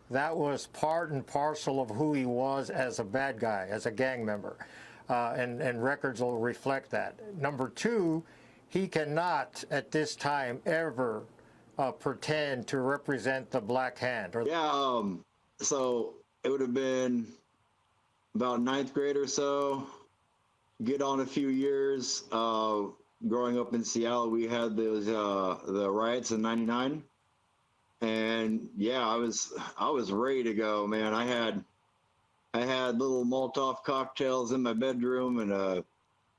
That was part and parcel of who he was as a bad guy, as a gang member. And records will reflect that. Number two, he cannot at this time ever pretend to represent the Black Hand. So it would have been about ninth grade or so. Get on a few years. Growing up in Seattle, we had those the riots in '99, and yeah, I was ready to go, man. I had little Molotov cocktails in my bedroom and a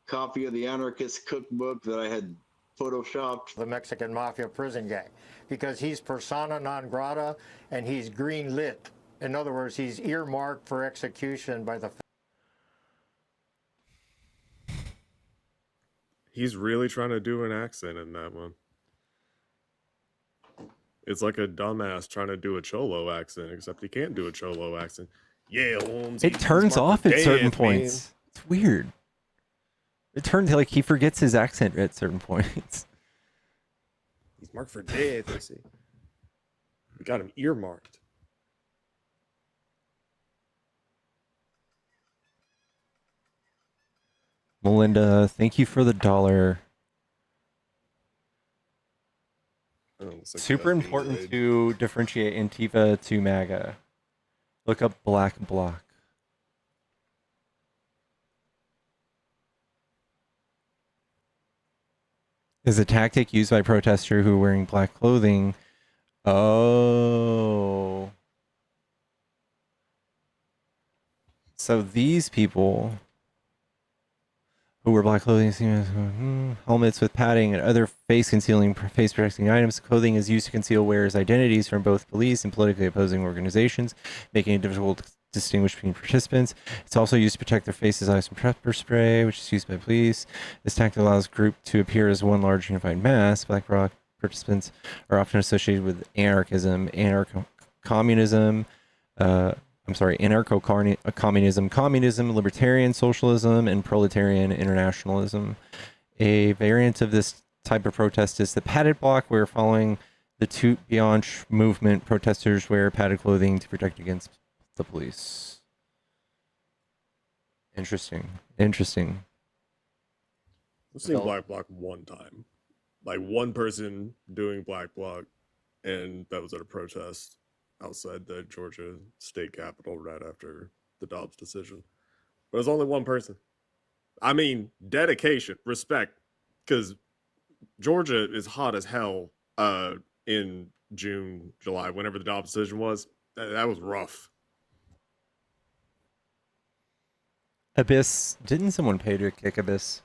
copy of the Anarchist Cookbook that I had photoshopped. The Mexican Mafia prison gang, because he's persona non grata and he's green lit. In other words, he's earmarked for execution by the. he's really trying to do an accent in that one. It's like a dumbass trying to do a Cholo accent, except he can't do a Cholo accent. Yeah, Holmes. It turns off at certain points. It's weird. It turns like he forgets his accent at certain points. He's marked for death, I see. We got him earmarked. Melinda, thank you for the $1. Oh, looks like Super that important Gatorade. to differentiate Antifa to MAGA. Look up Black Bloc. Is a tactic used by protesters who are wearing black clothing. Oh. So these people who wear black clothing, helmets with padding and other face-concealing, face-protecting items. Clothing is used to conceal wearers' identities from both police and politically opposing organizations, making it difficult to distinguish between participants. It's also used to protect their faces, eyes from pepper spray, which is used by police. This tactic allows group to appear as one large unified mass. Black Bloc participants are often associated with anarchism, anarcho-communism, anarcho-communism, communism, libertarian socialism, and proletarian internationalism. A variant of this type of protest is the padded block, where following the Toot Bianche movement, protesters wear padded clothing to protect against the police. Interesting. Interesting. I've seen Black Bloc one time. Like one person doing Black Bloc, and that was at a protest outside the Georgia state capitol right after the Dobbs decision. But it was only one person. I mean, dedication, respect, because Georgia is hot as hell in June, July, whenever the Dobbs decision was. That was rough. Abyss. Didn't someone pay to kick Abyss?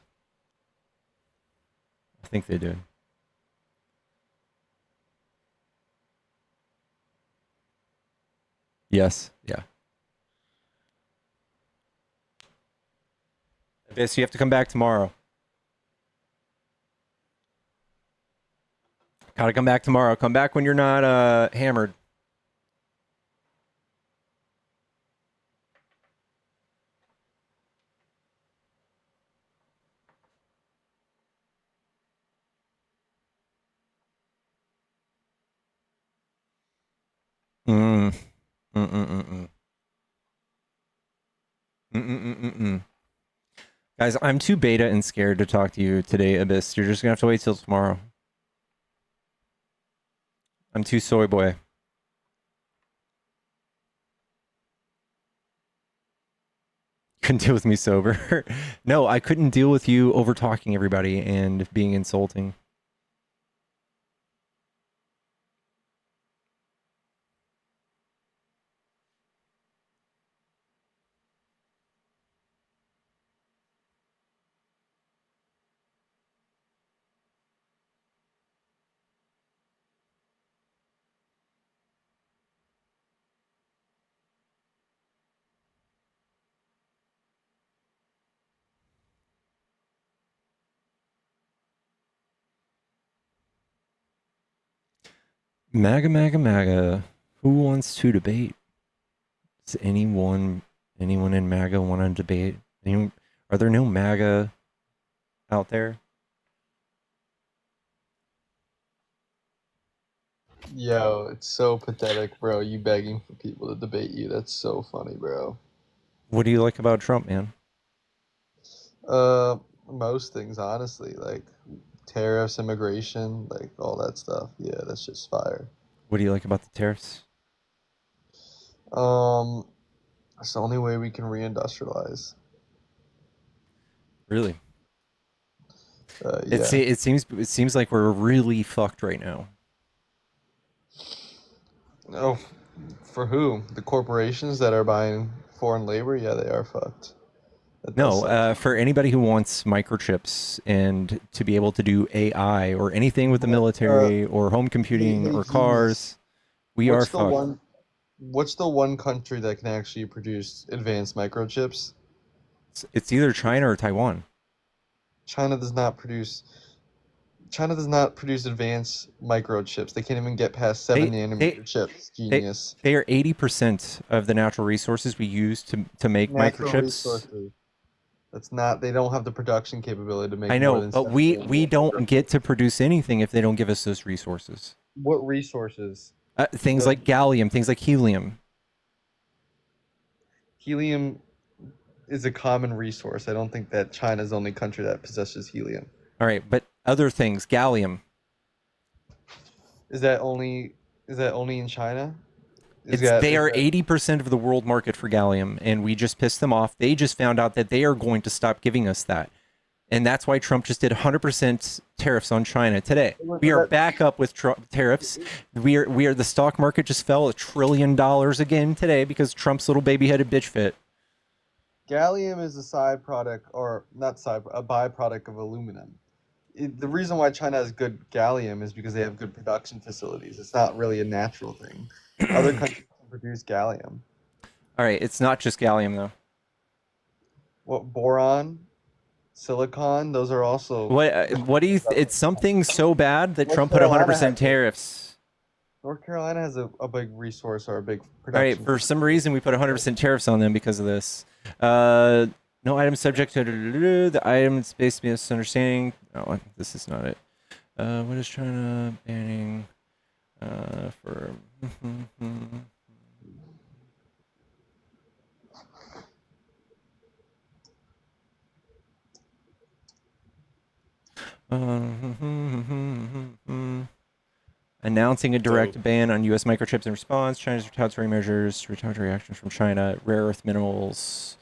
I think they did. Yes. Yeah. Abyss, you have to come back tomorrow. Gotta come back tomorrow. Come back when you're not hammered. Mm. Mm-mm-mm-mm. Mm-mm-mm-mm. Guys, I'm too beta and scared to talk to you today, Abyss. You're just gonna have to wait till tomorrow. I'm too soy boy. Couldn't deal with me sober. No, I couldn't deal with you over talking everybody and being insulting. MAGA, MAGA, MAGA. Who wants to debate? Does anyone in MAGA want to debate? Are there no MAGA out there? Yo, it's so pathetic, bro. You begging for people to debate you. That's so funny, bro. What do you like about Trump, man? Most things, honestly, like tariffs, immigration, like all that stuff. Yeah, that's just fire. What do you like about the tariffs? It's the only way we can reindustrialize. Really? Yeah. It seems like we're really fucked right now. Oh, for who? The corporations that are buying foreign labor? Yeah, they are fucked. No, for anybody who wants microchips and to be able to do AI or anything with the military or home computing or cars, we are fucked. What's the one country that can actually produce advanced microchips? It's either China or Taiwan. China does not produce advanced microchips. They can't even get past 7 nanometer chips. Genius. They are 80% of the natural resources we use to make Natural microchips. resources. That's not. They don't have the production capability to make. I more know, than but 7 we nanometer. don't get to produce anything if they don't give us those resources. What resources? Things like gallium, things like helium. Helium is a common resource. I don't think that China's the only country that possesses helium. All right, but other things, gallium. Is that only in China? They are 80% of the world market for gallium, and we just pissed them off. They just found out that they are going to stop giving us that. And that's why Trump just did 100% tariffs on China today. We are back up with tariffs. We are the stock market just fell $1 trillion again today because Trump's little baby-headed bitch fit. Gallium is a side product, or not side, a byproduct of aluminum. The reason why China has good gallium is because they have good production facilities. It's not really a natural thing. Other countries can produce gallium. All right, it's not just gallium though. What, boron, silicon? Those are also. What do you? It's something so bad that Trump put 100% tariffs. North Carolina has a big resource or a big All production. right, for some reason we put 100% tariffs on them because of this. No item subject to the items based misunderstanding. Oh, this is not it. What is China banning for? Announcing a direct ban on U.S. microchips in response. China's retaliatory measures, retaliatory actions from China, rare earth minerals.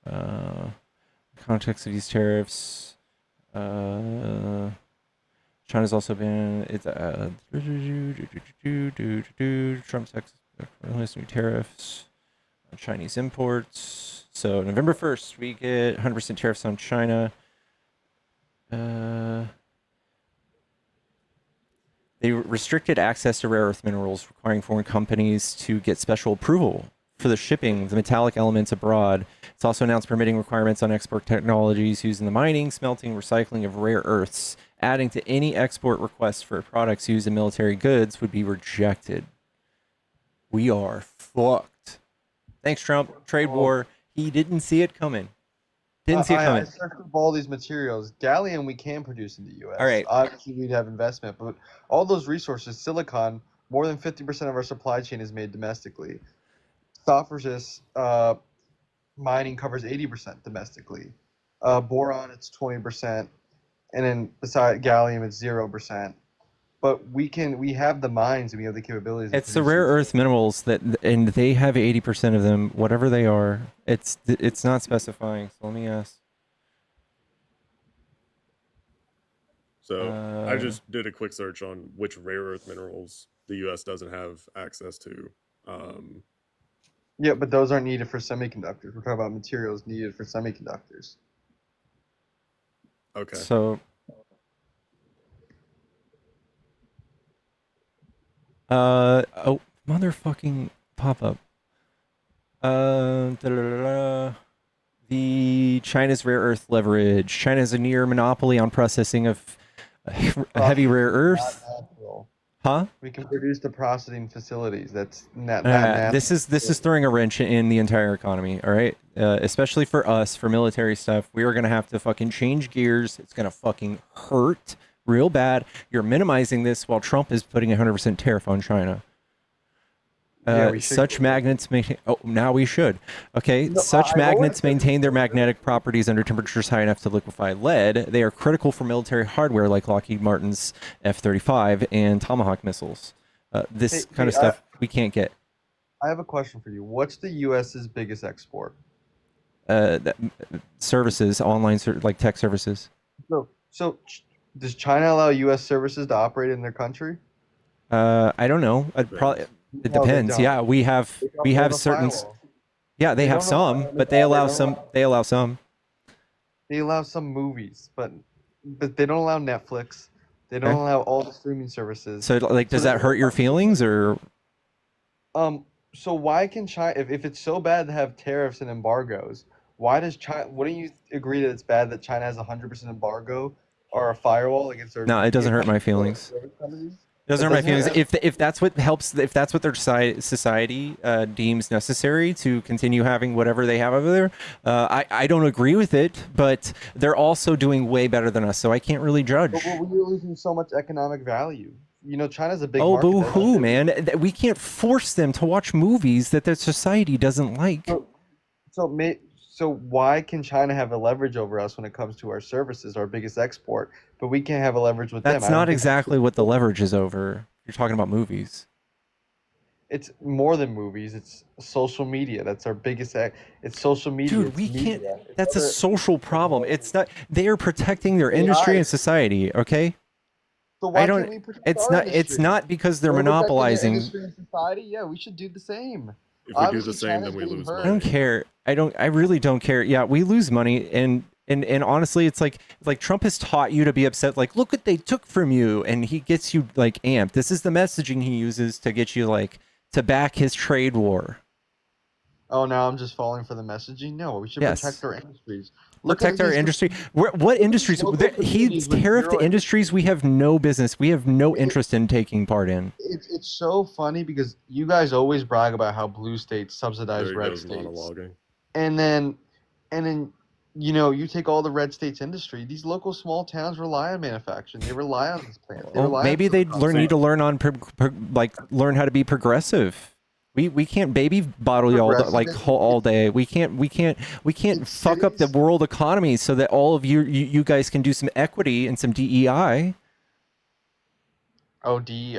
Context of these tariffs. China's also been Trump's new tariffs on Chinese imports. So November 1st, we get 100% tariffs on China. They restricted access to rare earth minerals, requiring foreign companies to get special approval for the shipping of the metallic elements abroad. It's also announced permitting requirements on export technologies used in the mining, smelting, recycling of rare earths. Adding to any export requests for products used in military goods would be rejected. We are fucked. Thanks, Trump. Trade war. He didn't see it coming. Didn't see it I coming. searched up all these materials. Gallium we can produce in the U.S. All right. Obviously, we'd have investment, but all those resources, silicon, more than 50% of our supply chain is made domestically. Soft resist mining covers 80% domestically. Boron, it's 20%, and then beside gallium, it's 0%. But we have the mines and we have the capabilities. It's the rare earth minerals that, and they have 80% of them, whatever they are. It's not specifying. So let me ask. So I just did a quick search on which rare earth minerals the U.S. doesn't have access to. Yeah, but those aren't needed for semiconductors. We're talking about materials needed for semiconductors. Okay. So. Oh, motherfucking pop-up. The China's rare earth leverage. China has a near monopoly on processing of heavy rare earth. Huh? We can produce the processing facilities. That's not natural. This is throwing a wrench in the entire economy. All right, especially for us, for military stuff. We are gonna have to fucking change gears. It's gonna fucking hurt real bad. You're minimizing this while Trump is putting 100% tariff on China. Such magnets maintain. Oh, now we should. Okay, No, such I magnets always- maintain their magnetic properties under temperatures high enough to liquefy lead. They are critical for military hardware like Lockheed Martin's F-35 and Tomahawk missiles. This kind of stuff we can't get. I have a question for you. What's the U.S.'s biggest export? Services, online like tech services. So does China allow U.S. services to operate in their country? I don't know. It No, they depends. don't. Yeah, we have They have a certain. firewall. Yeah, they have don't allow- some, but they allow some. They allow some. They allow some movies, but they don't allow Netflix. They don't Okay. allow all the streaming services. So, like, does that hurt your feelings, or? So why can China, if it's so bad to have tariffs and embargoes, why does China? Wouldn't you agree that it's bad that China has 100% embargo or a firewall against their? No, it doesn't hurt my feelings. It doesn't hurt my feelings. If that's what helps, if that's what their society deems necessary to continue having whatever they have over there, I don't agree with it. But they're also doing way better than us, so I can't really judge. But we're losing so much economic value. You know, China's a big Oh, market. boo-hoo, man! We can't force them to watch movies that their society doesn't like. So why can China have a leverage over us when it comes to our services, our biggest export, but we can't have a leverage with them? That's I don't not think exactly what the leverage is over. You're talking about movies. It's more than movies. It's social media. That's our biggest. It's social media. Dude, it's we media, can't. it's That's a other- social problem. It's not. They are protecting their AI. industry and society. Okay. So why I don't. can't we protect It's our not. It's industry? not because they're We're protecting their monopolizing. industry and society. Yeah, we should do the same. If we do Obviously, the same, China's then we getting lose hurt. I don't care. I really don't care. Yeah, we lose money, and honestly, it's like Trump has taught you to be upset. Like, look what they took from you, and he gets you like amped. This is the messaging he uses to get you like to back his trade war. Oh, now I'm just falling for the messaging. No, we should Yes. protect our industries. Look Protect at our these- industry. What industries? local He's communities with tariffed zero- industries we have no business. We have no interest in taking part in. It's so funny because you guys always brag about how blue states subsidize There he red goes states, monologuing. and then you know you take all the red states industry. These local small towns rely on manufacturing. They rely on these plants. They Well, rely maybe on they silicon. need to learn on learn how to be progressive. We can't baby bottle you all day. We can't fuck up the world economy so that all of you guys can do some equity and some DEI. Oh, you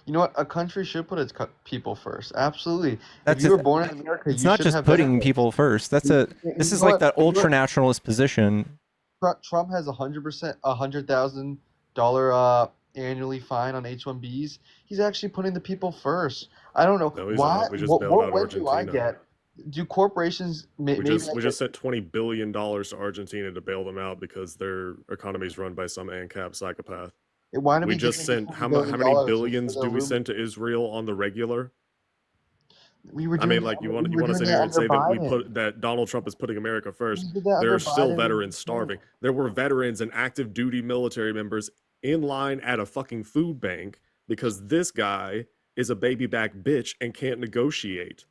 know what? A country should put its people first. Absolutely. That's if you it. were born in America, It's you not should just have putting benefits. people first. This You is know like what? that You know what? ultra nationalist position. Trump has $100,000 annually fine on H-1Bs. He's actually putting the people first. I don't know No, he's why. not. We just What bailed out win do I Argentina. get? Do corporations We maybe just sent $20 billion to Argentina to bail them out because their economy is run by some ANCAP psychopath. Why do We we just give them sent how $20 many billion billions for do their we send to Israel on the regular? We were I mean, doing like that, you we want were to doing sit that here and under say Biden. that Donald Trump is putting America first. We did that There under are still Biden. veterans starving. There were veterans and active duty military members in line at a fucking food bank because this guy is a baby back bitch and can't negotiate.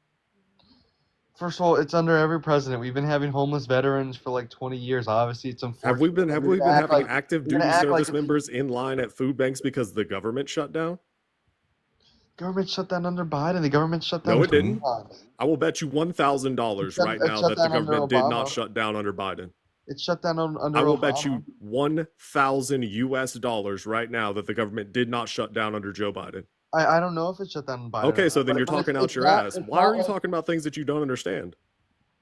First of all, it's under every president. We've been having homeless veterans for like 20 years. Obviously, it's unfortunate. Have we been We're gonna act having like active we're gonna duty act like service members in line at food banks because the government shut down? government shut down under Biden. The government shut down No, it 20 didn't. times. I will bet you $1,000 right It now shut that the down under government did not Obama. shut down under Biden. It shut down under I will Obama. bet you $1,000 right now that the government did not shut down under Joe Biden. I don't know if it shut down under Biden. Okay, or so not, then but- you're but talking out it's your not- ass. it's Why not are you like- talking about things that you don't understand?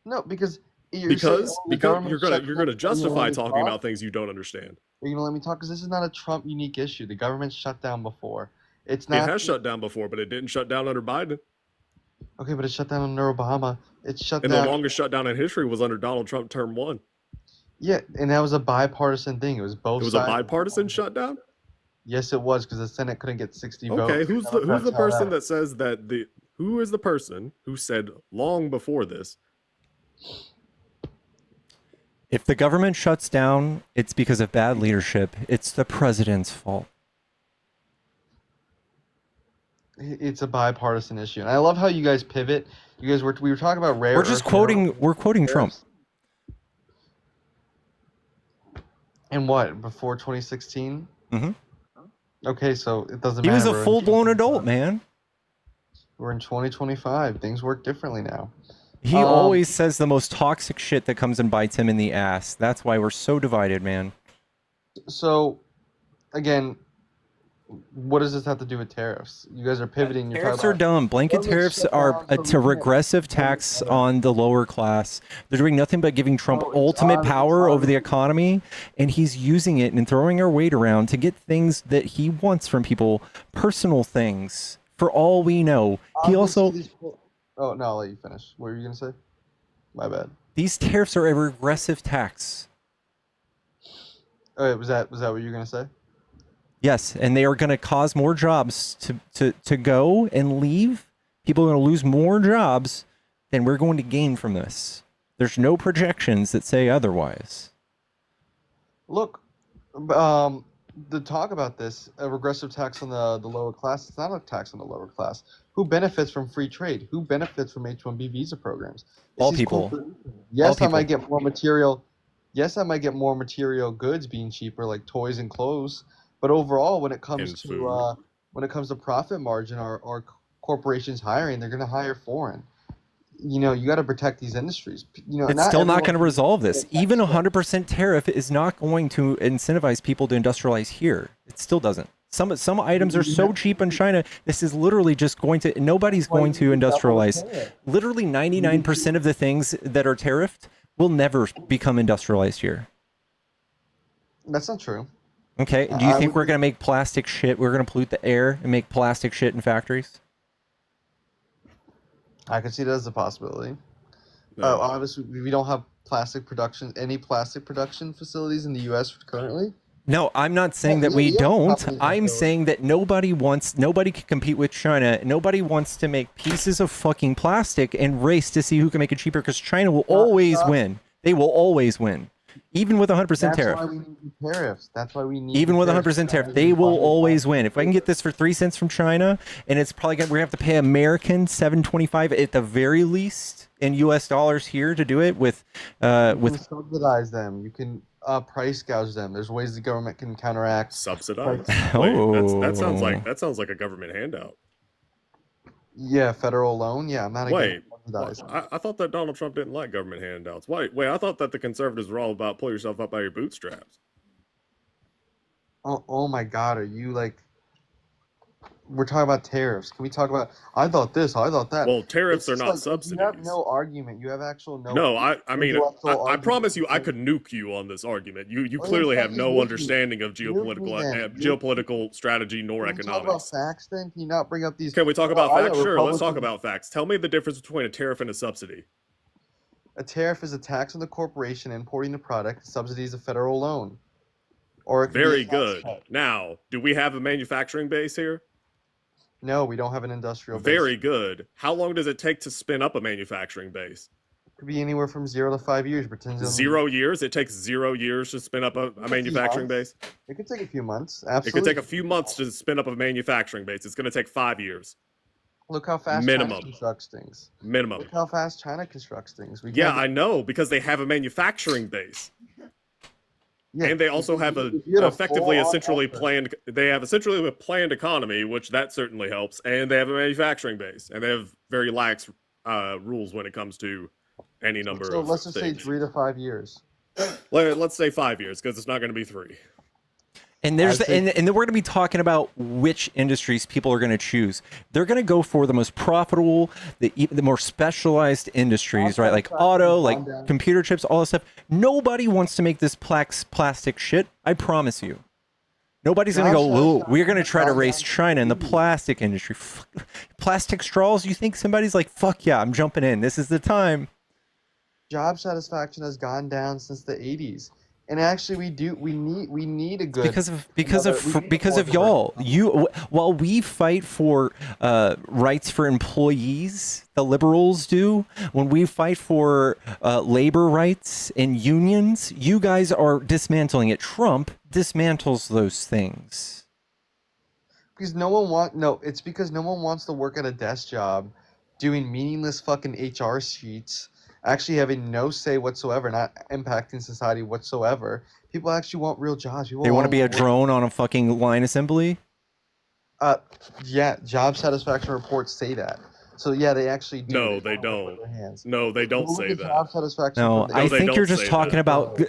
No, because you're saying, Because oh, the government you're shut gonna down- justify let me talking talk? about things you don't understand. Are you gonna let me talk? Because this is not a Trump unique issue. The government shut down before. It's It not. has shut down before, but it didn't shut down under Biden. Okay, but it shut down under Obama. It shut And down. the longest shutdown in history was under Donald Trump term 1. Yeah, and that was a bipartisan thing. It was both. It was a sides. bipartisan shutdown? Yes, it was because the Senate couldn't get 60 votes. Okay, who's the Democrats held person out. that says that who is the person who said long before this? If the government shuts down, it's because of bad leadership. It's the president's fault. It's a bipartisan issue, and I love how you guys pivot. We were talking about rare. We're just earth quoting. minerals. We're quoting Trump. And what before 2016? Mm-hmm. Okay, so it doesn't He matter. was a We're in full-blown adult, man. We're in 2025. Things work differently now. He always says the most toxic shit that comes and bites him in the ass. That's why we're so divided, man. So, again, what does this have to do with tariffs? You guys are pivoting. You're Tariffs talking are about dumb. Blanket government tariffs are shutdown a regressive tax on the lower class. They're doing nothing but giving Trump ultimate power over the economy, and he's using it and throwing our weight around to get things that he wants from people, personal things. For all we know, he also. Oh no, I'll let you finish. What were you gonna say? My bad. These tariffs are a regressive tax. Oh, wait, was that what you were gonna say? Yes, and they are going to cause more jobs to go and leave. People are going to lose more jobs than we're going to gain from this. There's no projections that say otherwise. Look, the talk about this, a regressive tax on the lower class, it's not a tax on the lower class. Who benefits from free trade? Who benefits from H-1B visa programs? It's All these people. corporations. Yes, All I might people. get more material. Yes, I might get more material goods being cheaper, like toys and clothes. But overall, when it comes to profit margin, or corporations hiring, they're going to hire foreign. You know, you got to protect these industries. You know, It's still not going to everyone- resolve this. Even 100% tariff is not going to incentivize people to industrialize here. It still doesn't. Some items are so cheap in China. This is literally just going to. Nobody's going to industrialize. Literally 99% of the things that are tariffed will never become industrialized here. That's not true. Okay. Do you think we're going to make plastic shit? We're going to pollute the air and make plastic shit in factories? I can see that as a possibility. No. Obviously, we don't have any plastic production facilities in the U.S. currently. No, I'm not saying that we yeah, don't. companies I'm saying that nobody can compete with China. Nobody wants to make pieces of fucking plastic and race to see who can make it cheaper because China will always win. They will always win. Even with 100% tariff. That's why we need tariffs. That's why we need. Even with tariffs. 100% tariff, they will always win. If I can get this for 3 cents from China, and it's probably we're gonna have to pay American $7.25 at the very least in U.S. dollars here to do it with You can subsidize them. You can price gouge them. There's ways the government can counteract. Subsidize? Oh. Wait, that sounds like a government handout. Yeah, federal loan. Yeah, I'm not Wait, against subsidizing. I thought that Donald Trump didn't like government handouts. Wait, I thought that the conservatives were all about pull yourself up by your bootstraps. Oh my God, are you like? We're talking about tariffs. Can we talk about? I thought this. I thought that. Well, tariffs It's are just not like, subsidies. You have no argument. You have actual no. No, I mean, intellectual I argument. promise you, I could nuke you on this argument. You Well, clearly then have fucking no nuke me. understanding of geopolitical strategy nor Can we talk about economics. facts then? Can you not bring up these? Can we talk about I know facts? Sure, let's talk Republicans- about facts. Tell me the difference between a tariff and a subsidy. A tariff is a tax on the corporation importing the product. Subsidy is a federal loan. Or it can be a Very tax good. cut. Now, do we have a manufacturing base here? No, we don't have an industrial base. Very good. How long does it take to spin up a manufacturing base? Could be anywhere from 0 to 5 years. Pretend 0 years? It takes 0 years to spin up a manufacturing base? It could take a few months. It Absolutely. could take a few months to spin up a manufacturing base. It's going to take 5 years. Look how fast Minimum. China constructs things. Minimum. Look how fast China constructs things. We Yeah, can't- I know, because they have a manufacturing base. Yeah, and they also have a if you had a effectively full-on essentially effort- planned. They have essentially a planned economy, which that certainly helps, and they have a manufacturing base, and they have very lax rules when it comes to any number So of let's just say things. 3 to 5 years. Let's say 5 years, because it's not going to be 3. And there's and then we're going to be talking about which industries people are going to choose. They're going to go for the most profitable, the more specialized industries, right? Like auto, like computer chips, all this stuff. Nobody wants to make this plastic shit. I promise you. Nobody's going to go, "Whoa, we're going to try to race China in the plastic industry." Plastic straws? You think somebody's like, "Fuck yeah, I'm jumping in. This is the time." Job satisfaction has gone down since the 80s. And actually, we need a good because of y'all. While we fight for rights for employees, the liberals do. When we fight for labor rights and unions, you guys are dismantling it. Trump dismantles those things. Because it's because no one wants to work at a desk job, doing meaningless fucking HR sheets. Actually having no say whatsoever, not impacting society whatsoever. People actually want real jobs. They want to be a drone on a fucking line assembly? Yeah, job satisfaction reports say that. So yeah, they actually do. No, they don't. No, they don't Look say at that. job satisfaction No, for I the- think you're just talking about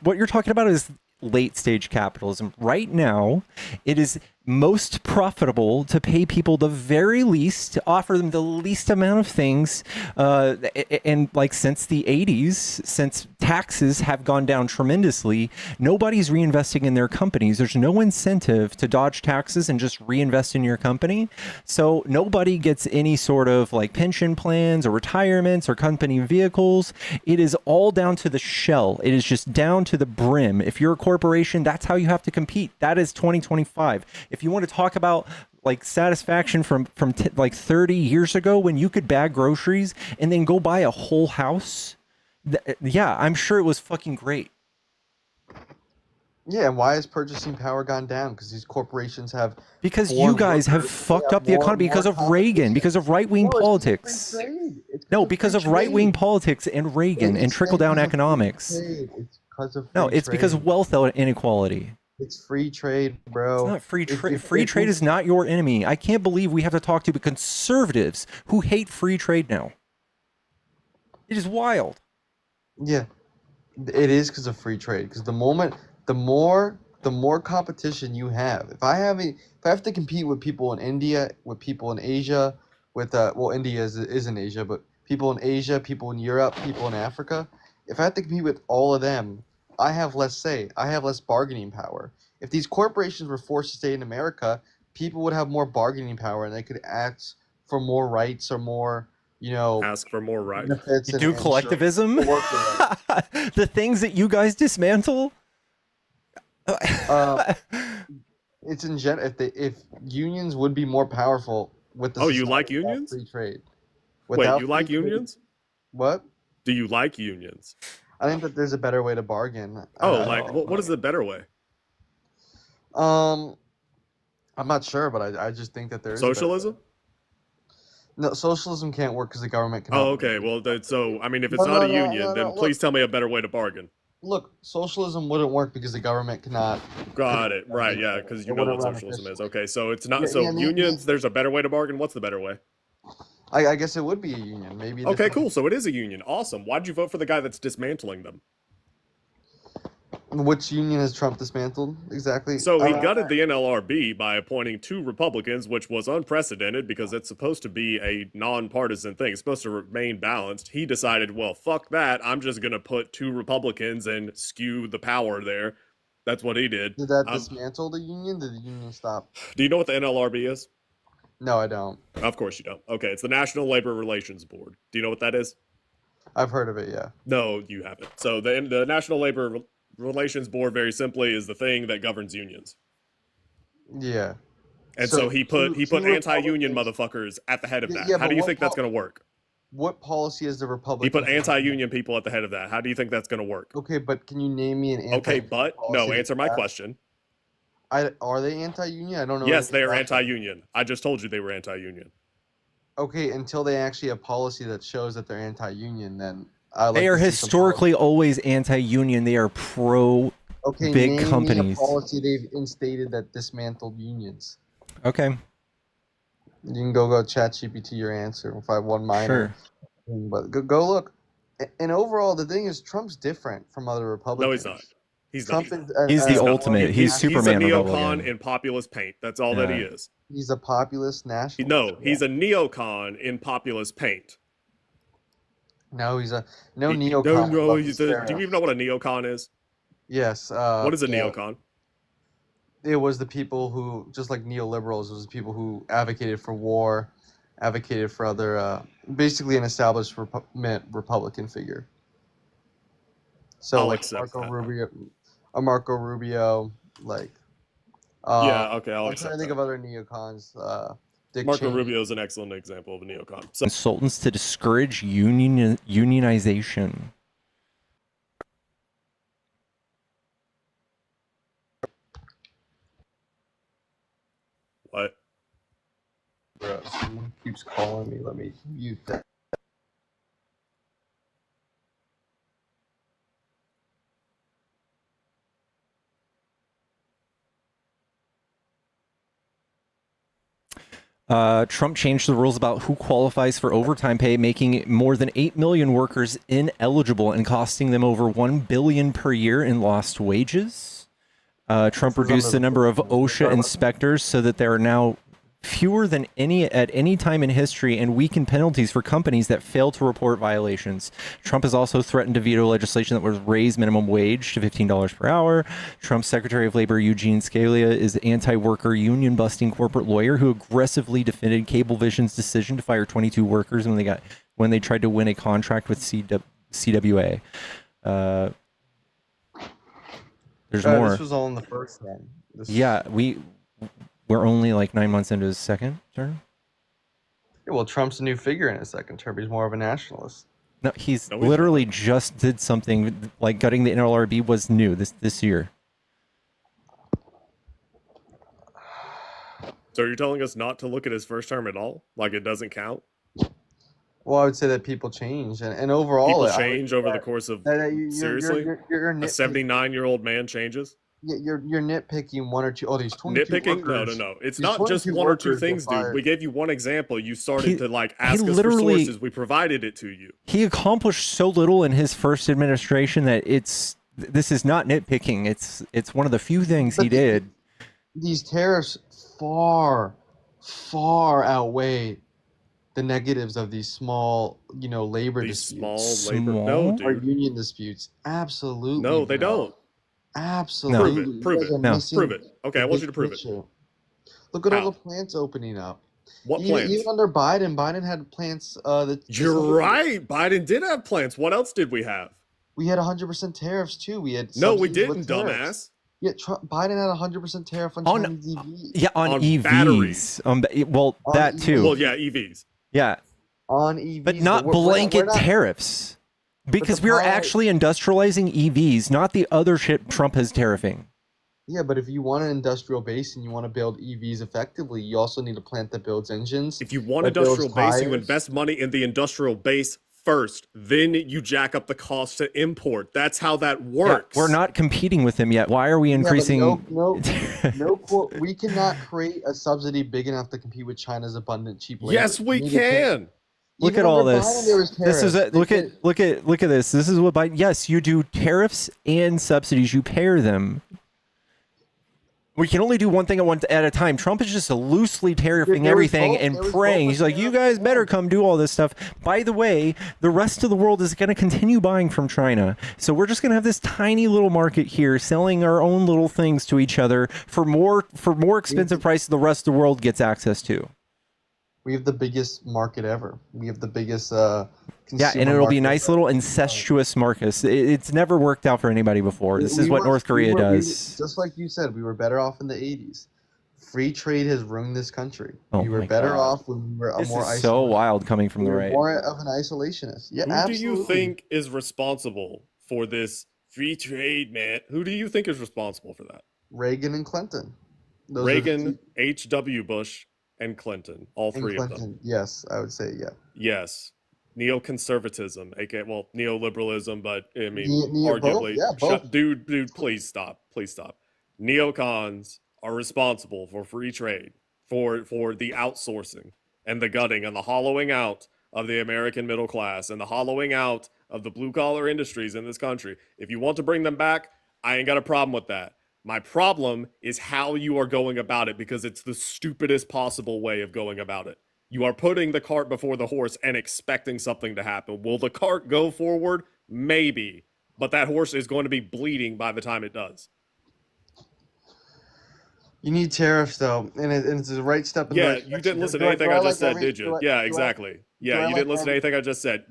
what you're talking about is late stage capitalism. Right now, it is most profitable to pay people the very least, to offer them the least amount of things. And like since the 80s, since taxes have gone down tremendously, nobody's reinvesting in their companies. There's no incentive to dodge taxes and just reinvest in your company. So nobody gets any sort of like pension plans or retirements or company vehicles. It is all down to the shell. It is just down to the brim. If you're a corporation, that's how you have to compete. That is 2025. If you want to talk about like satisfaction from like 30 years ago when you could bag groceries and then go buy a whole house, yeah, I'm sure it was fucking great. Yeah, and why has purchasing power gone down? Because these corporations have Because you guys have fucked up the economy because of Reagan, because of right-wing politics. No, because of right-wing politics and Reagan and trickle-down economics. It's because of No, free it's because trade. of wealth inequality. It's free trade, bro. It's not free trade. If- Free if trade we- is not your enemy. I can't believe we have to talk to conservatives who hate free trade now. It is wild. Yeah, it is because of free trade. Because the more competition you have. If I have to compete with people in India, with people in Asia, with India is in Asia, but people in Asia, people in Europe, people in Africa. If I have to compete with all of them, I have less say. I have less bargaining power. If these corporations were forced to stay in America, people would have more bargaining power, and they could ask for more rights or more, ask for more rights. benefits. You and- do and collectivism? sure, work with The things that you guys dismantle? It's in general. If unions would be more powerful with the Oh, you society like without unions? free trade. Wait, Without you like free trade- unions? What? Do you like unions? I think that there's a better way to bargain. Oh, like what is the better way? I'm not sure, but I just think that there is a better way. Socialism? No, socialism can't work because the government cannot. Oh, okay. Well, so I mean, if it's No, not no, a no, union, no, then no, please tell me a better way to bargain. Look, socialism wouldn't work because the government cannot. Got it. Right. Yeah. Because you It know what wouldn't run socialism is. Okay. So it's not. Yeah, So yeah, yeah, unions. There's a better way to bargain. What's the better way? I guess it would be a union. Maybe. Okay. Cool. So it is a union. Awesome. Why'd you vote for the guy that's dismantling them? Which union has Trump dismantled exactly? So he gutted the NLRB by appointing 2 Republicans, which was unprecedented because it's supposed to be a nonpartisan thing. It's supposed to remain balanced. He decided, well, fuck that. I'm just going to put 2 Republicans and skew the power there. That's what he did. Did that dismantle the union? Did the union stop? Do you know what the NLRB is? No, I don't. Of course you don't. Okay, it's the National Labor Relations Board. Do you know what that is? I've heard of it. Yeah. No, you haven't. So the National Labor Relations Board, very simply, is the thing that governs unions. Yeah. And so he put two anti-union Republicans- motherfuckers at the head of that. Yeah, How but do you what think that's going to work? What policy is the He Republican? put anti-union people at the head of that. How do you think that's going to work? Okay, but can you name me an anti? Okay, but no, answer my question. Are they anti-union? I don't know. Yes, anything they are about them. anti-union. I just told you they were anti-union. Okay, until they actually have policy that shows that they're anti-union, then I like They are to see some historically always anti-union. They are pro Okay, big name me a companies. policy they've instated that dismantled unions. Okay. You can go ChatGPT your answer if I have one minor. Thing, but go look. And overall, the thing is, Trump's different from other Republicans. No, he's not. He's Trump not. is He's the ultimate. He's Superman He's a all over neocon again. in populist paint. That's all that he Yeah. is. He's a populist nationalist. No, he's a neocon in populist paint. No, he's a neocon. No, do you even know what a neocon is? Yes. What is a yeah. neocon? It was the people who, just like neoliberals, it was the people who advocated for war, advocated for other, basically an established Republican figure. So I'll like accept Marco Rubio, like. Yeah, okay, I'll I'm accept trying to think of other neocons. Dick Marco Cheney. Rubio is an excellent example of a neocon. So, Consultants to discourage unionization. what? Bro, someone keeps calling me. Let me mute that. Trump changed the rules about who qualifies for overtime pay, making more than 8 million workers ineligible and costing them over $1 billion per year in lost wages. Trump reduced the number of OSHA inspectors so that there are now fewer than at any time in history, and weakened penalties for companies that fail to report violations. Trump has also threatened to veto legislation that would raise minimum wage to $15 per hour. Trump's Secretary of Labor, Eugene Scalia, is an anti-worker, union-busting corporate lawyer who aggressively defended Cablevision's decision to fire 22 workers when they tried to win a contract with CWA. There's more. This was all in the first one. Yeah, we're only like 9 months into his second term. Yeah, well, Trump's a new figure in his second term. He's more of a nationalist. No, he's literally just did something like gutting the NLRB was new this year. So you're telling us not to look at his first term at all? Like it doesn't count? Well, I would say that people change, and overall, People change over the course of seriously. You're A 79-year-old man changes. You're nitpicking one or two. Oh, these 22 Nitpicking? workers. No. It's These not just 22 one or two workers get things, dude. fired. We gave you one example. You started to like ask us for literally- sources. We provided it to you. He accomplished so little in his first administration that this is not nitpicking. It's one of the few things he did. These tariffs far outweigh the negatives of these small, labor disputes. Small labor, no, or dude. union disputes. Absolutely. No, they bro. don't. Absolutely. Prove You guys are it. missing Prove it. Okay, I the want you big to prove it. picture. Look at How? all the plants opening up. What even, plants? Even under Biden had plants. You're right. Biden did have plants. What else did we have? We had 100% tariffs too. We had No, we subsidies with didn't, tariffs. dumbass. Yeah, Biden had 100% tariff on Chinese EVs. Yeah, on EVs. batteries. Well, On that too. Well, yeah, EVs. Yeah, On EVs, but not we're not- blanket we're not- tariffs, because the we are problem- actually industrializing EVs, not the other shit Trump is tariffing. Yeah, but if you want an industrial base and you want to build EVs effectively, you also need a plant that builds engines. If you want that builds industrial base, you tires. invest money in the industrial base first. Then you jack up the cost to import. That's how that Yeah, works. we're not competing with them yet. Why are we Yeah, but increasing? we cannot create a subsidy big enough to compete with China's abundant cheap labor. Yes, we need to take- can. Look Even at all under this. Biden, there was This is tariffs. look at this. This is what Biden. Yes, you do tariffs and subsidies. You pair them. We can only do one thing at a time. Trump is just loosely tariffing There was everything both- and there was praying. both He's like, you guys better come do all this stuff. By the way, the rest of the world is going to continue buying from China. So we're just going to have this tiny little market here selling our own little things to each other for more expensive prices the rest of the world gets access to. We have the biggest market ever. We have the biggest Yeah, consumer and it'll be a market nice ever. little incestuous market. It's never worked out for anybody before. This is what North Korea does. Just like you said, we were better off in the 80s. Free trade has ruined this country. Oh We were my better God. off when we were a This more is isolated. so wild coming from We the were right. more of an isolationist. Yeah, Who absolutely. do you think is responsible for this free trade, man? Who do you think is responsible for that? Reagan and Clinton. Those are the Reagan, two- H.W. Bush, and Clinton. All and three of Clinton. them. Yes, I would say yeah. Yes. Neoconservatism, aka well, neoliberalism, but I mean, Both? arguably, Yeah, both. dude, please stop, Neocons are responsible for free trade, for the outsourcing and the gutting and the hollowing out of the American middle class and the hollowing out of the blue collar industries in this country. If you want to bring them back, I ain't got a problem with that. My problem is how you are going about it, because it's the stupidest possible way of going about it. You are putting the cart before the horse and expecting something to happen. Will the cart go forward? Maybe. But that horse is going to be bleeding by the time it does. You need tariffs though, and it's the right step in the Yeah, right you direction. didn't listen Do to anything I like just said, every- did you? do I- Yeah, do I- exactly. do Yeah, I you like didn't listen to every- anything I just said.